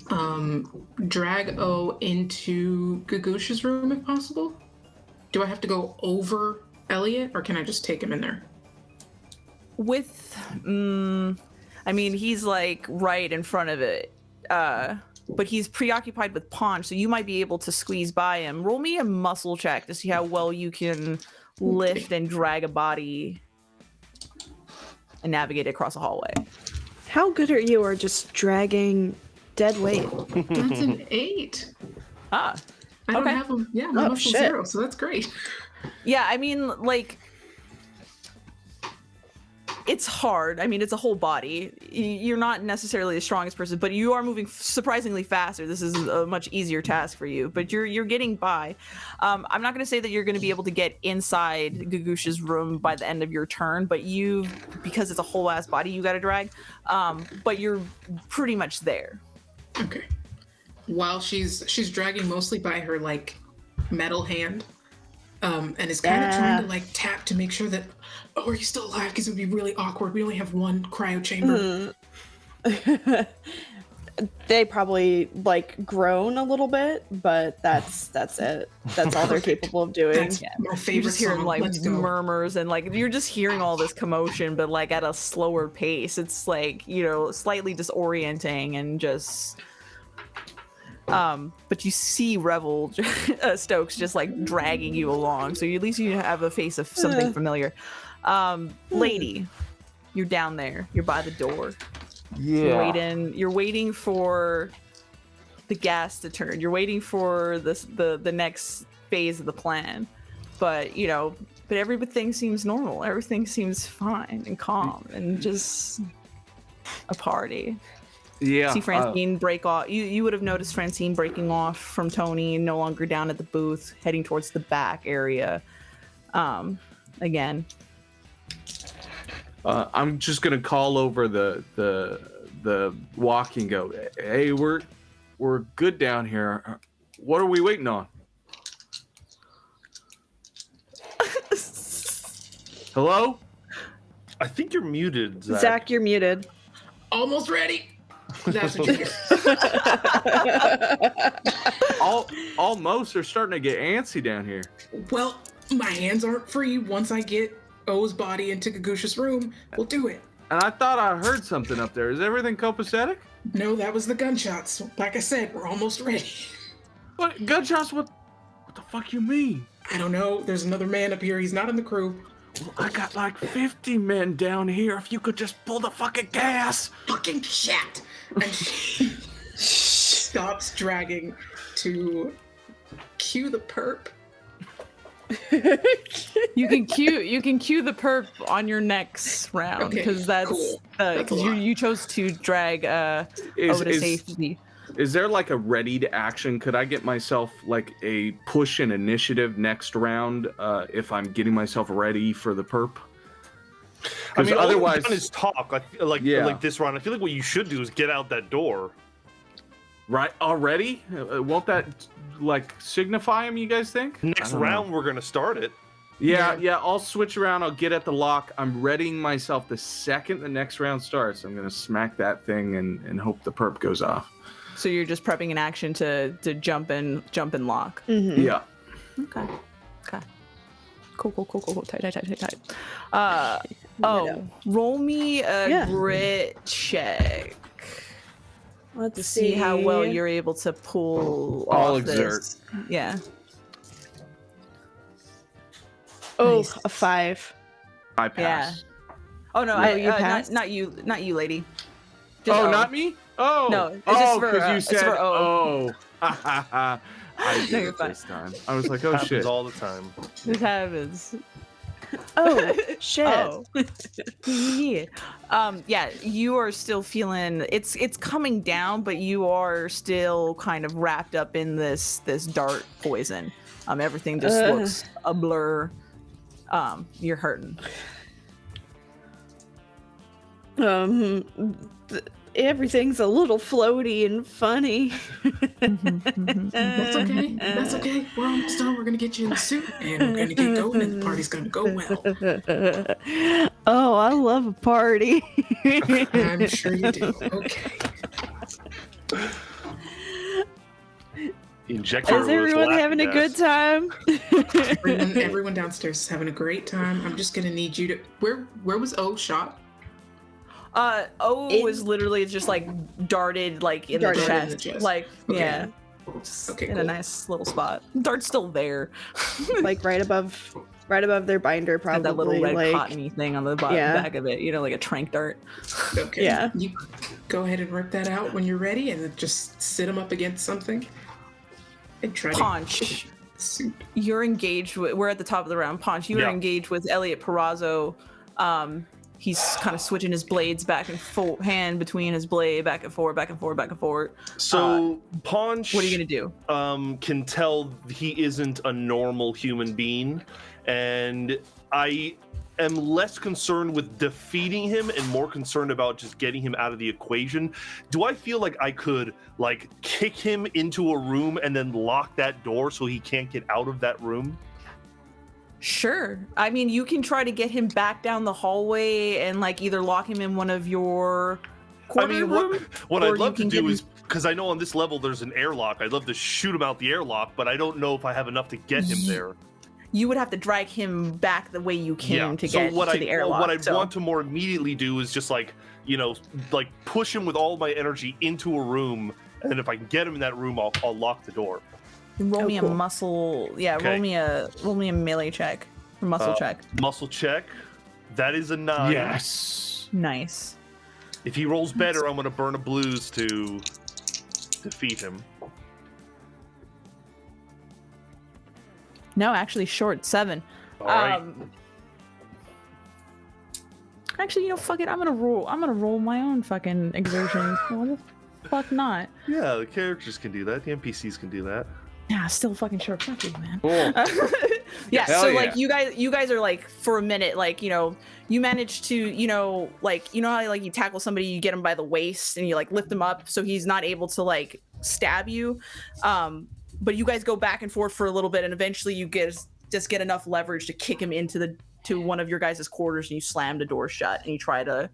O into Gagush's room if possible. Do I have to go over Elliot, or can I just take him in there?
I mean, he's like right in front of it, but he's preoccupied with Paunch, so you might be able to squeeze by him. Roll me a muscle check to see how well you can lift and drag a body and navigate it across a hallway.
How good are you at just dragging dead weight?
That's an 8.
Ah,
I don't
okay.
have him. Yeah, my muscle
shit.
0, so that's great.
yeah, I mean, like, it's hard. I mean, it's a whole body. You're not necessarily the strongest person, but you are moving surprisingly faster. This is a much easier task for you, but you're getting by. I'm not going to say that you're going to be able to get inside Gagush's room by the end of your turn, but because it's a whole ass body you got to drag, but you're pretty much there.
Okay. While she's dragging mostly by her like metal hand, and is kind of trying to like tap to make sure that, oh, are you still alive? Because it would be really awkward. We only have one cryo chamber.
They probably like groan a little bit, but that's it. That's all they're capable of doing.
That's my
You're
favorite
just hearing
song.
like
Let's go.
murmurs and like you're just hearing all this commotion, but like at a slower pace. It's like, slightly disorienting and just. But you see Revel Stokes just like dragging you along, so at least you have a face of something familiar. Lady, you're down there. You're by the door. You're waiting for the gas to turn. You're waiting for the next phase of the plan. But but everything seems normal. Everything seems fine and calm and just a party.
Yeah.
See Francine break off. You would have noticed Francine breaking off from Tony, no longer down at the booth, heading towards the back area. Again.
I'm just gonna call over the walkie and go, hey, we're good down here. What are we waiting on? Hello?
I think you're muted, Zach.
Zach, you're muted.
Almost ready. That's what you hear.
Almost are starting to get antsy down here.
Well, my hands aren't free. Once I get O's body into Gagusha's room, we'll do it.
And I thought I heard something up there. Is everything copacetic?
No, that was the gunshots. Like I said, we're almost ready.
What gunshots? What the fuck you mean?
I don't know. There's another man up here. He's not in the crew.
Well, I got like 50 men down here. If you could just pull the fucking gas.
Fucking shit. And she stops dragging to cue the perp.
You can cue the perp on your next round
Okay,
because that's
cool. That's a lot.
you chose to drag over to safety.
Is there like a ready to action? Could I get myself like a push and initiative next round if I'm getting myself ready for the perp?
I mean,
otherwise,
all you've done is talk. I feel like this round. I feel like what you should do is get out that door.
right already? Won't that like signify him? You guys think?
Next
I don't
round,
know.
we're gonna start it.
Yeah. I'll switch around. I'll get at the lock. I'm readying myself the second the next round starts. I'm gonna smack that thing and hope the perp goes off.
So you're just prepping an action to jump and lock.
Yeah.
Okay. Cool. Tight.
Widow.
Roll me a
Yeah.
grit check
Let's
to see how well you're able to pull
I'll
off
exert.
this. Yeah.
Oh,
Nice.
a 5.
I pass.
Oh no,
No, you
not,
passed?
not you, lady. Just
Oh,
O.
not me? Oh.
No, it's just for,
because you
it's
said
for O.
oh. I
No,
did
you're
it
fine.
this time. I was like, oh
Happens
shit.
all the time.
This happens.
Oh, shit.
Oh. Yeah. Yeah, you are still feeling it's coming down, but you are still kind of wrapped up in this dart poison. Everything just looks a blur. You're hurting.
Everything's a little floaty and funny.
That's okay. That's okay. We're almost done. We're gonna get you in the suit, and we're gonna get going, and the party's gonna go well.
Oh, I love a party.
I'm sure you do. Okay.
Injector
Is everyone
was
having a
laughing
good time?
Everyone downstairs is having a great time. I'm just gonna need you to. Where was O shot?
O
In-
was literally just like darted like in
Darted
the
in
chest.
the chest.
Like
Okay.
yeah. Just
Okay,
in a
cool.
nice little spot. Dart's still there.
Like right above their binder,
Got
probably.
that little red
like,
cottony thing on the
Yeah.
back of it, like a trank dart.
Okay.
Yeah.
You go ahead and rip that out when you're ready, and then just sit them up against something. And try
Paunch,
to suit.
you're engaged with, we're at the top of the round. Paunch, you are
Yeah.
engaged with Elliot Perazzo. He's kind of switching his blades back and forth, hand between his blade, back and forth, back and forth, back and forth.
So Paunch,
What are you gonna do?
can tell he isn't a normal human being, and I am less concerned with defeating him and more concerned about just getting him out of the equation. Do I feel like I could like kick him into a room and then lock that door so he can't get out of that room?
Sure. I mean, you can try to get him back down the hallway and like either lock him in one of your quarter rooms.
What
or
I'd
you
love to
can
do
get
is, because I know on this level there's an airlock, I'd love to shoot him out the airlock, but I don't know if I have enough to get him there.
You would have to drag him back the way you came to get to the airlock.
What I'd
so.
want to more immediately do is just like, like push him with all my energy into a room, and then if I can get him in that room, I'll lock the door.
Roll me
cool.
a muscle. Yeah,
Okay.
roll me a melee check. Or muscle check.
Muscle check. That is a 9.
Yes.
Nice.
If he rolls better, I'm going to burn a blues to defeat him.
No, actually short 7.
All right.
Actually, fuck it. I'm gonna roll my own fucking exertion. Why the fuck not?
Yeah, the characters can do that. The NPCs can do that.
Yeah, still fucking short. Fuck you, man.
Cool.
Yeah,
Hell
so
yeah.
like you guys are like for a minute, like you manage to like how like you tackle somebody, you get him by the waist and you like lift him up so he's not able to like stab you, but you guys go back and forth for a little bit and eventually you just get enough leverage to kick him into one of your guys' quarters and you slam the door shut and you try to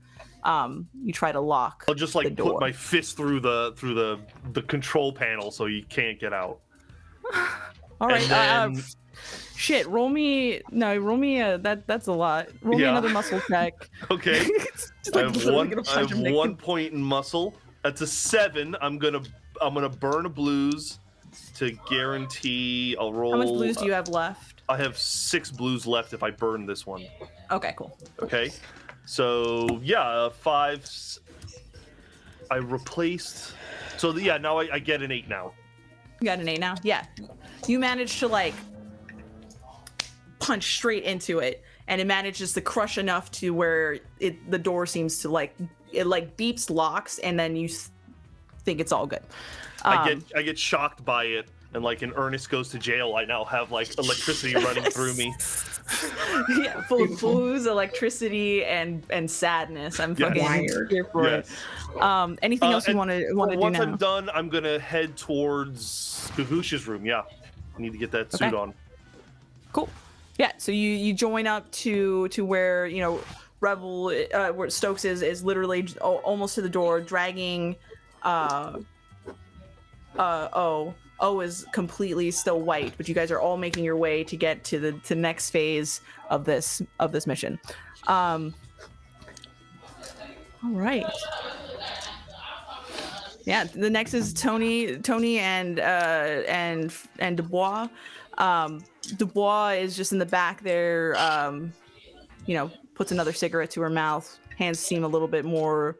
lock.
I'll just
the
like
door.
put my fist through the control panel so you can't get out.
All right.
And then-
Shit. Roll me that's a lot. Roll me
Yeah.
another muscle check.
Okay.
Just,
I
like,
have
literally
one.
gonna
I
punch
have
him next
1
to-
point in muscle. That's a 7. I'm gonna burn a blues to guarantee. I'll roll.
How much blues do you have left?
I have 6 blues left if I burn this one.
Okay, cool.
Okay. So yeah, 5. I replaced. So yeah, now I get an 8 now.
You got an 8 now? Yeah. You managed to like punch straight into it and it manages to crush enough to where the door seems to like it like beeps, locks, and then you think it's all good.
I get shocked by it, and like in Ernest Goes to Jail, I now have like electricity running through me.
Yeah, full of blues, electricity, and sadness. I'm fucking
Wired.
here for
Yes.
it. Anything else you
and
want to do
Once
now?
I'm done, I'm gonna head towards Gavush's room. Yeah, I need to get that suit
Okay.
on.
Cool. Yeah, so you join up to where Rebel where Stokes is literally almost to the door, dragging O is completely still white, but you guys are all making your way to get to the next phase of this mission. All right. Yeah, the next is Tony and Dubois. Dubois is just in the back there, puts another cigarette to her mouth. Hands seem a little bit more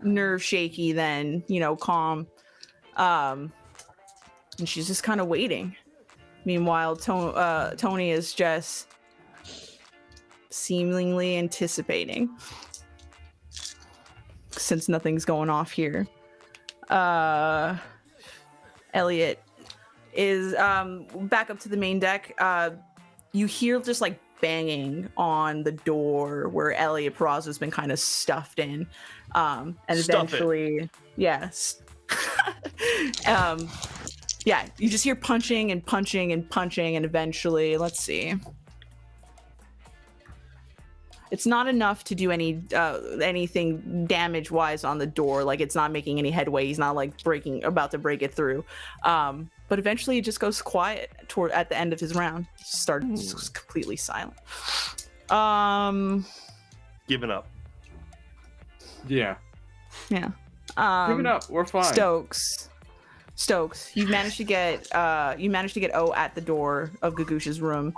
nerve shaky than, calm. And she's just kind of waiting. Meanwhile, Tony is just seemingly anticipating, since nothing's going off here. Elliot is back up to the main deck. You hear just like banging on the door where Elliot Peraza has been kind of stuffed in, and eventually, yes. Yeah, you just hear punching and punching and punching, and eventually, let's see. It's not enough to do anything damage-wise on the door. Like, it's not making any headway. He's not like about to break it through. But eventually, it just goes quiet at the end of his round. Starts completely silent.
Giving up.
Yeah.
Yeah.
Giving up. We're fine.
Stokes, you managed to get O at the door of Gagush's room,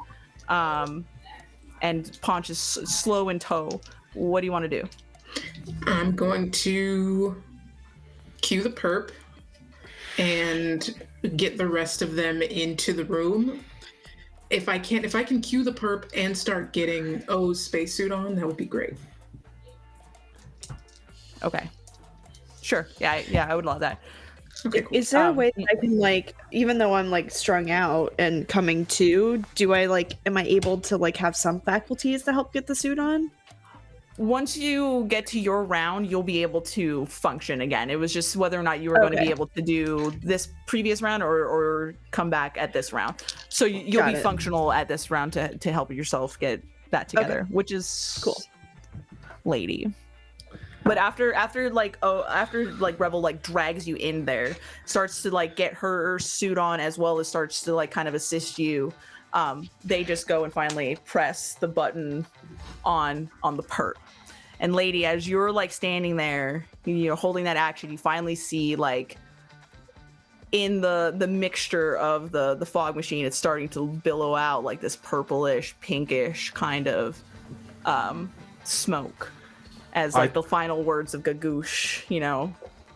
and Paunch is slow in tow. What do you want to do?
I'm going to cue the perp and get the rest of them into the room. If I can cue the perp and start getting O's spacesuit on, that would be great.
Okay. Sure. Yeah, I would love that.
Okay, cool.
Is there a way that I can, like, even though I'm like strung out and coming to, am I able to like have some faculties to help get the suit on?
Once you get to your round, you'll be able to function again. It was just whether or not you were going to be able to do this previous round or come back at this round. So you'll be functional at this round to help yourself get that together, which is
cool.
Lady. But after Rebel like drags you in there, starts to like get her suit on as well as starts to like kind of assist you, they just go and finally press the button on the perp. And Lady, as you're like standing there, holding that action, you finally see like in the mixture of the fog machine, it's starting to billow out like this purplish, pinkish kind of smoke. As like the final words of Gagush,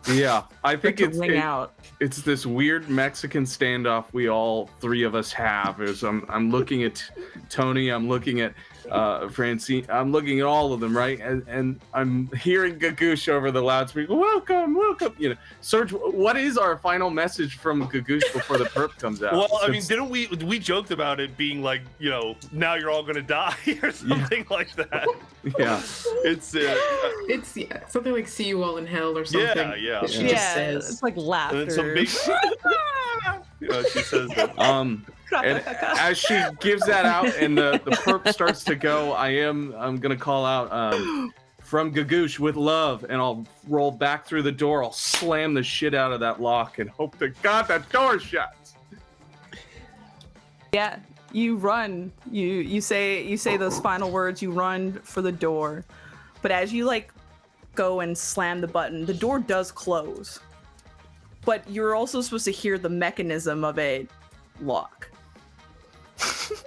Yeah, I think
out.
It's this weird Mexican standoff we all three of us have. I'm looking at Tony, I'm looking at Francine, I'm looking at all of them, right? And I'm hearing Gagush over the loudspeaker. Welcome. Serge, what is our final message from Gagush before the perp comes out?
Well, I mean, didn't we joked about it being like, now you're all gonna die or something like that?
Yeah,
it's
something like "see you all in hell" or something.
Yeah.
That she just says.
It's like laughter.
And then some big, she says that.
And as she gives that out and the perp starts to go, I'm gonna call out from Gagush with love, and I'll roll back through the door. I'll slam the shit out of that lock and hope to God that door shuts.
Yeah, you run. You say those final words. You run for the door, but as you like go and slam the button, the door does close. But you're also supposed to hear the mechanism of it lock.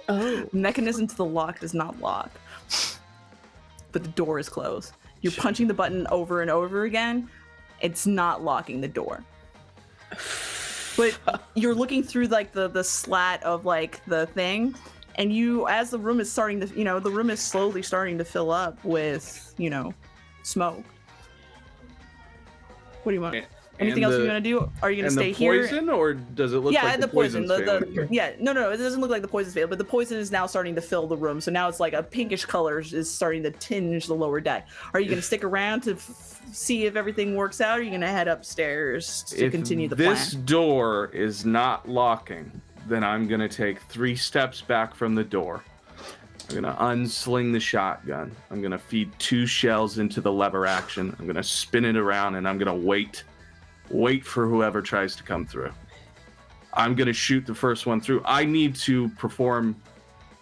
Oh.
The mechanism to the lock does not lock, but the door is closed. You're punching the button over and over again. It's not locking the door. But you're looking through like the slat of like the thing, and as the room is starting to, the room is slowly starting to fill up with, smoke. What do you want? Anything else you're gonna do? Are you gonna stay here?
Poison, or does it look like the poison? No. It doesn't look like the poison's failed, but the poison is now starting to fill the room. So now it's like a pinkish color is starting to tinge the lower deck. Are you gonna stick around to see if everything works out? Or are you gonna head upstairs to continue the plan? If this door is not locking, then I'm gonna take 3 steps back from the door. I'm gonna unsling the shotgun. I'm gonna feed 2 shells into the lever action. I'm gonna spin it around, and I'm gonna wait for whoever tries to come through. I'm gonna shoot the first one through. I need to perform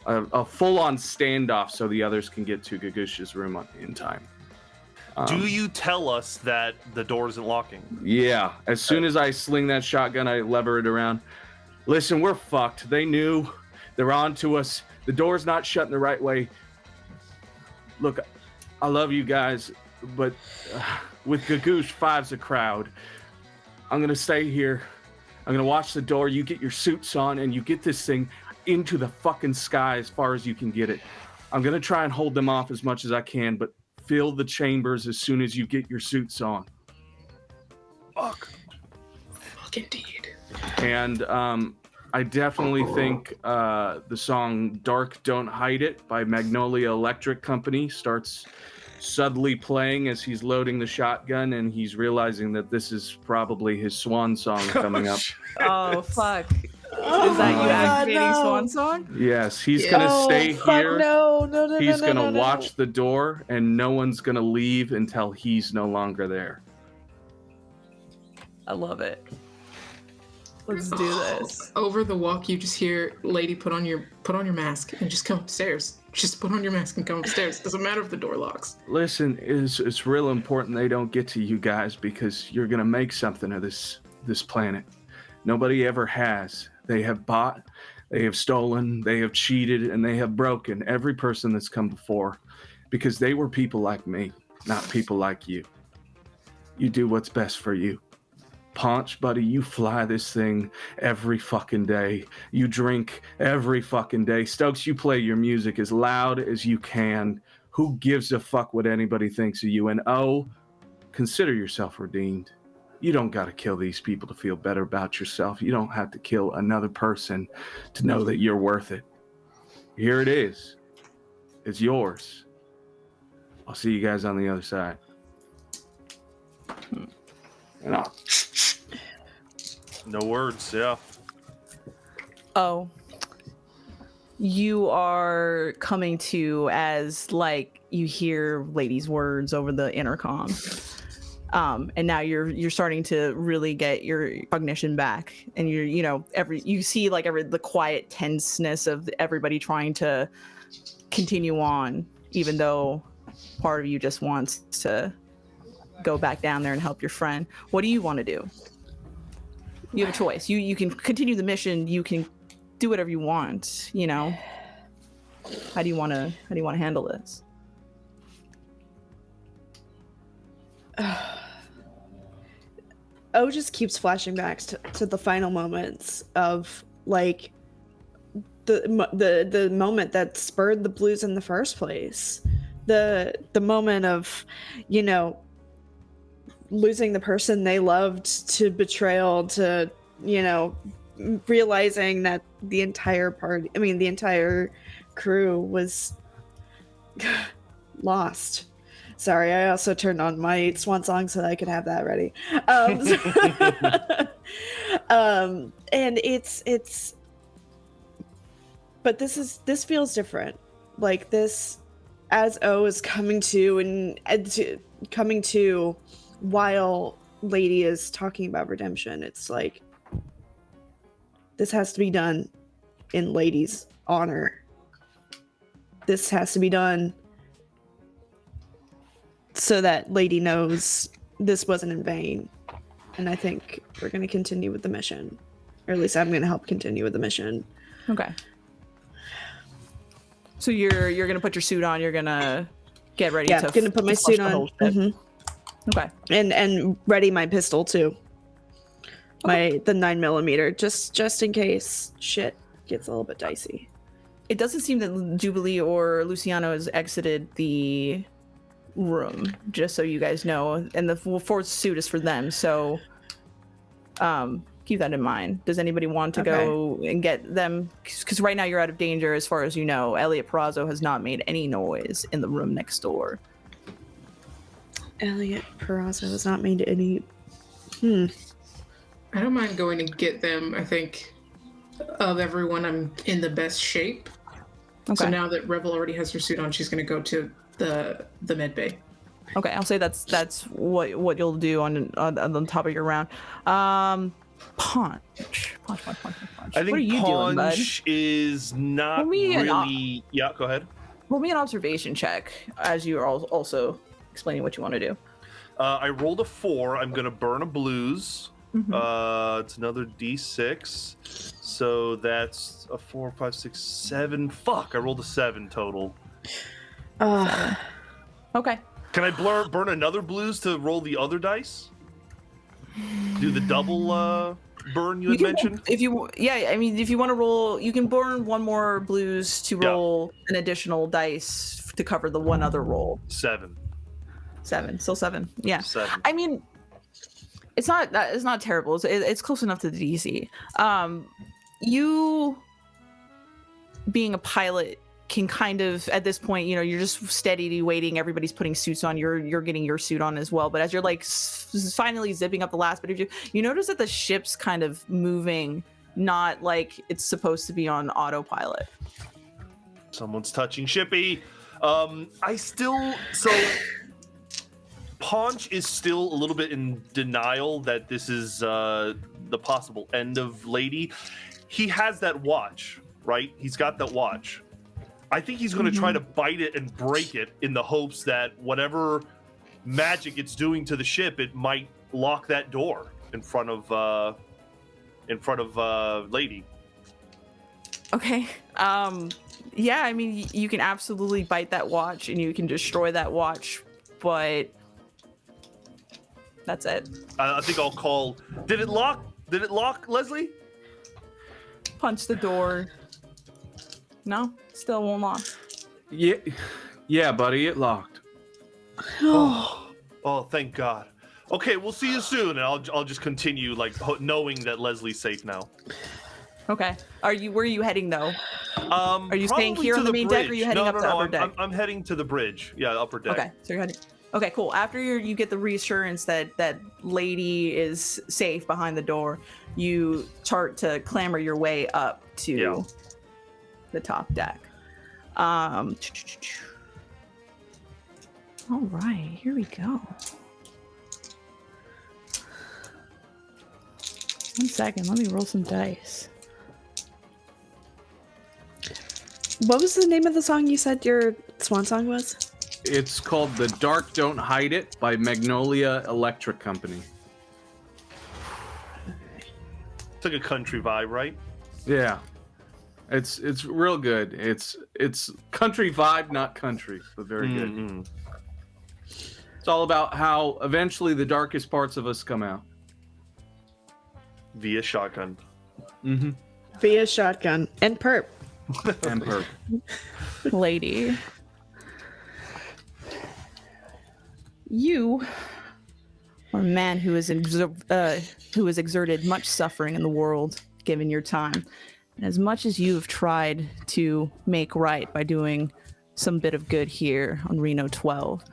a full-on standoff so the others can get to Gagush's room in time.
Do you tell us that the door isn't locking?
Yeah. As soon as I sling that shotgun, I lever it around. Listen, we're fucked. They knew. They're on to us. The door's not shutting the right way. Look, I love you guys, but with Gagoosh, 5's a crowd. I'm going to stay here. I'm going to watch the door. You get your suits on, and you get this thing into the fucking sky as far as you can get it. I'm going to try and hold them off as much as I can, but fill the chambers as soon as you get your suits on. Fuck
indeed.
And I definitely think the song Dark Don't Hide It by Magnolia Electric Company starts subtly playing as he's loading the shotgun, and he's realizing that this is probably his swan song coming up.
Oh, fuck. Is that you activating Swan Song?
Yes, he's gonna stay here.
No,
He's gonna watch the door, and no one's gonna leave until he's no longer there.
I love it. Let's do this.
Over the walk, you just hear, "Lady, put on your mask and just come upstairs. Just put on your mask and come upstairs. Doesn't matter if the door locks."
Listen, it's real important they don't get to you guys, because you're gonna make something of this planet. Nobody ever has. They have bought, they have stolen, they have cheated, and they have broken every person that's come before, because they were people like me, not people like you. You do what's best for you. Paunch, buddy, you fly this thing every fucking day. You drink every fucking day. Stokes, you play your music as loud as you can. Who gives a fuck what anybody thinks of you? And consider yourself redeemed. You don't got to kill these people to feel better about yourself. You don't have to kill another person to know that you're worth it. Here it is. It's yours. I'll see you guys on the other side. And I'll...
No words, yeah.
Oh. You are coming to as, like, you hear Lady's words over the intercom. And now you're starting to really get your cognition back, and you see like the quiet tenseness of everybody trying to continue on, even though part of you just wants to go back down there and help your friend. What do you want to do? You have a choice. You can continue the mission. You can do whatever you want. How do you want to handle this?
O just keeps flashing back to the final moments of like the moment that spurred the blues in the first place. The moment of, losing the person they loved to betrayal, to, realizing that the entire crew was lost. Sorry, I also turned on my swan song so that I could have that ready. And it's but this feels different. Like this, as O is coming to while Lady is talking about redemption, it's like this has to be done in Lady's honor. This has to be done so that Lady knows this wasn't in vain. And I think we're going to continue with the mission. Or at least I'm going to help continue with the mission.
Okay. So you're going to put your suit on. You're going to get ready to...
Yeah, I'm going to put my suit on. Mm-hmm.
Okay.
And ready my pistol, too. Okay. The 9mm, just in case shit gets a little bit dicey.
It doesn't seem that Jubilee or Luciano has exited the room, just so you guys know, and the fourth suit is for them, so keep that in mind. Does anybody want to go and get them? Because right now you're out of danger as far as you know. Elliot Perazo has not made any noise in the room next door.
Elliot Perazo has not made any...
I don't mind going to get them. I think of everyone, I'm in the best shape. Okay. So now that Rebel already has her suit on, she's going to go to the med bay.
Okay, I'll say that's what you'll do on top of your round. Paunch.
I think
what are you doing, bud?
Paunch is not really... Yeah, go ahead.
Roll me an observation check as you are also explaining what you want to do.
I rolled a 4. I'm going to burn a blues. Mm-hmm. It's another D6. So that's a 4, 5, 6, 7. Fuck, I rolled a 7 total.
Okay.
Can I burn another blues to roll the other dice? Do the double burn you had mentioned?
If you want to roll, you can burn one more blues to roll an additional dice to cover the one other roll.
7.
7, still 7. Yeah.
7.
I mean, it's not terrible. It's close enough to the DC. You being a pilot can kind of, at this point, you're just steadily waiting. Everybody's putting suits on. You're getting your suit on as well. But as you're like finally zipping up the last bit of you notice that the ship's kind of moving, not like it's supposed to be on autopilot.
Someone's touching Shippy. Paunch is still a little bit in denial that this is the possible end of Lady. He has that watch, right? He's got that watch. I think he's going to try to bite it and break it in the hopes that whatever magic it's doing to the ship, it might lock that door in front of Lady.
Okay. Yeah, I mean, you can absolutely bite that watch and you can destroy that watch, but that's it.
I think I'll call. Did it lock? Did it lock, Leslie?
Punch the door. No, still won't lock.
Yeah, buddy, it locked.
Oh, thank God. Okay, we'll see you soon, and I'll just continue knowing that Leslie's safe now.
Okay. Where are you heading though? Are you staying
Probably
here
to
on the main deck, or are you heading up to upper deck?
I'm heading to the bridge. Yeah, upper deck.
Okay, so you're heading. Okay, cool. After you get the reassurance that Lady is safe behind the door, you start to clamber your way up to the top deck. All right, here we go. 1 second, let me roll some dice.
What was the name of the song you said your swan song was?
It's called The Dark Don't Hide It by Magnolia Electric Company.
It's like a country vibe, right?
Yeah. It's real good. It's country vibe, not country, but very good. It's all about how eventually the darkest parts of us come out.
Via shotgun.
Via shotgun and perp.
And perp.
Lady. You are a man who has exerted much suffering in the world, given your time. And as much as you have tried to make right by doing some bit of good here on Reno 12,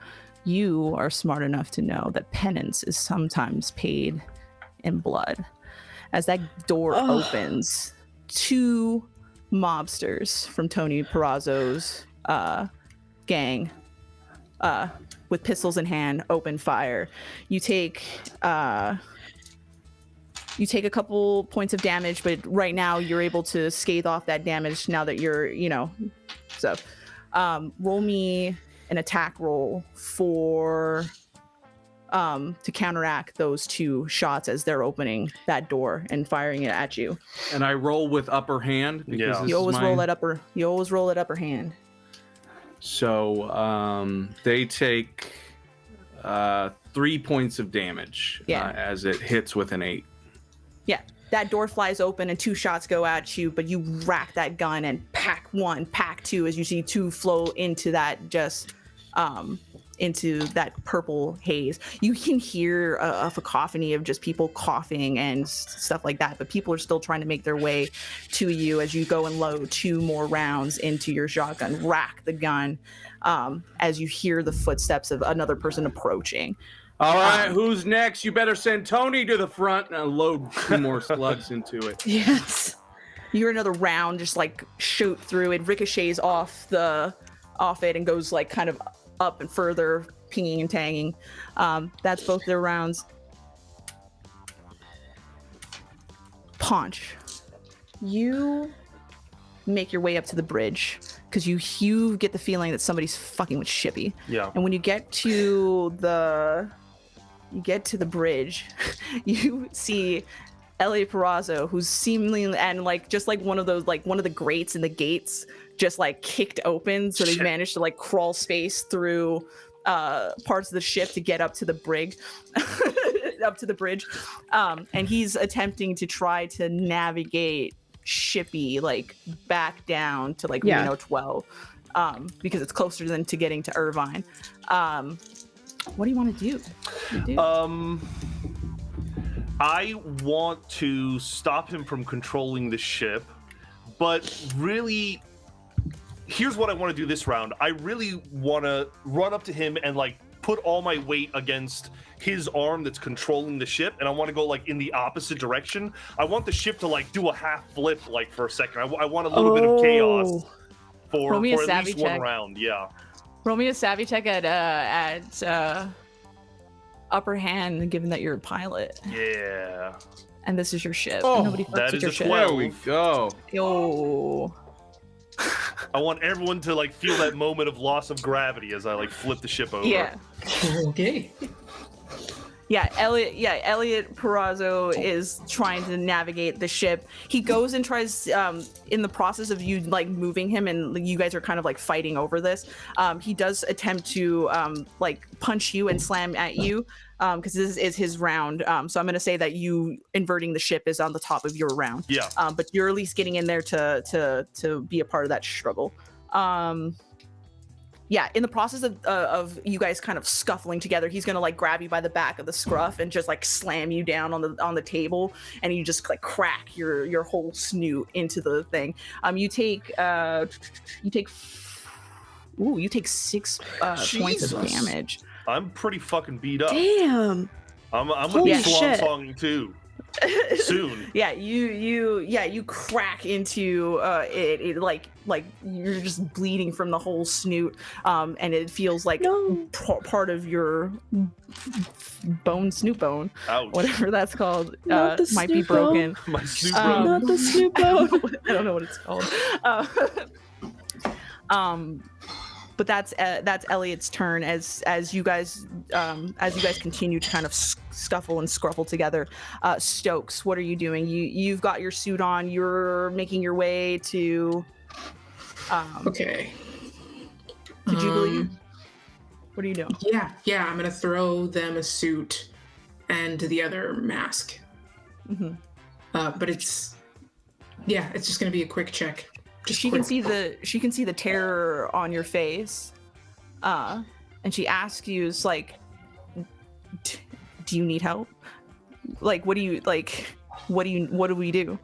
you are smart enough to know that penance is sometimes paid in blood. As that door opens, 2 mobsters from Tony Perazzo's gang with pistols in hand open fire. You take a couple points of damage, but right now you're able to scathe off that damage now that you're, so roll me an attack roll for to counteract those 2 shots as they're opening that door and firing it at you.
And I roll with upper hand because this
You always
is
roll at upper hand.
So they take 3 points of damage as it hits with an 8.
Yeah, that door flies open and 2 shots go at you, but you rack that gun and pack 1, pack 2 as you see 2 flow into that into that purple haze. You can hear a cacophony of just people coughing and stuff like that, but people are still trying to make their way to you as you go and load 2 more rounds into your shotgun, rack the gun as you hear the footsteps of another person approaching.
All right, who's next? You better send Tony to the front and load 2 more slugs into it.
Yes.
You hear another round just shoot through it, ricochets off it and goes kind of up and further, pinging and tanging. That's both their rounds. Paunch, you make your way up to the bridge because you get the feeling that somebody's fucking with Shippy.
Yeah.
And when you get to the bridge, you see Elliot Perazzo, who's seemingly and like just like one of the grates in the gates just like kicked open, so they've managed to like crawl space through parts of the ship to get up to the brig, up to the bridge, and he's attempting to try to navigate Shippy like back down to like Reno 12, because it's closer than to getting to Irvine. What do you want to do?
I want to stop him from controlling the ship, but really, here's what I want to do this round. I really want to run up to him and like put all my weight against his arm that's controlling the ship, and I want to go like in the opposite direction. I want the ship to like do a half flip like for a second. I want a little bit of chaos for at least one round. Yeah.
Roll me a savvy check at upper hand, given that you're a pilot.
Yeah.
And this is your ship.
Oh,
Nobody fucks
that
with
is
your
a
ship.
12.
There we go.
Yo.
I want everyone to like feel that moment of loss of gravity as I like flip the ship over.
Yeah.
Okay.
Elliot Perazzo is trying to navigate the ship. He goes and tries, in the process of you like moving him, and you guys are kind of like fighting over this. He does attempt to like punch you and slam at you, because this is his round. So I'm gonna say that you inverting the ship is on the top of your round.
Yeah.
But you're at least getting in there to be a part of that struggle. Yeah, in the process of you guys kind of scuffling together, he's gonna like grab you by the back of the scruff and just like slam you down on the table, and you just like crack your whole snoot into the thing. You take 6 points of damage.
I'm pretty fucking beat up.
Damn.
I'm gonna
Holy
be swan
shit.
songing too. Soon.
Yeah, you crack into it like you're just bleeding from the whole snoot, and it feels like part of your snoot bone,
Ouch.
whatever that's called,
Not the
might be
snoot bone.
broken.
My snoot
Not the snoot bone.
I don't know what it's called. But that's Elliot's turn as you guys continue to kind of scuffle and scruffle together. Stokes, what are you doing? You've got your suit on. You're making your way to.
Okay.
To Jubilee. What are you doing?
Yeah. I'm gonna throw them a suit and the other mask.
Mm-hmm.
But it's just gonna be a quick check.
She can see the terror on your face, and she asks you, "Is like, do you need help? Like, what do we do?"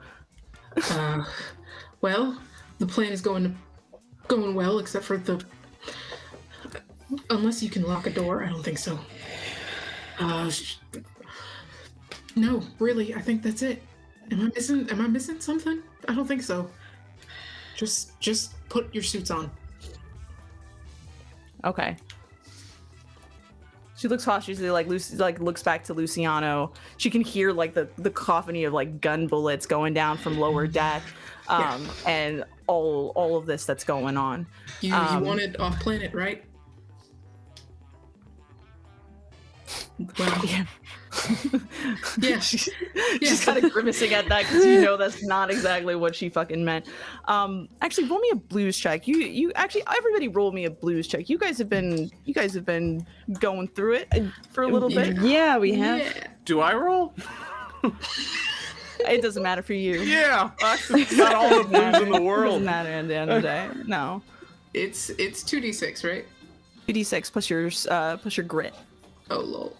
Well, the plan is going well, except for unless you can lock a door. I don't think so. No, really, I think that's it. Am I missing something? I don't think so. Just put your suits on.
Okay. She looks cautiously, looks back to Luciano. She can hear like the cacophony of like gun bullets going down from lower deck, and all of this that's going on.
You wanted off planet, right? Well,
Yeah.
yeah.
She's kind of grimacing at that because you know that's not exactly what she fucking meant. Actually, roll me a blues check. You actually, everybody roll me a blues check. You guys have been going through it for a little bit.
Yeah, we have.
Yeah.
Do I roll?
It doesn't matter for you.
Yeah, that's not all the blues in the
It
world.
doesn't matter at the end of the day. No.
It's 2d6, right?
2d6 plus your grit.
Oh lol.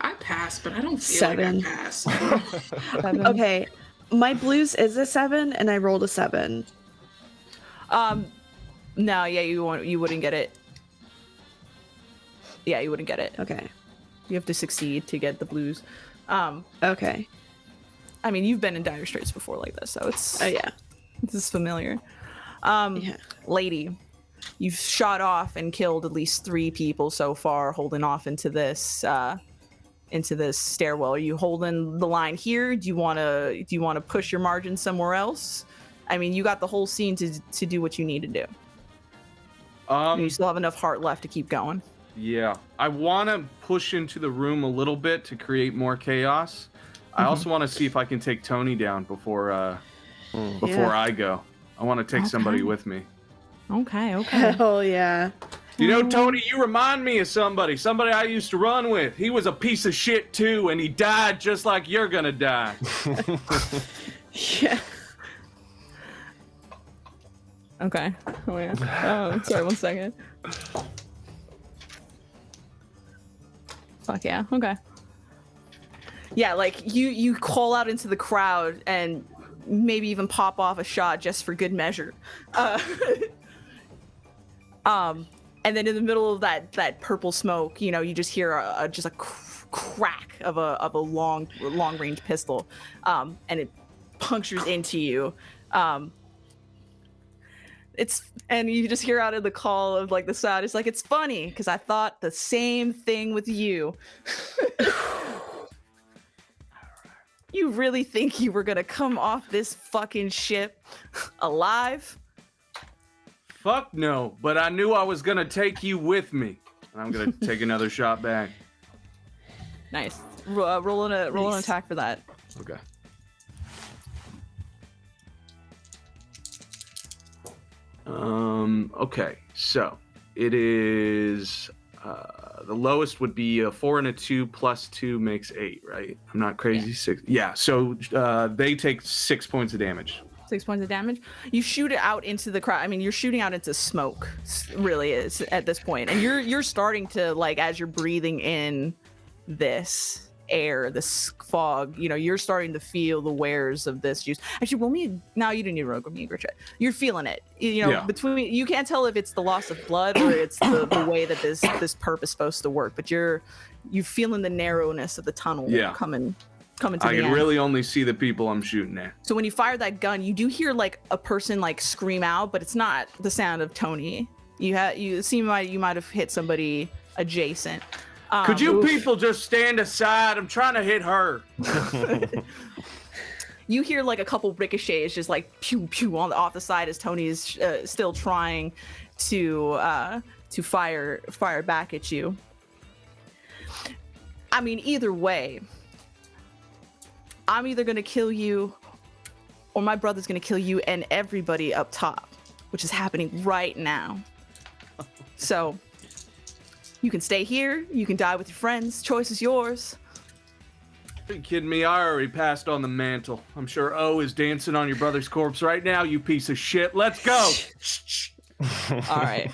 I passed, but I don't feel
7.
like I passed.
7.
Okay, my blues is a 7, and I rolled a 7.
No, yeah, you wouldn't get it. Yeah, you wouldn't get it.
Okay.
You have to succeed to get the blues.
Okay.
I mean, you've been in dire straits before like this, so it's
Oh yeah.
this is familiar.
Yeah.
Lady, you've shot off and killed at least 3 people so far, holding off into this stairwell. Are you holding the line here? Do you want to push your margin somewhere else? I mean, you got the whole scene to do what you need to do. You still have enough heart left to keep going.
Yeah, I want to push into the room a little bit to create more chaos. I also want to see if I can take Tony down before I go. I want to take somebody with me.
Okay.
Hell yeah.
You know, Tony, you remind me of somebody I used to run with. He was a piece of shit too, and he died just like you're gonna die.
Yeah.
Okay. Oh yeah. Oh, sorry. 1 second. Fuck yeah. Okay. Yeah, like you call out into the crowd and maybe even pop off a shot just for good measure. And then in the middle of that purple smoke, you just hear just a crack of a long range pistol, and it punctures into you. And you just hear out of the call of like the sound. It's like, it's funny because I thought the same thing with you. You really think you were gonna come off this fucking ship alive?
Fuck no, but I knew I was gonna take you with me. And I'm gonna take another shot back.
Nice. Roll an attack for that.
Okay. Okay, so it is the lowest would be a 4 and a 2 plus 2 makes 8, right? I'm not crazy.
Yeah.
6. Yeah, so they take 6 points of damage.
6 points of damage. You shoot it out into the crowd. I mean, you're shooting out into smoke, really is at this point, and you're starting to, like, as you're breathing in this air, this fog, you're starting to feel the wares of this juice. Actually, roll me. No, you didn't need to roll me a grit check. You're feeling it.
Yeah.
Between, you can't tell if it's the loss of blood or it's the way that this perp is supposed to work, but you're feeling the narrowness of the tunnel coming to the
I can
end.
really only see the people I'm shooting at.
So when you fire that gun, you do hear like a person like scream out, but it's not the sound of Tony. You might have hit somebody adjacent.
Could you people just stand aside? I'm trying to hit her.
You hear like a couple ricochets, just like pew pew off the side as Tony is still trying to fire back at you. I mean, either way, I'm either gonna kill you, or my brother's gonna kill you and everybody up top, which is happening right now. So you can stay here, you can die with your friends. Choice is yours.
Are you kidding me? I already passed on the mantle. I'm sure O is dancing on your brother's corpse right now, you piece of shit. Let's go.
All right,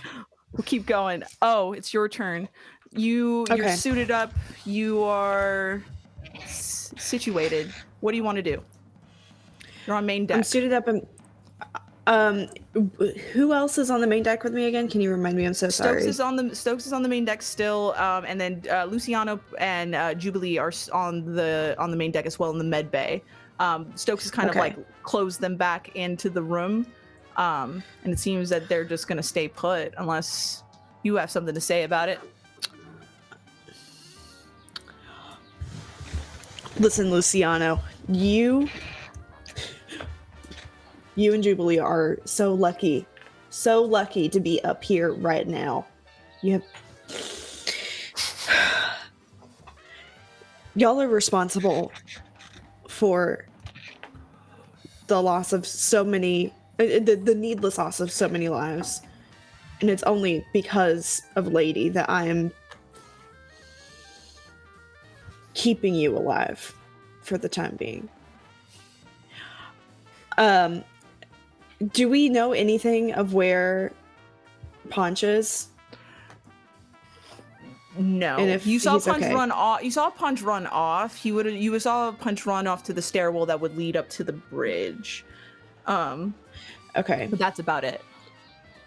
we'll keep going. Oh, it's your turn. You're suited up. You are situated. What do you want to do? You're on main deck.
I'm suited up and who else is on the main deck with me again? Can you remind me? I'm so sorry.
Stokes is on the main deck still, and then Luciano and Jubilee are on the main deck as well in the med bay. Stokes has kind of like closed them back into the room, and it seems that they're just gonna stay put unless you have something to say about it.
Listen, Luciano, you and Jubilee are so lucky to be up here right now. Y'all are responsible for the loss of so many, the needless loss of so many lives. And it's only because of Lady that I am keeping you alive for the time being. Do we know anything of where Paunch is?
No.
And if
you saw
Paunch
run off, you saw Paunch run off. You saw Paunch run off to the stairwell that would lead up to the bridge.
Okay.
But that's about it.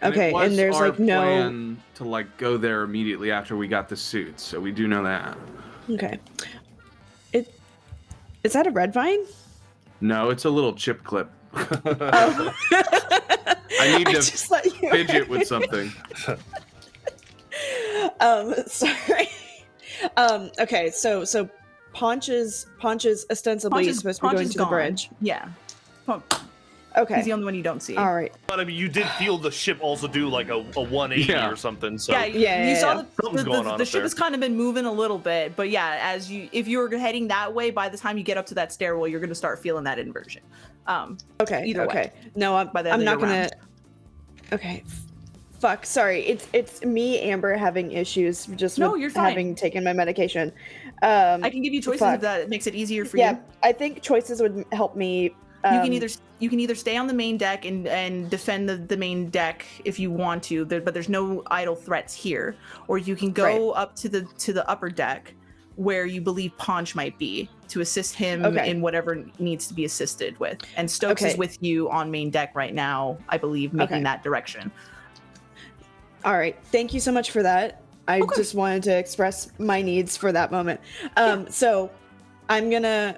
Okay, and there's
our
like no
plan to like go there immediately after we got the suits, so we do know that.
Okay. Is that a red vine?
No, it's a little chip clip.
Oh.
I need to
just let you
fidget with something.
Sorry. Okay, so Paunch is ostensibly supposed to be going to the bridge.
Yeah.
Okay.
He's the only one you don't see.
All right.
But I mean, you did feel the ship also do like a 180
Yeah.
or something. So
Yeah,
you saw
yeah.
Something's going on
the
up
ship
there.
has kind of been moving a little bit, but yeah, if you're heading that way, by the time you get up to that stairwell, you're gonna start feeling that inversion.
Okay.
Either way.
Okay. No,
By the end
I'm
of
not
your
gonna.
round.
Okay. Fuck. Sorry. It's me, Amber, having issues just
No,
with
you're fine.
having taken my medication.
I can give you choices
fuck.
if that makes it easier for
Yeah,
you.
I think choices would help me.
You can either stay on the main deck and defend the main deck if you want to, but there's no idle threats here. Or you can go up to the upper deck where you believe Paunch might be to assist him in whatever needs to be assisted with. And Stokes is with you on main deck right now, I believe, making that direction.
All right. Thank you so much for that. I just wanted to express my needs for that moment. So I'm gonna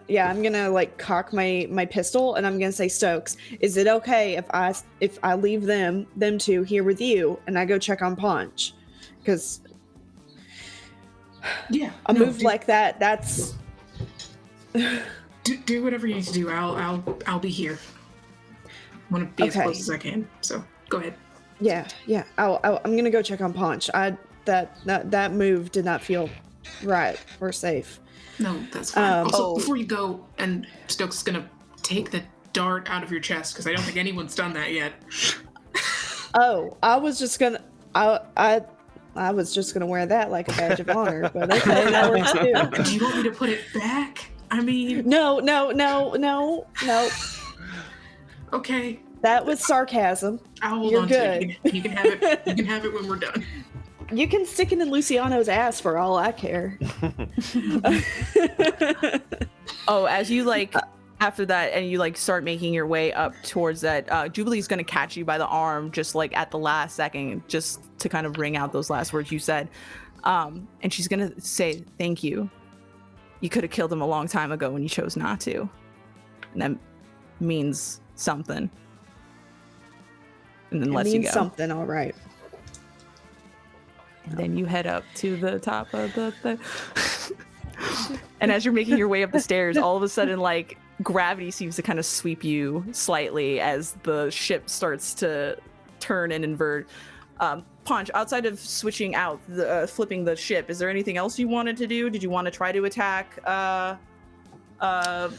like cock my pistol and I'm gonna say, Stokes, is it okay if I leave them two here with you and I go check on Paunch? Because a move like that, that's
do whatever you need to do. I'll be here. I want to be as close as I can. So go ahead.
Yeah. I'm gonna go check on Paunch. That move did not feel right or safe.
No, that's fine. Also, before you go, and Stokes is gonna take the dart out of your chest because I don't think anyone's done that yet.
I was just gonna wear that like a badge of honor, but okay, that works too.
Do you want me to put it back? I mean,
No.
Okay.
That was sarcasm.
I'll hold
You're
on
good.
to it. You can have it. You can have it when we're done.
You can stick it in Luciano's ass for all I care.
As you after that and you start making your way up towards that, Jubilee's gonna catch you by the arm just at the last second, just to kind of ring out those last words you said. And she's gonna say, "Thank you. You could have killed him a long time ago when you chose not to." And that means something. And then
It
lets you
means
go.
something, all right.
And then you head up to the top of the and as you're making your way up the stairs, all of a sudden gravity seems to kind of sweep you slightly as the ship starts to turn and invert. Paunch, outside of switching out flipping the ship, is there anything else you wanted to do? Did you want to try to attack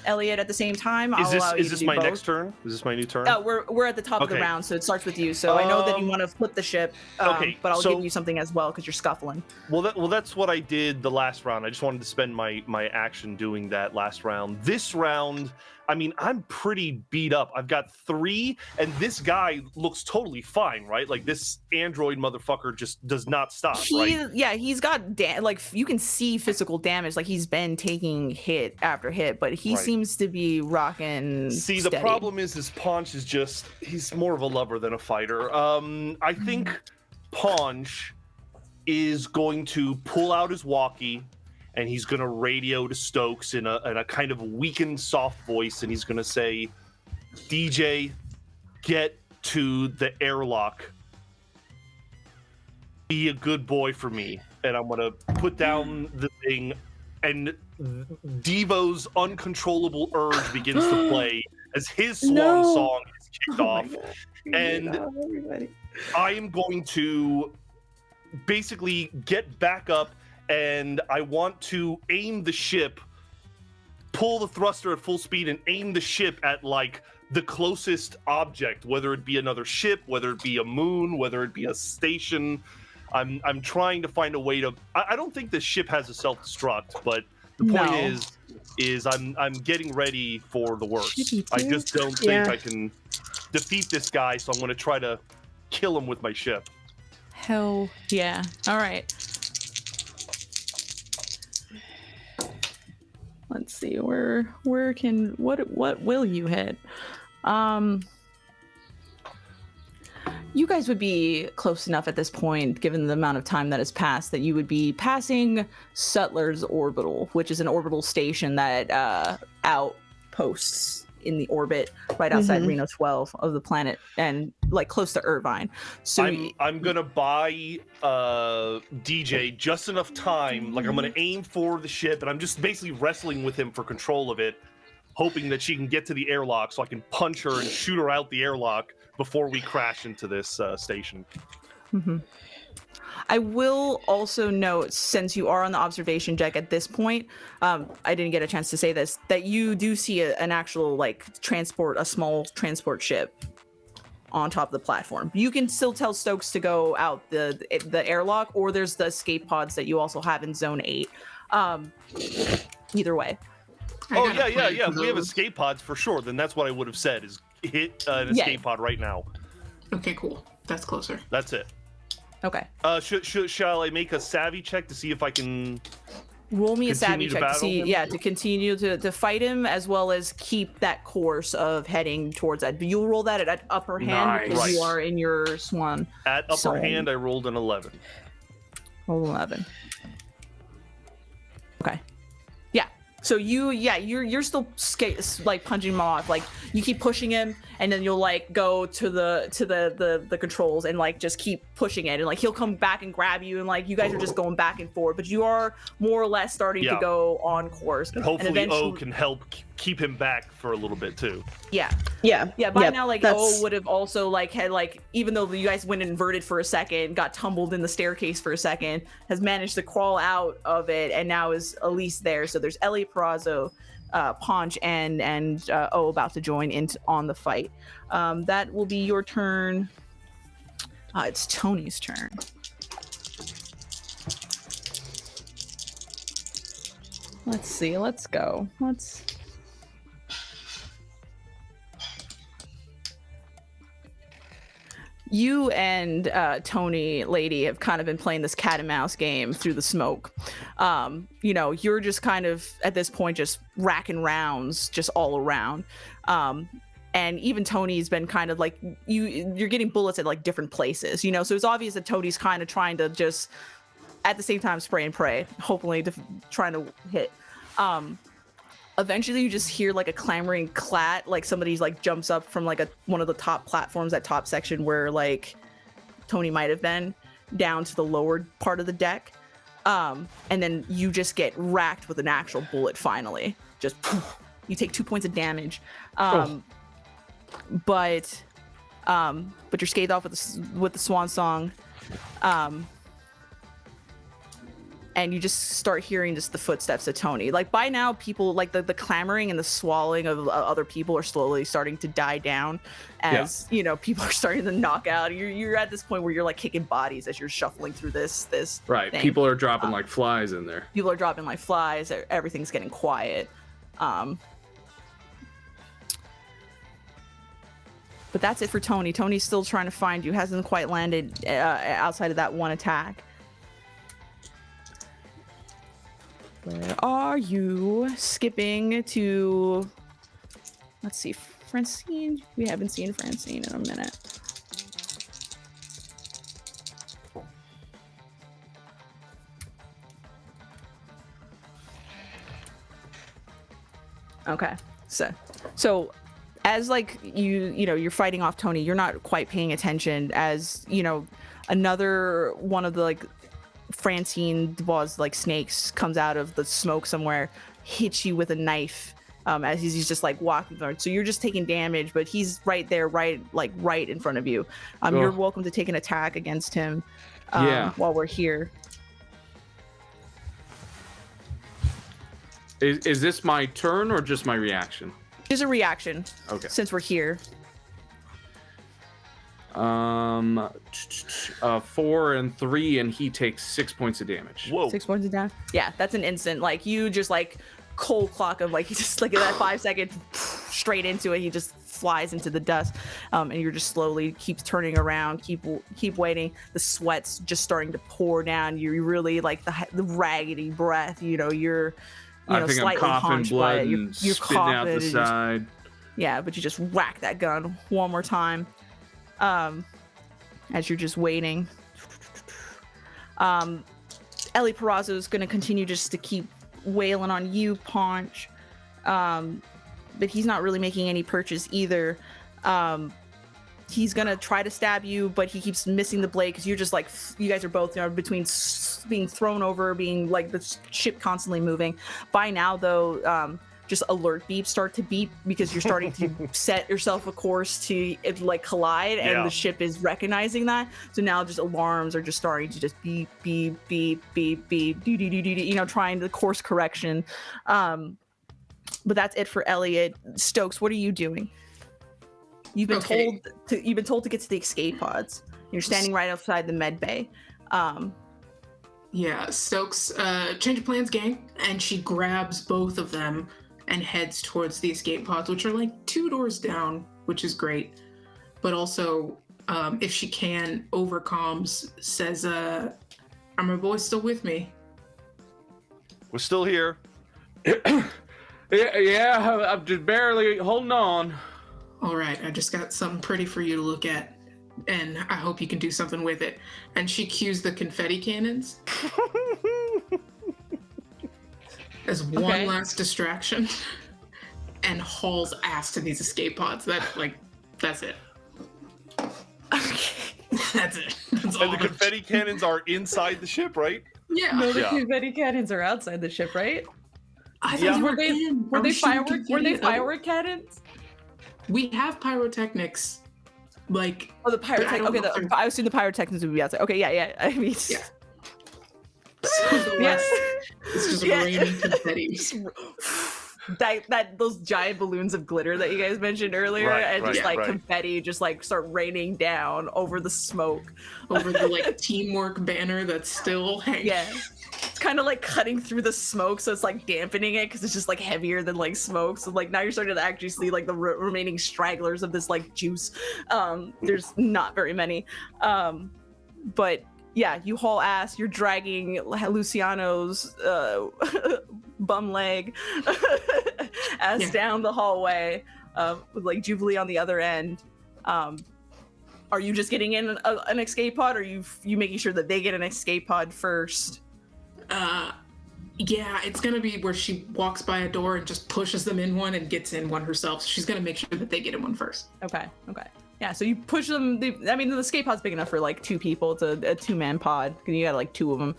Elliot at the same time?
Is this my next turn? Is this my new turn?
We're at the top of the round, so it starts with you. So I know that you want to flip the ship, but I'll give you something as well because you're scuffling.
Well, that's what I did the last round. I just wanted to spend my action doing that last round. This round, I mean, I'm pretty beat up. I've got 3, and this guy looks totally fine, right? Like, this android motherfucker just does not stop, right?
Yeah, he's got, you can see physical damage. Like, he's been taking hit after hit, but he seems to be rocking
See,
steady.
the problem is Paunch is just, he's more of a lover than a fighter. I think Paunch is going to pull out his walkie, and he's going to radio to Stokes in a kind of weakened, soft voice, and he's going to say, DJ, get to the airlock. Be a good boy for me. And I'm going to put down the thing, and Devo's uncontrollable urge begins to play as his swan song is kicked off. And I am going to basically get back up, and I want to aim the ship, pull the thruster at full speed, and aim the ship at the closest object, whether it be another ship, whether it be a moon, whether it be a station. I'm trying to find a way to. I don't think the ship has a self-destruct, but the point is I'm getting ready for the worst. I just don't think I can defeat this guy, so I'm going to try to kill him with my ship.
Hell yeah! All right. Let's see what will you hit? You guys would be close enough at this point, given the amount of time that has passed, that you would be passing Sutler's Orbital, which is an orbital station that outposts in the orbit right outside Reno 12 of the planet, and close to Irvine. So
I'm gonna buy DJ just enough time. I'm gonna aim for the ship, and I'm just basically wrestling with him for control of it. hoping that she can get to the airlock so I can punch her and shoot her out the airlock before we crash into this station.
Mm-hmm. I will also note, since you are on the observation deck at this point, I didn't get a chance to say this, that you do see an actual a small transport ship on top of the platform. You can still tell Stokes to go out the airlock, or there's the escape pods that you also have in Zone 8. Either way.
Oh yeah. We have escape pods for sure. Then that's what I would have said: is hit an escape pod right now.
Okay, cool. That's closer.
That's it.
Okay.
Shall I make a savvy check to see if I can
roll me a savvy
continue to
check to
battle
see,
him?
to continue to fight him, as well as keep that course of heading towards that. But you'll roll that at upper hand because you are in your swan.
At upper
zone.
hand, I rolled an 11.
Roll 11. Okay. Yeah. So you're still punching him off. Like, you keep pushing him, and then you'll go to the controls and just keep pushing it, and he'll come back and grab you, and you guys are just going back and forth, but you are more or less starting to go on course.
And hopefully O can help keep him back for a little bit too.
Yeah.
Yeah.
By now, O would have also had even though you guys went inverted for a second, got tumbled in the staircase for a second, has managed to crawl out of it, and now is at least there. So there's Ellie Perazo, Paunch, and O about to join in on the fight. That will be your turn. It's Tony's turn. Let's see. Let's go. You and Tony, lady, have kind of been playing this cat and mouse game through the smoke. You're just kind of at this point just racking rounds just all around. And even Tony's been kind of you're getting bullets at different places, so it's obvious that Tony's kind of trying to just at the same time spray and pray, hopefully trying to hit. Eventually you just hear a clamoring clat, somebody's jumps up from one of the top platforms, that top section where Tony might have been, down to the lower part of the deck. And then you just get racked with an actual bullet finally. Just poof, you take 2 points of damage. But you're scathed off with the swan song. And you just start hearing just the footsteps of Tony. By now, people the clamoring and the swallowing of other people are slowly starting to die down as people are starting to knock out. You're at this point where you're kicking bodies as you're shuffling through this
right thing. People are dropping like flies in there.
People are dropping like flies. Everything's getting quiet. But that's it for Tony. Tony's still trying to find you. Hasn't quite landed outside of that one attack. Where are you? Skipping to, let's see, Francine. We haven't seen Francine in a minute. Okay, so as you're fighting off Tony, you're not quite paying attention as another one of the Francine Dubois snakes comes out of the smoke somewhere, hits you with a knife as he's just walking forward. So you're just taking damage, but he's right there, right in front of you. You're welcome to take an attack against him while we're here.
Is this my turn or just my reaction?
Just a reaction.
Okay.
Since we're here.
4 and 3, and he takes 6 points of damage.
Whoa.
6 points of damage. Yeah, that's an instant. You just cold clock of he just in that 5 seconds straight into it. He just flies into the dust, and you're just slowly keeps turning around, keep waiting. The sweat's just starting to pour down. You really the raggedy breath. You're
I think I'm
slightly
coughing
haunched by
blood
it.
and
You're
spitting out the
coughing,
side.
Yeah, but you just whack that gun one more time. As you're just waiting. Ellie Perazo is going to continue just to keep wailing on you, Paunch. But he's not really making any purchase either. He's going to try to stab you, but he keeps missing the blade because you're just you guys are both between being thrown over, being the ship constantly moving. By now, though, just alert beeps start to beep because you're starting to set yourself a course to like collide, and the ship is recognizing that. So now just alarms are just starting to just beep, beep, beep, beep, beep, do do do do, you know, trying the course correction. But that's it for Elliot. Stokes, what are you doing? You've been told to get to the escape pods. You're standing right outside the med bay.
Yeah, Stokes, change of plans, gang, and she grabs both of them and heads towards the escape pods, which are like 2 doors down, which is great. But also, if she can, over comms, says, "Are my boys still with me?"
We're still here.
Yeah, I'm just barely holding on.
All right, I just got something pretty for you to look at, and I hope you can do something with it. And she cues the confetti cannons as one last distraction, and hauls ass to these escape pods. That's it.
Okay.
That's it. That's all.
And the confetti cannons are inside the ship, right?
Yeah.
No, the
Yeah.
confetti cannons are outside the ship, right?
I thought you
Were they
in. I was shooting confetti.
firework cannons?
We have pyrotechnics. Like,
Oh, the
but I
pyrotech.
don't
Okay,
know if they're-
I assume the pyrotechnics would be outside. Okay, yeah. I mean,
Yeah. So the
Yes.
rest, it's just
Yeah.
raining confetti.
that those giant balloons of glitter that you guys mentioned earlier,
Right,
and
right,
just like
right.
confetti just like start raining down over the smoke.
Over the like teamwork banner that's still hanging.
Yeah, it's kind of like cutting through the smoke, so it's like dampening it because it's just like heavier than like smoke. So like now you're starting to actually see like the remaining stragglers of this like juice. There's not very many, but yeah, you haul ass. You're dragging Luciano's bum leg ass down the hallway with like Jubilee on the other end. Are you just getting in an escape pod, or you making sure that they get an escape pod first?
Yeah, it's gonna be where she walks by a door and just pushes them in one and gets in one herself. So she's gonna make sure that they get in one first.
Okay. Yeah, so you push them. I mean, the escape pod's big enough for like 2 people. It's a 2-man pod because you got like 2 of them.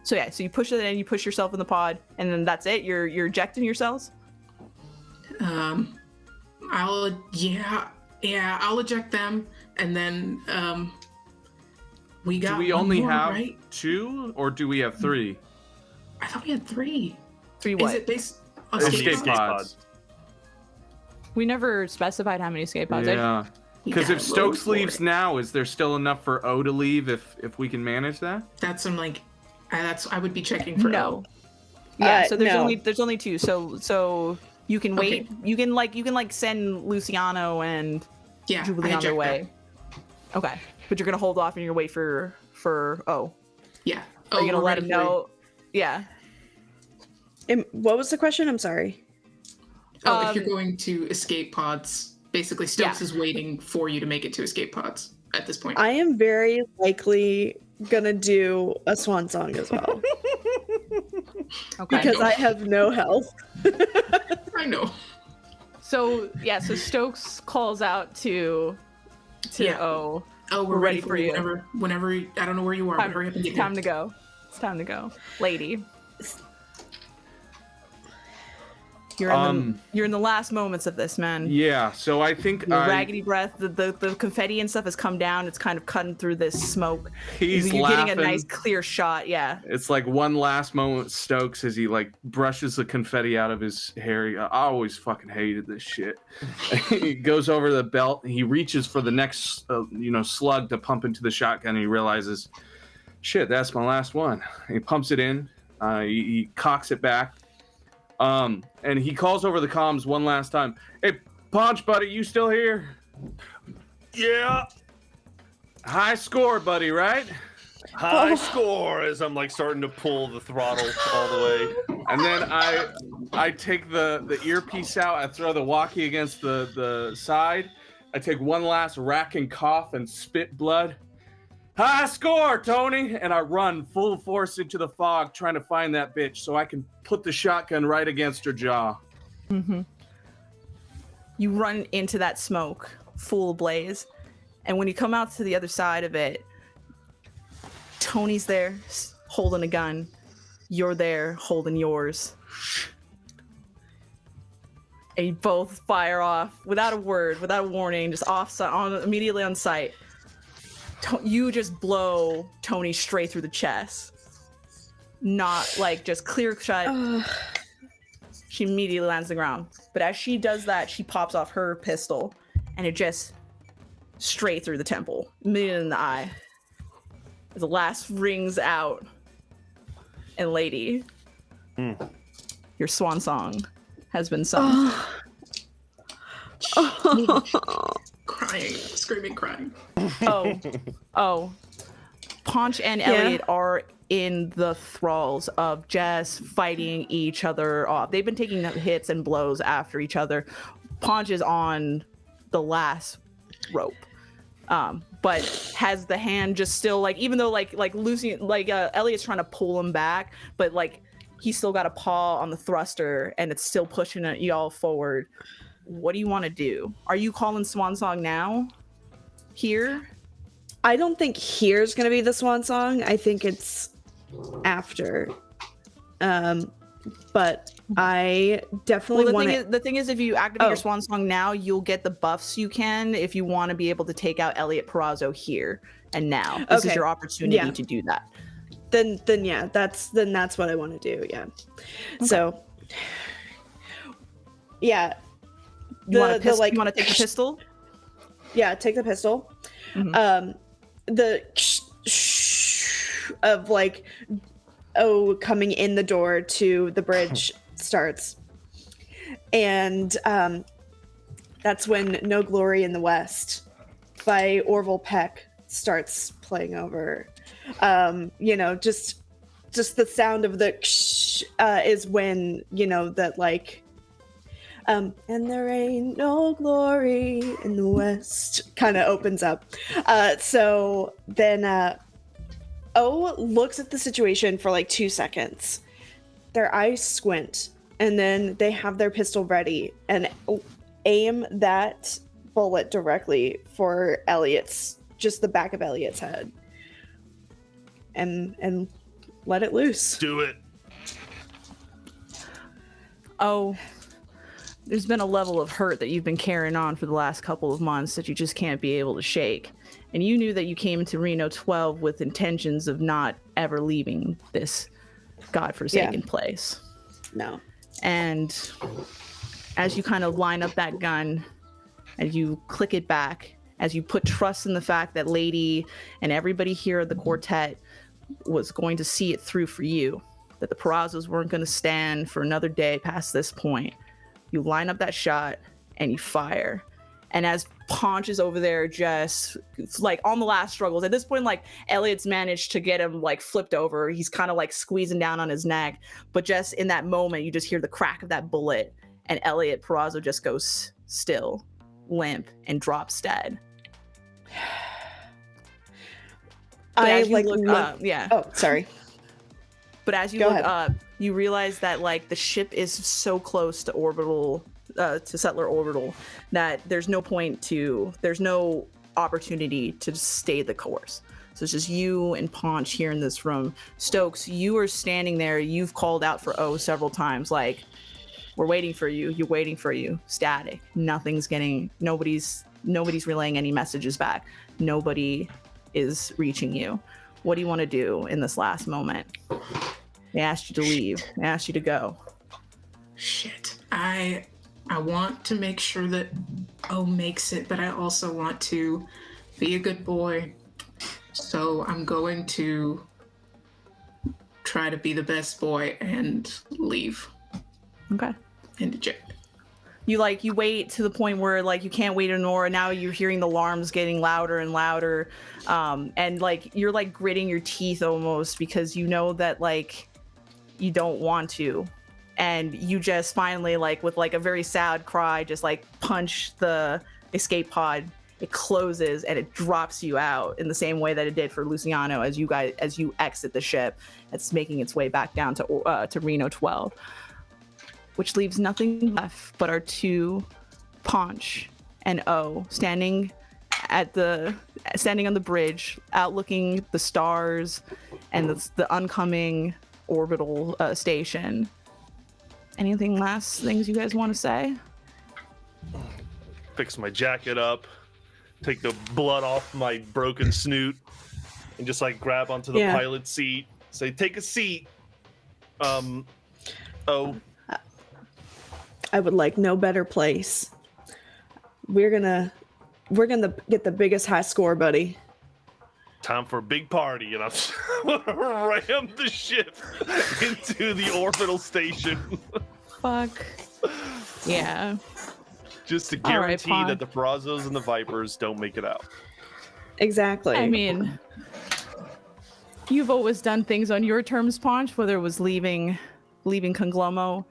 So you push it and you push yourself in the pod, and then that's it. You're ejecting yourselves.
I'll eject them, and then we got.
Do we
one
only
more,
have
right?
2, or do we have 3?
I thought we had 3.
3 what?
Is it based on
Escape
Escape
pods.
We never specified how many escape pods.
Yeah. Because
got
if Stokes
loads
leaves
for it.
now, is there still enough for O to leave if we can manage that?
That's I would be checking for
No. Yeah, so
no.
there's only 2. So you can wait.
Okay.
You can like send Luciano and
Yeah,
Jubilee
I
on their
eject
way.
them.
Okay, but you're gonna hold off and you're gonna wait for O.
Yeah.
Are you gonna
we're
let
ready
him
for you.
know? Yeah.
What was the question? I'm sorry.
Oh, if you're going to escape pods, basically Stokes is waiting for you to make it to escape pods at this point.
I am very likely gonna do a swan song as well
Okay.
because I have no health.
I know.
So Stokes calls out to
Yeah.
O.
Oh, we're
We're
ready
ready
for
for
you.
you.
Whenever, I don't know where you are, but hurry up and get
Time
here.
to go. It's time to go, lady. You're in the last moments of this, man.
Yeah, so I think
Your raggedy breath, the confetti and stuff has come down. It's kind of cutting through this smoke.
he's
You're
laughing.
getting a nice clear shot. Yeah.
It's like one last moment with Stokes as he like brushes the confetti out of his hair. I always fucking hated this shit. He goes over the belt. He reaches for the next, slug to pump into the shotgun. And he realizes, shit, that's my last one. He pumps it in. He cocks it back. And he calls over the comms one last time. Hey, Paunch, buddy, you still here?
Yeah.
High score, buddy, right?
High score as I'm like starting to pull the throttle all the way.
And then I take the earpiece out. I throw the walkie against the side. I take one last rack and cough and spit blood. High score, Tony! And I run full force into the fog trying to find that bitch so I can put the shotgun right against her jaw.
Mm-hmm. You run into that smoke, full blaze, and when you come out to the other side of it, Tony's there holding a gun. You're there holding yours. And you both fire off without a word, without a warning, just immediately on sight. You just blow Tony straight through the chest. Not like just clear shot. She immediately lands on the ground. But as she does that, she pops off her pistol, and it just straight through the temple, immediately in the eye. As the last rings out, and lady, your swan song has been sung.
Crying, screaming, crying.
Oh. Paunch and Elliot are in the thralls of just fighting each other off. They've been taking hits and blows after each other. Paunch is on the last rope, but has the hand just still like, even though like Lucy, Elliot's trying to pull him back, but like he's still got a paw on the thruster and it's still pushing y'all forward. What do you want to do? Are you calling Swan Song now? Here?
I don't think here's gonna be the swan song. I think it's after. But I definitely want to.
The thing is, if you activate your swan song now, you'll get the buffs you can if you want to be able to take out Elliot Perazo here and now. This is your opportunity to do that.
Then yeah, that's what I want to do. Yeah. Okay. So yeah.
You want to take the pistol?
Yeah, take the pistol.
Mm-hmm.
The of like coming in the door to the bridge starts, and that's when No Glory in the West by Orville Peck starts playing over. Just the sound of the is when that like and there ain't no glory in the West kind of opens up. So then O looks at the situation for like 2 seconds. Their eyes squint, and then they have their pistol ready and aim that bullet directly for just the back of Elliot's head. And let it loose.
Do it.
Oh, there's been a level of hurt that you've been carrying on for the last couple of months that you just can't be able to shake. And you knew that you came to Reno 12 with intentions of not ever leaving this godforsaken place.
No.
And as you kind of line up that gun, as you click it back, as you put trust in the fact that Lady and everybody here at the quartet was going to see it through for you, that the Perazos weren't going to stand for another day past this point, you line up that shot and you fire. And as Paunch is over there just like on the last struggles, at this point, like Elliot's managed to get him like flipped over. He's kind of like squeezing down on his neck. But just in that moment, you just hear the crack of that bullet and Elliot Perazo just goes still, limp, and drops dead.
I like look
up, yeah.
Oh, sorry.
But as you look up, you realize that like the ship is so close to orbital, to Settler Orbital, that there's no opportunity to stay the course. So it's just you and Paunch here in this room. Stokes, you are standing there. You've called out for O several times. Like, we're waiting for you. You're waiting for you. Static. Nobody's relaying any messages back. Nobody is reaching you. What do you want to do in this last moment? They asked you to leave. They asked you to go.
Shit. I want to make sure that O makes it, but I also want to be a good boy. So I'm going to try to be the best boy and leave.
Okay.
And eject.
You wait to the point where like you can't wait anymore, and now you're hearing the alarms getting louder and louder, and like you're like gritting your teeth almost because you know that like you don't want to, and you just finally like with like a very sad cry just like punch the escape pod. It closes and it drops you out in the same way that it did for Luciano as you exit the ship. It's making its way back down to Reno 12. Which leaves nothing left but our two, Paunch and O, standing on the bridge, outlooking the stars and the oncoming orbital station. Anything last things you guys want to say?
fix my jacket up, take the blood off my broken snoot, and just like grab onto the pilot seat. Say, take a seat.
I would like no better place. We're gonna get the biggest high score, buddy.
Time for a big party, and I'm ram the ship into the orbital station.
Fuck. Yeah.
Just to
All right,
guarantee that the Prazos and the Vipers don't make it out.
Exactly.
I mean, you've always done things on your terms, Paunch, whether it was leaving Conglomo,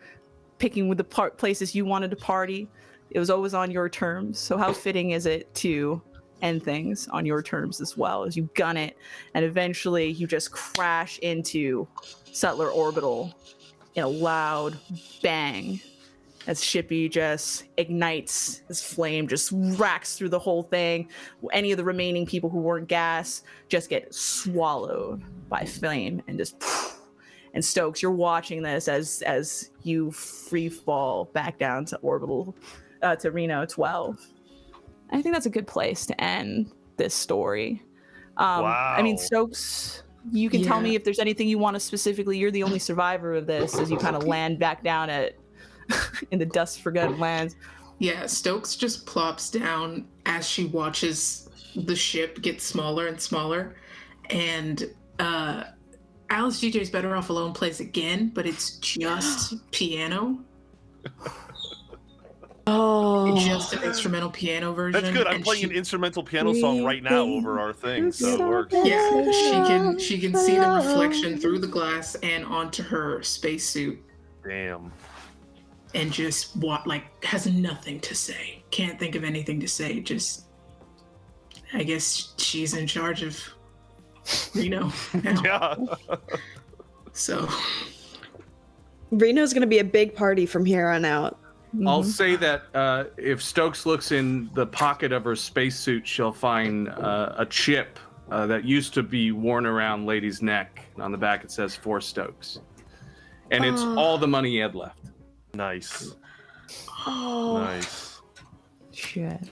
picking with the places you wanted to party. It was always on your terms. So how fitting is it to end things on your terms as well, as you gun it and eventually you just crash into Settler Orbital in a loud bang as Shippy just ignites, this flame just racks through the whole thing. Any of the remaining people who weren't gas just get swallowed by flame and just and Stokes, you're watching this as you free fall back down to orbital to Reno 12. I think that's a good place to end this story.
Wow.
I mean, Stokes, you can tell me if there's anything you want to specifically. You're the only survivor of this as you kind of land back down in the dust forgotten lands.
Yeah, Stokes just plops down as she watches the ship get smaller and smaller. And Alice DJ's Better Off Alone plays again, but it's just piano.
Oh,
Just an instrumental piano version.
That's good. I'm playing an instrumental piano song right now over our thing, so it works.
Yeah, she can see the reflection through the glass and onto her spacesuit.
Damn.
And just has nothing to say. Can't think of anything to say. Just, I guess she's in charge of Reno now.
Yeah.
So
Reno's gonna be a big party from here on out.
I'll say that if Stokes looks in the pocket of her spacesuit, she'll find a chip that used to be worn around Lady's neck. On the back it says "For Stokes," and it's all the money he had left.
Nice.
Oh,
Nice.
Shit.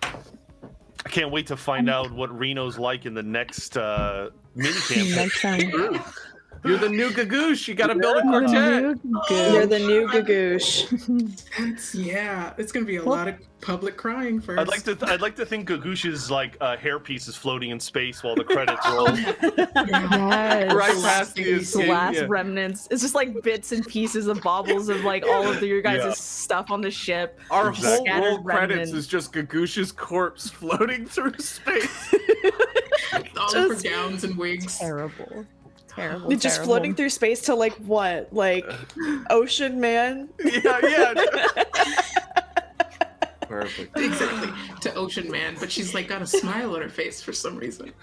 I can't wait to find out what Reno's like in the next mini campaign.
Next time.
You're the new Gagoosh. You got to build a quartet.
you're the new Gagoosh.
It's gonna be a lot of public crying first.
I'd like to think Gagoosh's hairpiece is floating in space while the credits roll.
Yes.
Right past the
These
escape,
last
yeah.
remnants. It's just like bits and pieces of baubles of all of your guys' stuff on the ship.
Our
Exactly.
whole roll credits
remnants.
is just Gagoosh's corpse floating through space.
all of her gowns and wigs.
Terrible.
You're just floating through space to what? Ocean Man?
Yeah. Perfect.
Exactly, to Ocean Man, but she's got a smile on her face for some reason.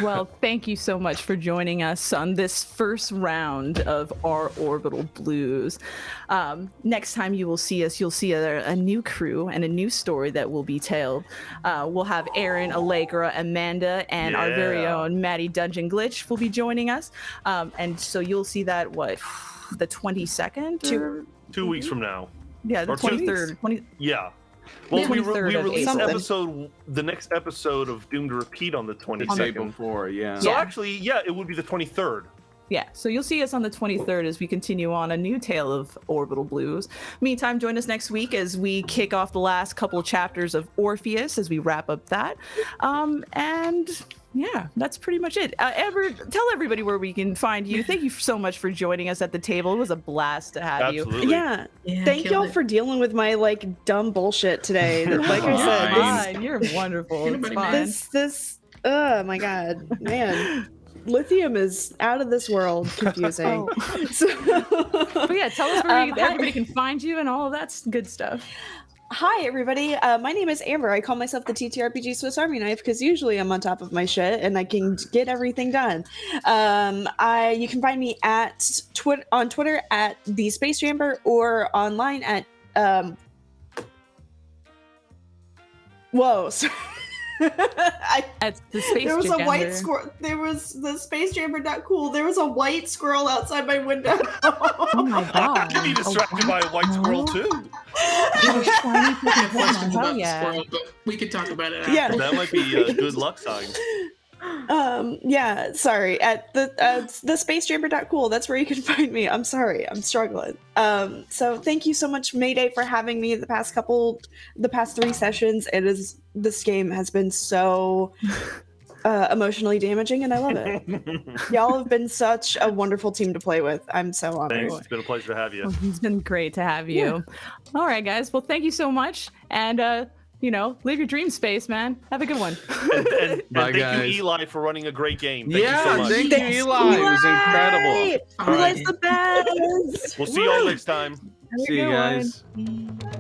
Well, thank you so much for joining us on this first round of our Orbital Blues. Next time you will see us, you'll see a new crew and a new story that will be told. We'll have Aaron, Allegra, Amanda, and our very own Maddie Dungeon Glitch will be joining us. And so you'll see that, the 22nd?
2 weeks from now.
Yeah, the
Or 2
23rd.
Yeah. Well, we
23rd of
released
April.
the next episode of Doom to Repeat on the
The day
22nd.
before, yeah.
So
Yeah.
actually, it would be the 23rd.
Yeah, so you'll see us on the 23rd as we continue on a new tale of Orbital Blues. Meantime, join us next week as we kick off the last couple chapters of Orpheus as we wrap up that. And yeah, that's pretty much it. Amber, tell everybody where we can find you. Thank you so much for joining us at the table. It was a blast to have you.
Absolutely.
Yeah.
Yeah,
Thank
killed
y'all
it.
for dealing with my dumb bullshit today. Like I said,
Fine.
Fine, you're wonderful. It's
Anybody
fine.
this oh my god, man. Lithium is out of this world confusing.
Oh.
So,
But yeah, tell us where
hi.
everybody can find you and all of that good stuff.
Hi, everybody. My name is Amber. I call myself the TTRPG Swiss Army Knife because usually I'm on top of my shit and I can get everything done. You can find me on Twitter at the Space Jamber or online at whoa. Sorry.
That's the space.
There was a
Jamber.
white squirrel. There was the Space Jamber. Not cool. There was a white squirrel outside my window.
Oh my god!
I can be distracted by a white squirrel too.
Oh, shiny
I have questions
Pokemon.
about
Hell
the
yeah.
squirrel, but we could talk about it after.
Yeah.
That might be a good luck sign.
Yeah, sorry. At the spacejammer.cool, that's where you can find me. I'm sorry, I'm struggling. So thank you so much, Mayday, for having me the past 3 sessions. This game has been so emotionally damaging, and I love it. Y'all have been such a wonderful team to play with. I'm so honored.
Thanks. It's been a pleasure to have you.
Well, it's been great to have you. All right, guys. Well, thank you so much. And, live your dream space, man. Have a good one.
And
Bye,
thank
guys.
you, Eli, for running a great game. Thank you so
Yeah,
much.
thank you, Eli. It was incredible.
Eli's the best.
We'll see you all next time.
Have a
See you
good one.
guys.